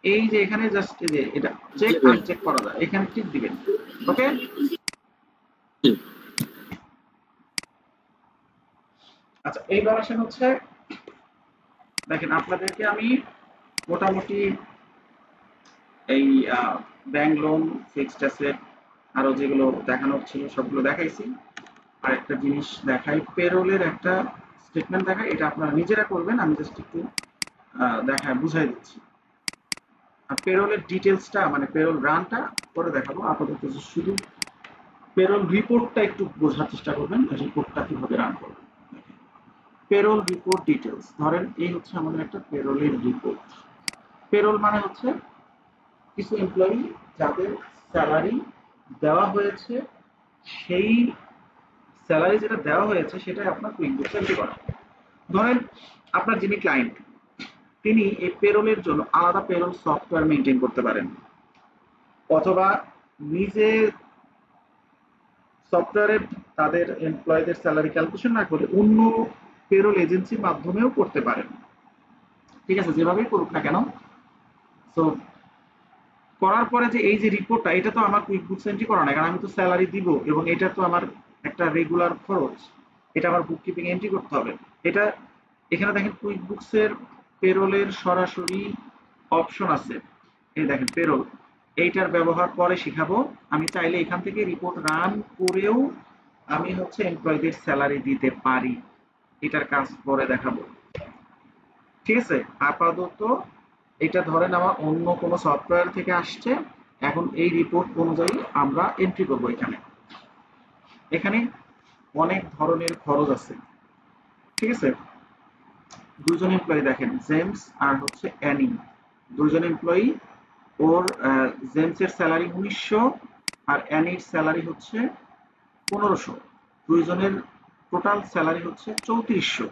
এই যে এখানে জাস্ট এই যে এটা চেক আনচেক করা যায়, এখানে টিক দিবেন। ওকে, আচ্ছা এইবার আসেন হচ্ছে দেখেন আপনাদেরকে আমি মোটামুটি এই ব্যাংক লোন, ফিক্সড অ্যাসেট, আরো যেগুলো দেখানোর ছিল সবগুলো দেখাইছি। আর একটা জিনিস দেখাই, পেরোলের একটা স্টেটমেন্ট দেখাই, এটা আপনারা নিজেরা করবেন, আমি জাস্ট একটু দেখায় বুঝাই দিচ্ছি। আর পেরোলের ডিটেলসটা মানে পেরোল রানটা পরে দেখাবো, আপাতত শুধু পেরোল রিপোর্টটা একটু বোঝার চেষ্টা করবেন, রিপোর্টটা কিভাবে রান করবেন। পেরোল রিপোর্ট ডিটেলস, ধরেন এই হচ্ছে আমাদের একটা পেরোলের রিপোর্ট। পেরোল মানে হচ্ছে কিছু এমপ্লয়ি যাদের স্যালারি দেওয়া হয়েছে, সেই স্যালারি যেটা দেওয়া হয়েছে সেটাই আপনার কুইকবুকস এন্ট্রি করা। ধরেন আপনার যিনি ক্লায়েন্ট, তিনি এই পেরোলের জন্য আলাদা পেরোল সফটওয়্যার মেনটেন করতে পারেন, অথবা নিজে সফটওয়্যারে তাদের এমপ্লয়ীদের স্যালারি ক্যালকুলেশন না করে অন্য পেরোল এজেন্সির মাধ্যমেও করতে পারেন। ঠিক আছে, যেভাবেই করুক না কেন। সো করার পরে যে এই যে রিপোর্টটা, এটা তো আমার কুইকবুকস এন্ট্রি করা না, কারণ আমি তো স্যালারি দিব এবং এটা তো আমার একটা রেগুলার খরচ, এটা আমার বুককিপিং এন্ট্রি করতে হবে। এটা এখানে দেখেন কুইকবুকসের পেরোলের সরাসরি অপশন আছে, এই দেখেন পেরোল, এইটার ব্যবহার পরে শিখাবো। আমি চাইলে এখান থেকে রিপোর্ট রান করেও আমি হচ্ছে এমপ্লয়ীদের স্যালারি দিতে পারি, এটার কাজ পরে দেখাবো। ঠিক আছে, আপাতত এটা ধরেন আমার অন্য কোনো সফটওয়্যার থেকে আসছে, এখন এই রিপোর্ট অনুযায়ী আমরা এন্ট্রি করবো। এখানে অনেক ধরনের খরচ আছে। ঠিক আছে, দুজন এমপ্লয়ি দেখেন, জেমস আর হচ্ছে অ্যানি, দুজন এমপ্লয়ি। ওর জেমসের স্যালারি 1900 আর অ্যানির স্যালারি হচ্ছে 1500, দুইজনের টোটাল স্যালারি হচ্ছে 3400।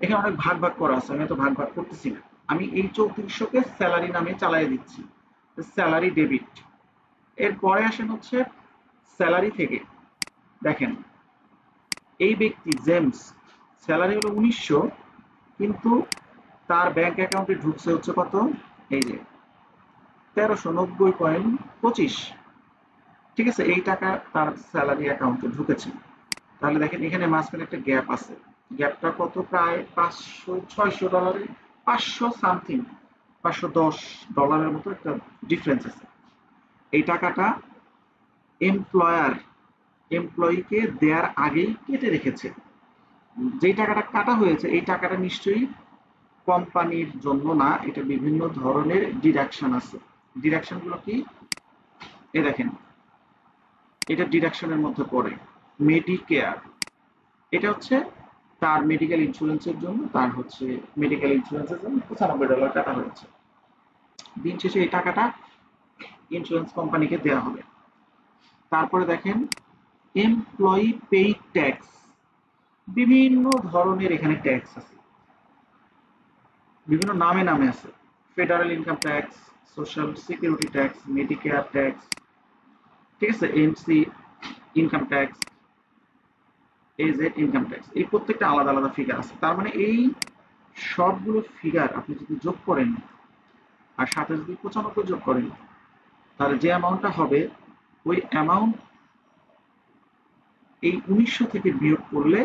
এখানে অনেক ভাগ ভাগ করা আছে, আমি তো ভাগ ভাগ করতেছি না, আমি এই 3400কে স্যালারি নামে চালাই দিচ্ছি, স্যালারি ডেবিট। এরপরে আসেন হচ্ছে স্যালারি থেকে দেখেন এই ব্যক্তি জেমস স্যালারি হলো 1900, কিন্তু তার ব্যাংক অ্যাকাউন্টে ঢুকছে হচ্ছে কত, এই যে 1390.25। ঠিক আছে, এই টাকা তার স্যালারি অ্যাকাউন্টে ঢুকেছে। তাহলে দেখেন এখানে মাঝখানে একটা গ্যাপ আছে, গ্যাপটা কত, প্রায় $500-600, 500 সামথিং, $510 মতো একটা ডিফারেন্স আছে। এই টাকাটা এমপ্লয়িকে দেওয়ার আগেই কেটে রেখেছে। যেই টাকাটা কাটা হয়েছে এই টাকাটা নিশ্চয়ই কোম্পানির জন্য না, এটা বিভিন্ন ধরনের ডিডাকশন আছে। ডিডাকশনগুলো কি, এই দেখেন এটা ডিডাকশনের মধ্যে পড়ে। মেডিকেয়ার, এটা হচ্ছে তার মেডিকেল ইন্স্যুরেন্সের জন্য, তার হচ্ছে মেডিকেল ইন্স্যুরেন্সের জন্য $95 কাটা হয়েছে। দিন শেষে এই টাকাটা ইন্স্যুরেন্স কোম্পানিকে দেওয়া হবে। তারপরে দেখেন এমপ্লয়ি পেইড ট্যাক্স, বিভিন্ন ধরনের এখানে ট্যাক্স আছে, বিভিন্ন নামে নামে আছে, federal income tax, social security tax, Medicare tax, ঠিক আছে, MC income tax, AZ income tax, এই প্রত্যেকটা আলাদা আলাদা ফিগার আছে। তার মানে এই সবগুলো ফিগার আপনি যদি যোগ করেন আর সাথে যদি 95 যোগ করেন, তাহলে যে অ্যামাউন্টটা হবে ওই অ্যামাউন্ট এই 1900 থেকে বিয়োগ করলে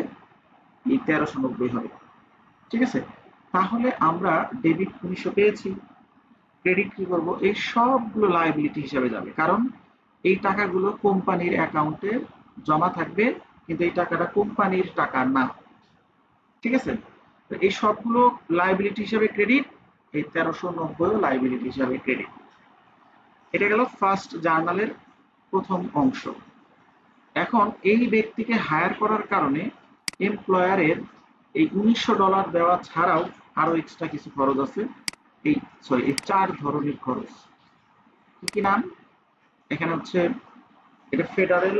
এই 1390 হবে। ঠিক আছে, তাহলে আমরা ডেবিট 1900 পেয়েছি, ক্রেডিট কি করব, এই সবগুলো লায়াবিলিটি হিসাবে যাবে, কারণ এই টাকাগুলো কোম্পানির অ্যাকাউন্টে জমা থাকবে, কিন্তু এই টাকাটা কোম্পানির টাকা না। ঠিক আছে, এই সবগুলো লায়াবিলিটি হিসাবে ক্রেডিট, এই 1390 লায়াবিলিটি হিসাবে ক্রেডিট। এটা গেল ফার্স্ট জার্নালের প্রথম অংশ। এখন এই ব্যক্তিকে হায়ার করার কারণে এমপ্লয়ারের এই $1900 দেওয়া ছাড়াও আরো এক্সট্রা কিছু খরচ আছে, এই 4 ধরনের খরচ। কি কি নাম, এখানে হচ্ছে এটা federal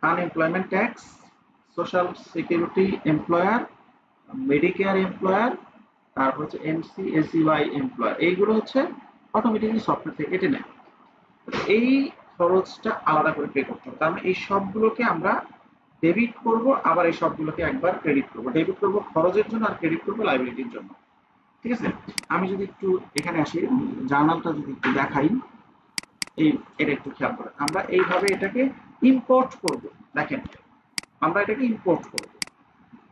unemployment tax, social security employer, Medicare employer, তারপর হচ্ছে এমসি এসইওয়াই এমপ্লয়ার, এইগুলো হচ্ছে অটোমেটিক্যালি সফটওয়্যার থেকে কেটে নেয়। এই খরচটা আলাদা করে পে করতে হবে। তার মানে এই সবগুলোকে আমরা ডেবিট করব, আবার এই সবগুলোকে একবার ক্রেডিট করব। ডেবিট করব খরচের জন্য আর ক্রেডিট করব লায়াবিলিটির জন্য। ঠিক আছে। আমি যদি একটু এখানে আসি, জার্নালটা যদি একটু দেখাই, এটা একটু খেয়াল করেন। আমরা এইভাবে এটাকে ইম্পোর্ট করব। দেখেন আমরা এটাকে ইম্পোর্ট করব।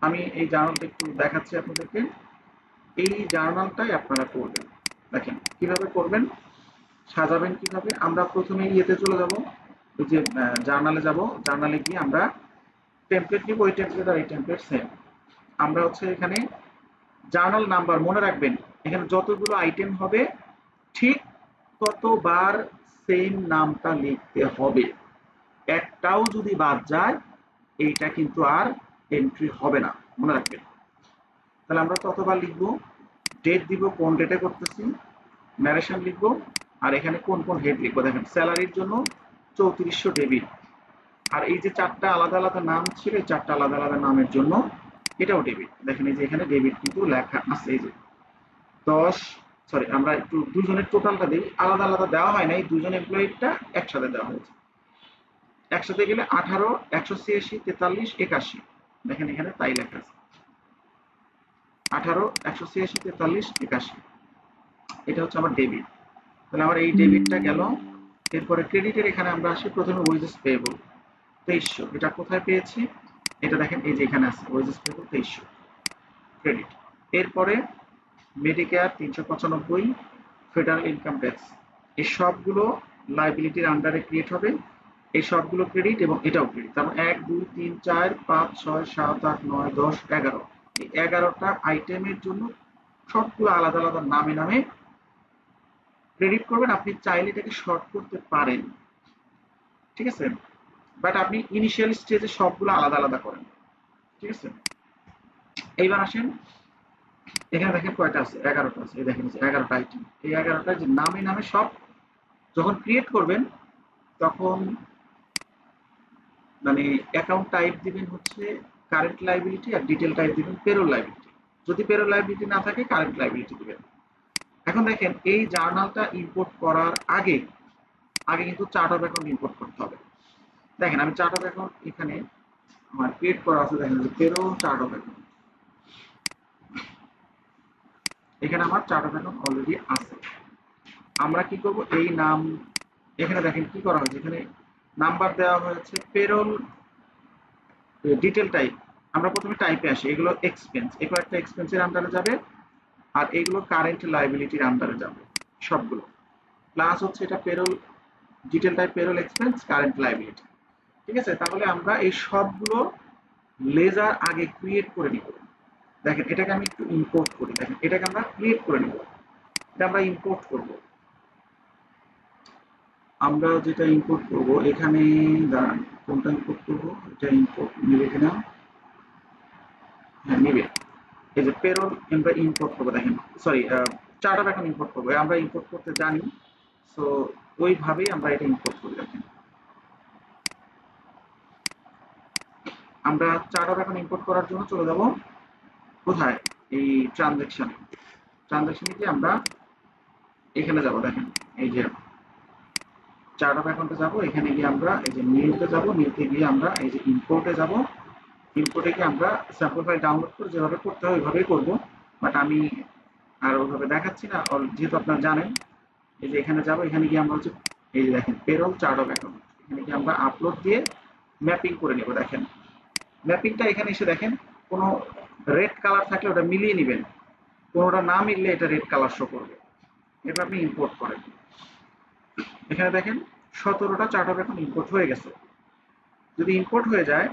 আমি এই জার্নালটা একটু দেখাচ্ছি আপনাদেরকে। এই জার্নালটাই আপনারা করবেন। দেখেন কিভাবে করবেন, সাজাবেন কিভাবে। আমরা প্রথমে ইয়েতে চলে যাব, ওই যে জার্নালে যাব। জার্নালে গিয়ে আমরা টেমপ্লেট নিব, ওই টেমপ্লেট আর এই টেমপ্লেট সেম। আমরা হচ্ছে এখানে জার্নাল নাম্বার মনে রাখবেন, এখানে যতগুলো আইটেম হবে ঠিক ততবার সেম নামটা লিখতে হবে। একটাও যদি বাদ যায় এইটা কিন্তু আর এন্ট্রি হবে না, মনে রাখবেন। তাহলে আমরা ততবার লিখবো, ডেট দিব, কোন ডেটে করতেছি, ন্যারেশন লিখবো, আর এখানে কোন কোন হেড লিখবো। দেখেন স্যালারির জন্য 3400 ডেবিট, আর এই যে 4টা আলাদা আলাদা নাম ছিল, এই 4টা আলাদা আলাদা নামের জন্য এটাও ডেবিট। দেখেন এই যে এখানে ডেবিট কিন্তু লেখা আছে। এই যে 10, সরি আমরা একটু দুজনের টোটালটা দিই, আলাদা আলাদা দেওয়া হয় নাই, দুজন এমপ্লয়িটা একসাথে দেওয়া হয়েছে। একসাথে গেলে 18, 186, 43, 81। দেখেন এখানে তাই লেখা আছে 18, 186, 43, 81। এটা হচ্ছে আমার ডেবিট। তাহলে আমার এই ডেবিটটা গেল। এরপরে ক্রেডিটের এখানে আমরা আসি, প্রথমে ওয়েজেস পেয়েবল 2300। এটা কোথায় পেয়েছি, এটা দেখেন এই যে এখানে আছে ওয়েজেস পেয়েবল 2300 ক্রেডিট। এরপরে মেডিকেয়ার 395, ফেডারেল ইনকাম ট্যাক্স, এই সবগুলো লাইবিলিটির আন্ডারে ক্রিয়েট হবে। এই সবগুলো ক্রেডিট এবং এটাও ক্রেডিট। তারপর 1, 2, 3, 4, 5, 6, 7, 8, 9, 10, 11। এই 11টা আইটেমের জন্য সবগুলো আলাদা আলাদা নামে নামে ক্রেডিট করবেন। আপনি চাইলে এটাকে শর্ট করতে পারেন, ঠিক আছে, বাট আপনি ইনিশিয়াল স্টেজে সবগুলো আলাদা আলাদা করেন, ঠিক আছে। এইবার আসেন, এখানে দেখেন কয়টা আছে, 11টা আছে। এই দেখেন 11টা আইটেম। এই 11টা যে নামে নামে সব যখন ক্রিয়েট করবেন তখন মানে অ্যাকাউন্ট টাইপ দিবেন হচ্ছে কারেন্ট লাইবিলিটি, আর ডিটেল টাইপ দিবেন পেরোল লাইবিলিটি। যদি পেরোল লাইবিলিটি না থাকে কারেন্ট লাইবিলিটি দিবেন। এখন দেখেন এই জার্নালটা ইম্পোর্ট করার আগে কিন্তু চার্ট অফ অ্যাকাউন্ট ইম্পোর্ট করতে হবে। দেখেন আমি চার্ট অফ অ্যাকাউন্ট এখানে আমার ক্রিয়েট করা আছে। দেখেন যে পেরোল চার্ট অফ অ্যাকাউন্ট, এখানে আমার চার্ট অফ অ্যাকাউন্ট অলরেডি আছে। আমরা কি করব, এই নাম এখানে দেখেন কি করা হয়েছে, এখানে নাম্বার দেওয়া হয়েছে পেরোল ডিটেল টাইপ। আমরা প্রথমে টাইপে আসি, এগুলো এক্সপেন্স, এগুলো একটা এক্সপেন্সের আন্ডারে যাবে, আর এগুলো কারেন্ট লাইবিলিটির আন্ডারে যাবে সবগুলো। প্লাস হচ্ছে এটা payroll detail type, payroll expense, current liability, ঠিক আছে। তাহলে আমরা এই সবগুলো লেজার আগে ক্রিয়েট করে নিব। দেখেন এটাকে আমি একটু ইম্পোর্ট করি। দেখেন এটাকে আমরা ক্রিয়েট করে নিব, এটা আমরা ইম্পোর্ট করব। আমরা যেটা ইম্পোর্ট করব এখানে দাঁড়ান, কোনটা ইম্পোর্ট করব, এটা ইম্পোর্ট নেবে কিনা, হ্যাঁ নেবে। এই যে পেরোল আমরা ইম্পোর্ট করব, দেখেন sorry chart of account import করব। আমরা ইম্পোর্ট করতে জানি, সো ওইভাবেই আমরা এটা ইম্পোর্ট করি। দেখেন আমরা চার্ট অফ অ্যাকাউন্ট ইম্পোর্ট করার জন্য চলে যাব কোথায়, এই ট্রানজাকশনে গিয়ে আমরা এখানে যাব। দেখেন এই যে চার্ট অফ অ্যাকাউন্টে যাব, এখানে গিয়ে আমরা এই যে নিউতে যাব, নিউতে গিয়ে আমরা এই যে ইম্পোর্টে যাব। ইম্পোর্টে গিয়ে আমরা স্যাম্পল ফাইল ডাউনলোড করে যেভাবে করতে হয় ওইভাবেই করব, বাট আমি আর ওইভাবে দেখাচ্ছি না, যেহেতু আপনারা জানেন। এই যে এখানে যাব, এখানে গিয়ে আমরা হচ্ছে এই যে দেখেন পেরোল চার্ট অফ অ্যাকাউন্ট, এখানে গিয়ে আমরা আপলোড দিয়ে ম্যাপিং করে নেব। দেখেন ম্যাপিংটা এখানে এসে দেখেন কোনো রেড কালার থাকলে ওটা মিলিয়ে নেবেন, কোনোটা না মিললে এটা রেড কালার শো করবে। এবার আপনি ইম্পোর্ট করেন, এখানে দেখেন 17টা চার্ট অফ অ্যাকাউন্ট ইম্পোর্ট হয়ে গেছে। যদি ইম্পোর্ট হয়ে যায়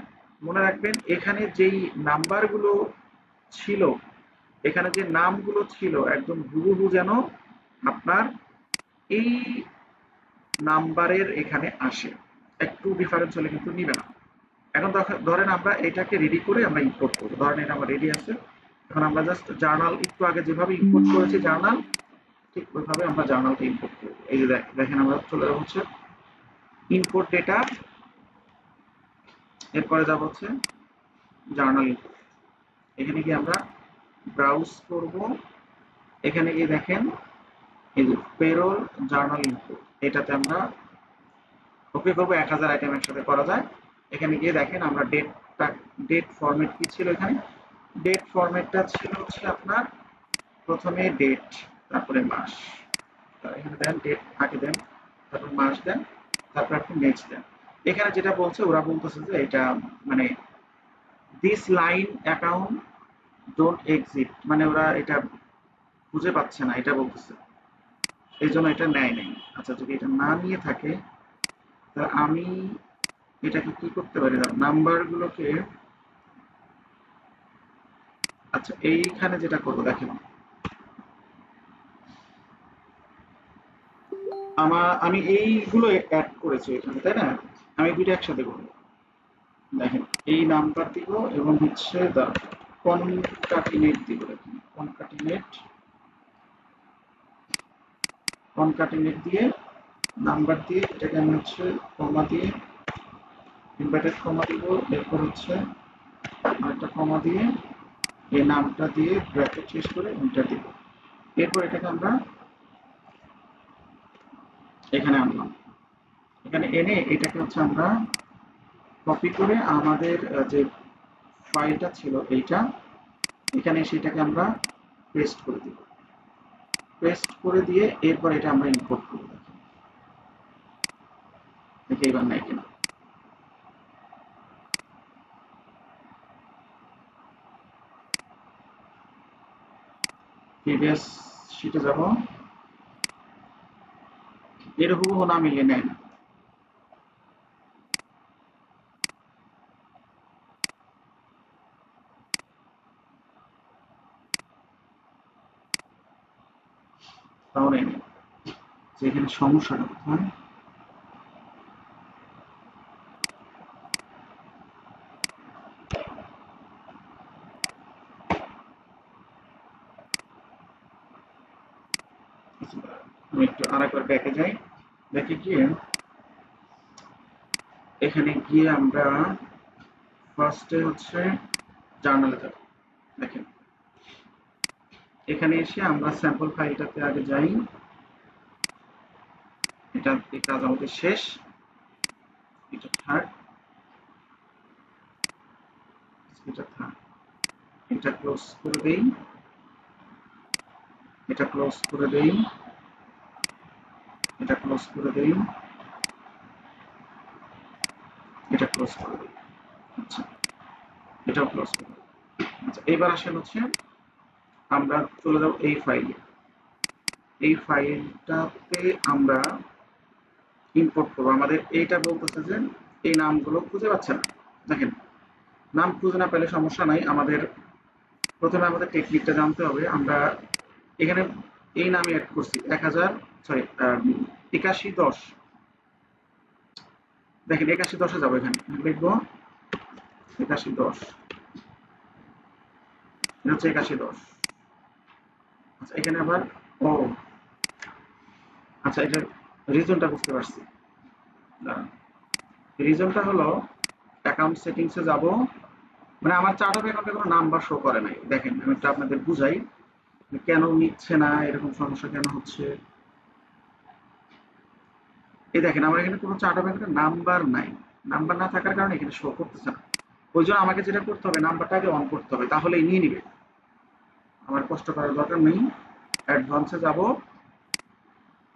মনে রাখবেন এখানে যেই নাম্বারগুলো ছিল, এখানে যে নামগুলো ছিল একদম হুবহু যেন আপনার এই নাম্বারের এখানে আসে, একটু ডিফারেন্স হলে কিন্তু নিবে না। এখন ধরেন আমরা এটাকে রেডি করে আমরা ইম্পোর্ট করবো। ধরেন এটা আমার রেডি আছে, এখন আমরা জাস্ট জার্নাল একটু আগে যেভাবে ইম্পোর্ট করেছি জার্নাল, ঠিক ওইভাবে আমরা জার্নালকে ইম্পোর্ট করবো। এই যে দেখেন আমরা চলে যাবো হচ্ছে ইম্পোর্ট ডেটা, এরপরে যাব হচ্ছে জার্নাল ইম্পোর্ট। এখানে গিয়ে আমরা ব্রাউজ করব, এখানে গিয়ে দেখেন এই যে পেরোল জার্নাল ইম্পোর্ট, এটাতে আমরা ওকে করবো। 1000 আইটেম একসাথে করা যায়। এখানে গিয়ে দেখেন আমরা ডেট ফরম্যাট কি ছিল, এখানে ডেট ফরম্যাটটা ছিল হচ্ছে আপনার প্রথমে ডেট, তারপরে মাস, এখানে দেন ডেট আগে দেন, তারপর মাস দেন, তারপর আপনি নেক্সট দেন। এখানে যেটা বলছে ওরা বলতেছে যে এটা মানে this line account don't exit, মানে ওরা এটা খুঁজে পাচ্ছে না এটা বলতেছে, এই জন্য এটা নেয় নাই। আচ্ছা যদি এটা না নিয়ে থাকে তাহলে আমি এটাকে কি করতে পারি, নাম্বারগুলোকে, আচ্ছা এইখানে যেটা করবো দেখেন, আমি এইগুলো অ্যাড করেছি এখানে, তাই না? আমি দুইটা একসাথে করবো। দেখেন এই নাম্বার দিব এবং হচ্ছে দা কনকাটিনেট দিব, দেখেন কনকাটিনেট দিয়ে নাম্বার দিয়ে এটাকে আমি হচ্ছে কমা দিয়ে ইনভার্টেড কমা দিব, এরপর হচ্ছে আরেকটা কমা দিয়ে এই নামটা দিয়ে ব্র্যাকেট শেষ করে এন্টার দিব। এরপর এটাকে আমরা এখানে আনলাম, এখানে এনে এটাকে হচ্ছে আমরা কপি করে আমাদের যে ফাইলটা ছিল এইটা, এখানে সেটাকে আমরা পেস্ট করে দিব, পেস্ট করে দিয়ে এরপর এটা আমরা ইম্পোর্ট করব। দেখি এবার নাই কিনা, প্রিভিয়াস শিটে যাব, এর হুবহু না মিলিয়ে নেয় না। তাহলে যেখানে সমস্যাটা কোথায়, আমি একটু আরেকবার ব্যাকে যাই, ব্যাকে গিয়ে এখানে গিয়ে আমরা ফার্স্টে হচ্ছে জার্নালে যাব। দেখেন এখানে এসে আমরা স্যাম্পল ফাইলটাতে আগে যাই, এটা কাজ আমাদের শেষ, এটা থার্ড, এটা ক্লোজ করে দেই, এটা ক্লোজ করে দেই, এটা ক্লোজ করে দেই, এটা ক্লোজ করে দেই। আচ্ছা এটাও ক্লোজ করে দেই। আচ্ছা এবার আসেন হচ্ছে আমরা চলে যাব এই ফাইলে, এই ফাইলটাতে আমরা ইম্পোর্ট করবো। আমাদের এইটা বলতেছে যে এই নামগুলো খুঁজে পাচ্ছে না। দেখেন নাম খুঁজে না পেলে সমস্যা নাই, আমাদের প্রথমে আমাদের টেকনিকটা জানতে হবে। আমরা এখানে এই নামে অ্যাড করছি 8110, দেখেন 8110-এ যাবো, এখানে লিখবো 8110, এটা হচ্ছে 8110। আচ্ছা এখানে আবার ও আচ্ছা এটা রিজনটা বুঝতে পারছি, রিজনটা হলো অ্যাকাউন্ট সেটিংসে যাব, মানে আমার চার্ট অফ অ্যাকাউন্টে কোনো নাম্বার শো করে নাই। দেখেন আমি এটা আপনাদের বুঝাই কেন নিচ্ছে না, এরকম সমস্যা কেন হচ্ছে। এই দেখেন আমার এখানে কোনো চার্ট অফ অ্যাকাউন্টে নাম্বার নাই, নাম্বার না থাকার কারণে এখানে শো করতেছে না। ওই জন্য আমাকে যেটা করতে হবে নাম্বারটা আগে অন করতে হবে, তাহলেই নিয়ে নিবে, আমার কষ্ট করার দরকার নেই। অ্যাডভান্সে যাব,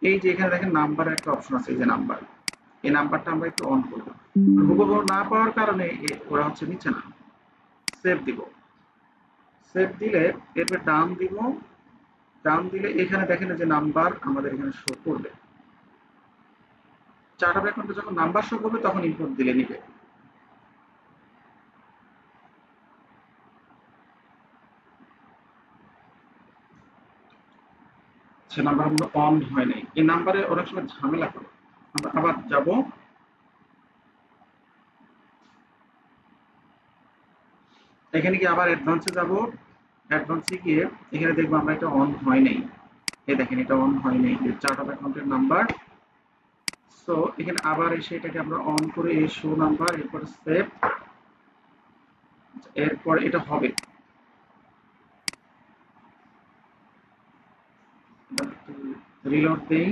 এই যে এখানে দেখেন নাম্বারের একটা অপশন আছে, এই যে নাম্বার, এই নাম্বারটা আমরা একটু অন করবো। হুবহু না পাওয়ার কারণে ওরা হচ্ছে নিচ্ছে না। সেভ দিব, সেভ দিলে এরপর ডান দিব, ডান দিলে এখানে দেখেন যে নাম্বার আমাদের এখানে শো করবে। চার্ট অফ অ্যাকাউন্টে যখন নাম্বার শো করবে তখন ইনপুট দিলে নিবে। সে নাম্বারগুলো অন হয় নাই, এই নাম্বারে অনেক সময় ঝামেলা করে। আমরা আবার যাব, এখানে গিয়ে আবার অ্যাডভান্সে যাব, অ্যাডভান্সে গিয়ে এখানে দেখবো আমরা এটা অন হয় নাই, এই দেখেন এটা অন হয় নাই, চার্ট অফ অ্যাকাউন্টের নাম্বার। সো এখানে আবার এসে এটাকে আমরা অন করে এই শো নাম্বার, এরপর সেভ, এরপর এটা হবে। রিলোড দেই,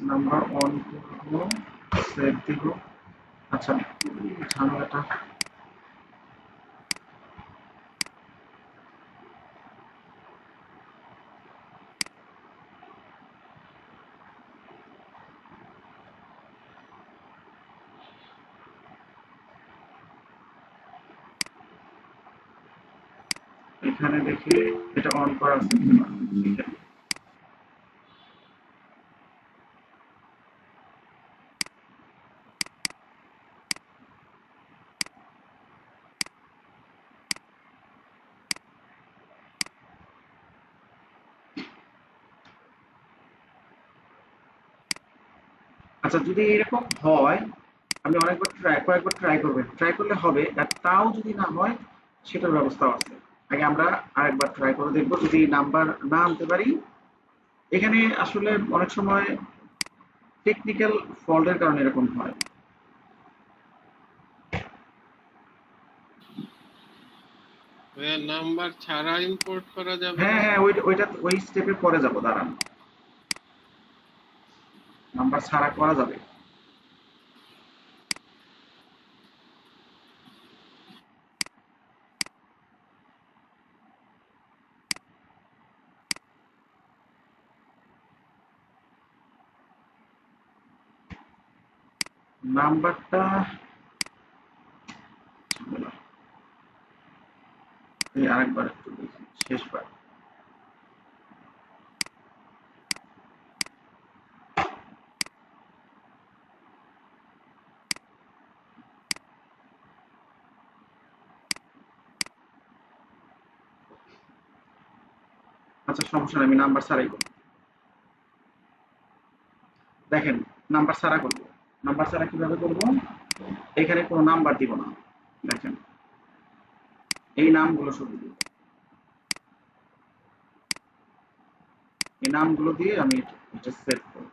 নাম্বার অন করব, সেভ দিব। আচ্ছা ঝামেলাটা এখানে দেখি এটা অন করা আছে কিনা। আচ্ছা যদি এরকম হয়, আমি কয়েকবার ট্রাই করবেন, ট্রাই করলে হবে, আর তাও যদি না হয় সেটার ব্যবস্থাও আছে। আগে আমরা আরেকবার ট্রাই করে দেখবো, যদি নাম্বার না আনতে পারি। এখানে আসলে অনেক সময় টেকনিক্যাল ফল্টের কারণে এরকম হয়। নাম্বার ছাড়া ইম্পোর্ট করা যাবে? হ্যাঁ ওই স্টেপে পরে যাব, দাঁড়ান। নাম্বার ছাড়া করা যাবে। নাম্বারটা আরেকবার একটু দেখি, শেষবার। আচ্ছা সমস্যা নেই, আমি নাম্বার ছাড়াই করব। দেখেন নাম্বার ছাড়া করব। নাম্বার ছাড়া কিভাবে করব? এখানে কোনো নাম্বার দিব না, দেখেন এই নামগুলো শুধু দিব। এই নামগুলো দিয়ে আমি এটা সেট করব।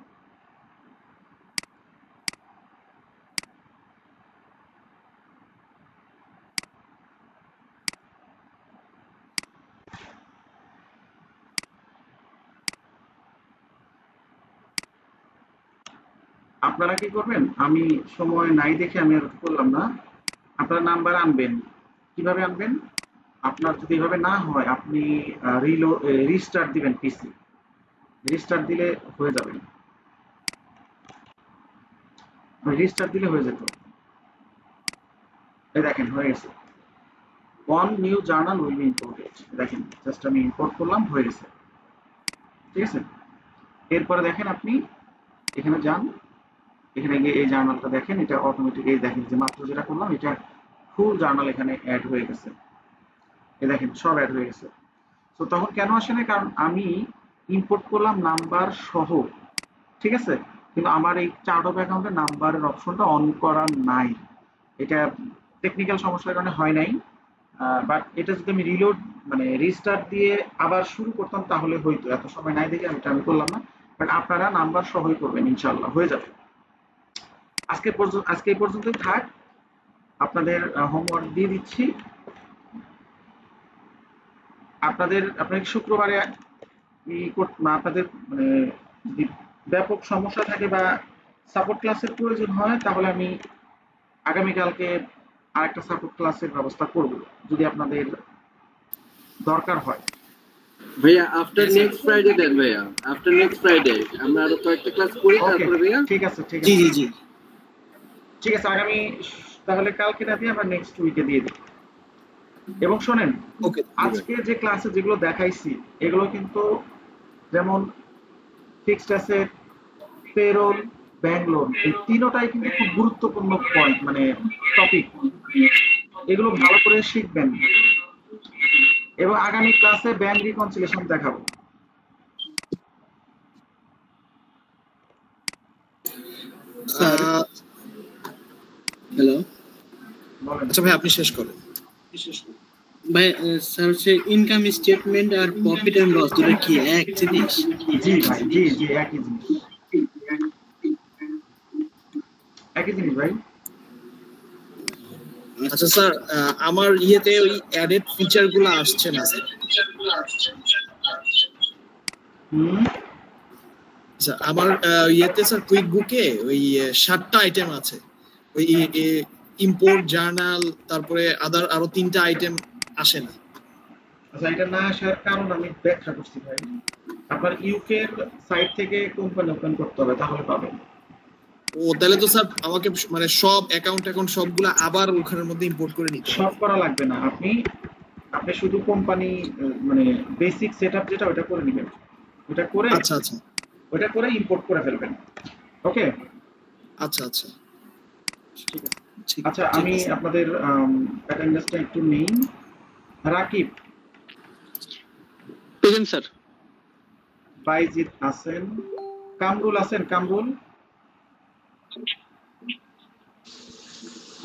আপনারা কি করবেন, আমি সময় নাই দেখে আমি আর করলাম না। আপনারা নাম্বার আনবেন, কিভাবে আনবেন? আপনার যদি এভাবে না হয়, আপনি রিস্টার্ট দিবেন পিসি, রিস্টার্ট দিলে হয়ে যাবে। রিস্টার্ট দিলে হয়ে যেত। এই দেখেন হয়ে গেছে। One knew journal will be imported. দেখেন জাস্ট আমি ইম্পোর্ট করলাম, হয়ে গেছে। ঠিক আছে, এরপরে দেখেন আপনি এখানে যান, এখানে গিয়ে এই জার্নালটা দেখেন, এটা অটোমেটিক এই দেখেন যে মাত্র যেটা করলাম এটা ফুল জার্নাল এখানে অ্যাড হয়ে গেছে। এই দেখেন সব অ্যাড হয়ে গেছে। তো তখন কেন আসে না? কারণ আমি ইম্পোর্ট করলাম নাম্বার সহ, ঠিক আছে, কিন্তু আমার এই চার্ট অফ অ্যাকাউন্টে নাম্বারের অপশনটা অন করা নাই। এটা টেকনিক্যাল সমস্যার কারণে হয় নাই। বাট এটা যদি আমি রিলোড মানে রিস্টার্ট দিয়ে আবার শুরু করতাম তাহলে হইতো। এত সময় নাই দেখে আমি করলাম না। বাট আপনারা নাম্বার সহই করবেন, ইনশাআল্লাহ হয়ে যাবে। আজকে এই পর্যন্তই থাক। আপনাদের হোমওয়ার্ক দিয়ে দিচ্ছি। আপনাদের শুক্রবারে আপনাদের মানে যদি ব্যাপক সমস্যা থাকে বা সাপোর্ট ক্লাসের প্রয়োজন হয়, তাহলে আমি আগামীকালকে আরেকটা সাপোর্ট ক্লাসের ব্যবস্থা করব যদি আপনাদের দরকার হয়। ভাইয়া আফটার নেক্সট ফ্রাইডে দেন, ভাইয়া আফটার নেক্সট ফ্রাইডে আমরা আরো কয়েকটা ক্লাস করি, তারপরে ভাইয়া। ঠিক আছে ঠিক আছে, জি জি ঠিক আছে, আগামী তাহলে কালকে না দিয়ে আমরা নেক্সট উইকে দিয়ে দিই। এবং শোনেন, আজকে যে ক্লাসে যেগুলো দেখাইছি এগুলো কিন্তু যেমন fixed asset, payroll, bank loan, এই তিনটাই কিন্তু খুব গুরুত্বপূর্ণ পয়েন্ট মানে টপিক। এগুলো ভালো করে শিখবেন এবং আগামী ক্লাসে ব্যাংক রিকনসিলিয়েশন দেখাবো। হ্যালো, আচ্ছা ভাই আপনি শেষ করেন। ভাই স্যার হচ্ছে ইনকাম স্টেটমেন্ট আর প্রফিট এন্ড লস দুটো কি এক জিনিস? জি ভাই, জি জি একই জিনিস, একই জিনিস ভাই। আচ্ছা স্যার, আমার ইয়েতে ওই অ্যাডেড ফিচার গুলো আসছে না স্যার। আচ্ছা আমার ইয়েতে স্যার কুইক বুকে ওই 7টা আইটেম আছে, ওই ইম্পোর্ট জার্নাল তারপরে আরো 3টা আইটেম আসে না। আচ্ছা এটা না আসার কারণ আমি ব্যাখ্যা করছি ভাই। আপনার ইউকে এর সাইট থেকে কোম্পানি ওপেন করতে হবে, তাহলে পাবেন। ও তাহলে তো স্যার আমাকে মানে সব অ্যাকাউন্ট সবগুলো আবার ওখানের মধ্যে ইম্পোর্ট করে নিতে সব করা লাগবে না, আপনি শুধু কোম্পানি মানে বেসিক সেটআপ যেটা ওটা করে নেবেন, ওটা করে আচ্ছা ওটা করে ইম্পোর্ট করে ফেলবেন। ওকে আচ্ছা ঠিক আছে। আচ্ছা আমি আপনাদের অ্যাটেন্ডেন্সটা একটু নেই। Rakib present sir. বাইজিদ আছেন, কামরুল আছেন, কামরুল,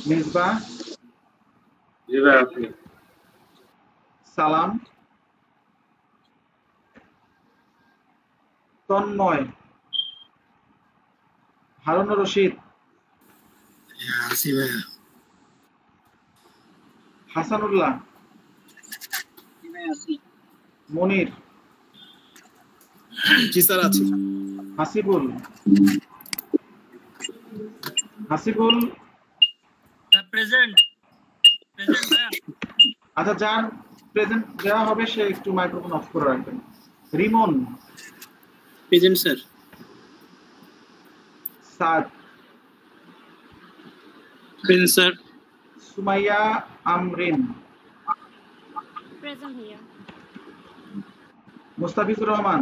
মেজবা, সালাম, তন্ময়, হারুন রশিদ, হাসানুল্লাহ, মনির, জি স্যার আছি, হাসিবুল প্রেজেন্ট। আচ্ছা যার প্রেজেন্ট দেওয়া হবে সে একটু মাইক্রোফোন অফ করে রাখবেন। Rimon present sir. Saad present sir. Sumaiya Amrin present here. Mustafizur Rahman.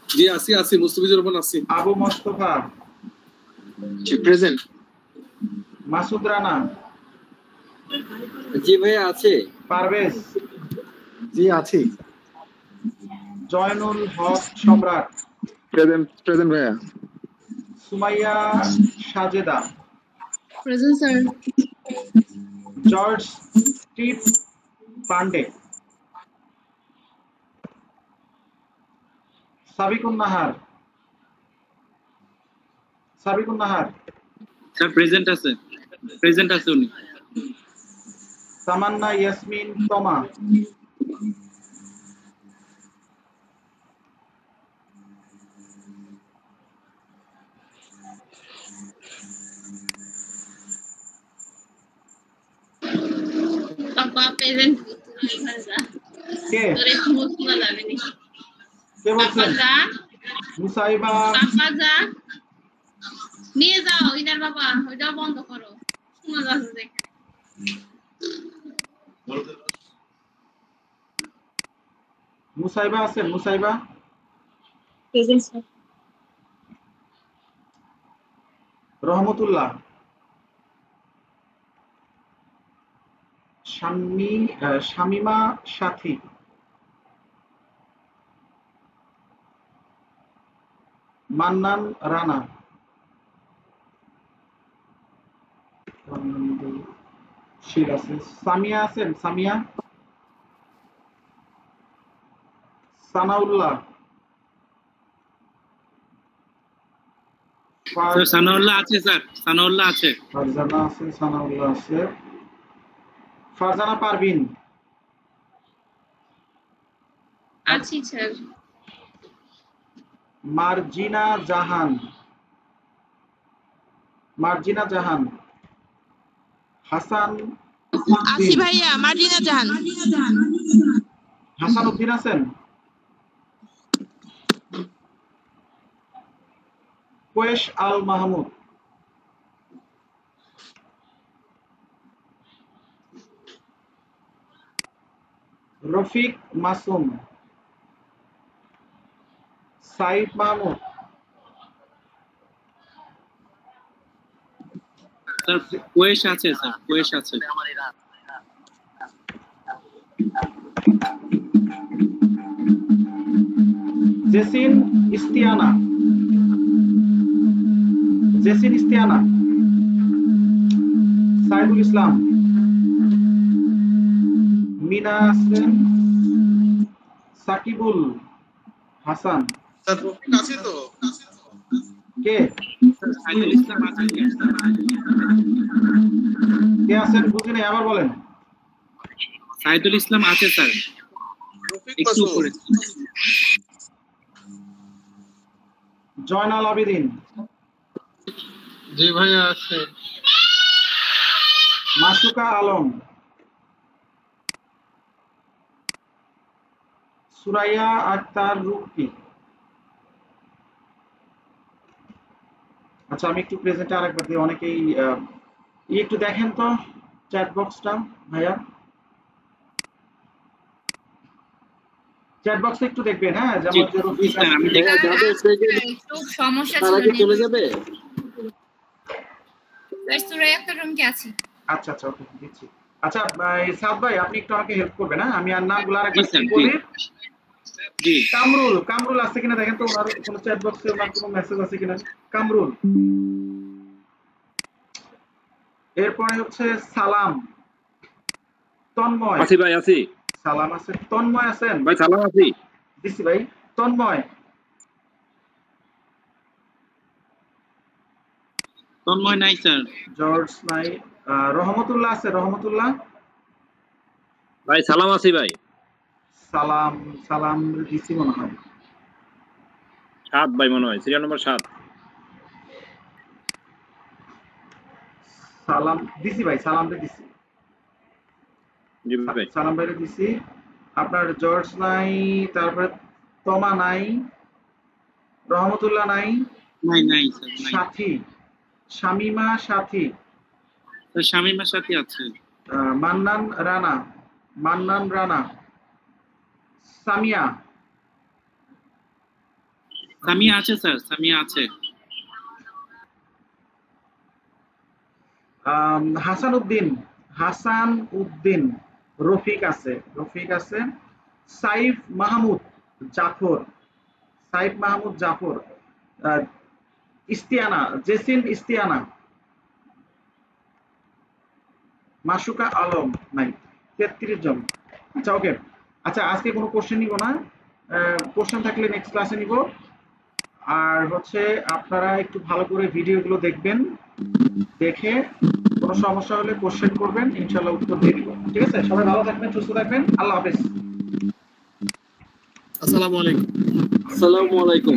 জি আছি মুস্তাফিজুর রহমান আছি। আবু মোস্তফা জি প্রেজেন্ট। মাসুদ রানা জি ভাইয়া আছে। পারভেজ জি আছি। জয়নুল হক সম্রাট প্রেজেন্ট ভাইয়া। Sumaiya Sajeda present sir. George Steve Pandey. Sabikun Nahar sir present আছে উনি। তামান্না ইয়াসমিন তমা। পাপা প্রেজেন্ট। কে তোরে মুখ খোলা যাবে নি। কে বলছেন? পাপা যা, মুসাইবা। পাপা যা নিয়ে যাও ইনার বাবা, ওইটা বন্ধ করো, শোনা যাচ্ছে দেখ। মুসাইবা আছেন? মুসাইবা প্রেজেন্ট স্যার। রহমতুল্লাহ। শামিমা সাথী। মান্নান রানা। সামিয়া আছেন? সামিয়া। সানাউল্লাহ। সানাউল্লাহ আছে স্যার, সানাউল্লাহ আছে। ফারজানা আছে, সানাউল্লাহ আছে। ফারজানা পারভিন আছি স্যার। মার্জিনা জাহান। হাসান আছি ভাইয়া। মার্জিনা জাহান। হাসান উদ্দিন আছেন? কোয়েশ আল মাহমুদ। রফিক মাসুম। সাইদ মাহমুদ। স্যার কোয়েশ আছে, স্যার কোয়েশ আছে। জেসিন ইস্তিয়ানা। সাইদুল ইসলাম। মিনা আছেন। সাকিবুল হাসান। আছে তো কে? সাইদুল ইসলাম আছে। কে আছেন বুঝি নাই, আবার বলেন। সাইদুল ইসলাম আছে স্যার। একটু উপরে। জয়নাল আবেদিন। জি ভাইয়া আছে। মাসুকা আলম। সুরাইয়া আক্তার রুকি। আচ্ছা আমি একটু প্রেজেন্টে আরেকবার দিই, অনেকেই একটু দেখেন তো চ্যাট বক্সটা ভাইয়া, চ্যাট বক্সে একটু দেখবেন। হ্যাঁ যেমন যে রফিক একটু সমস্যা ছিল তারা কি চলে যাবে? সুরাইয়া একটা রুম কি আছে? আচ্ছা আচ্ছা ওকে দিচ্ছি। আচ্ছা সাদ ভাই আপনি একটু আমাকে হেল্প করবেন। হ্যাঁ আমি আর নামগুলো আরেকবার বলি। জি কামরুল, কামরুল আছে কিনা দেখেন তো, ওনার কোনো চ্যাট বক্সে ওনার কোনো মেসেজ আছে কিনা। কামরুল। এরপরে হচ্ছে সালাম, তন্ময়। আছি ভাই আছি। সালাম আছে, তন্ময় আছেন ভাই সালাম আছি। দিছি ভাই। তন্ময়। তন্ময় নাই স্যার। জর্জ নাই। রহমতুল্লাহ আছে, রহমতুল্লাহ। ভাই সালাম আছি ভাই। সালাম, সালাম দিছি মনে হয়। 7 ভাই মনে হয়, সিরিয়াল নম্বর 7। সালাম দিছি ভাই, সালামটা দিছি। জি ভাই। সালাম ভাইরে দিছি। আপনার জর্জ নাই, তারপরে তমা নাই, রহমতুল্লাহ নাই, নাই নাই স্যার নাই। সাথী, শামিমা সাথী। স্যার শামিমার সাথে আছে। মান্নান রানা, মান্নান রানা। সামিয়া। সামিয়া আছে স্যার, সামিয়া আছে। হাসান উদ্দিন, হাসান উদ্দিন। রফিক আছে, রফিক আছে। সাইফ মাহমুদ জাফর, সাইফ মাহমুদ জাফর। ইস্তিয়ানা, জেসিন ইস্তিয়ানা। মাসুকা আলম নাই। 33 জন। আচ্ছা ওকে। আচ্ছা আজকে কোনো কোশ্চেন নিব না, কোশ্চেন থাকলে নেক্সট ক্লাসে নিব। আর হচ্ছে আপনারা একটু ভালো করে ভিডিওগুলো দেখবেন, দেখে কোনো সমস্যা হলে কোশ্চেন করবেন, ইনশাআল্লাহ উত্তর দিয়ে দিব। ঠিক আছে, সবাই ভালো থাকবেন, সুস্থ থাকবেন। আল্লাহ হাফেজ। আসসালামু আলাইকুম। আসসালামু আলাইকুম।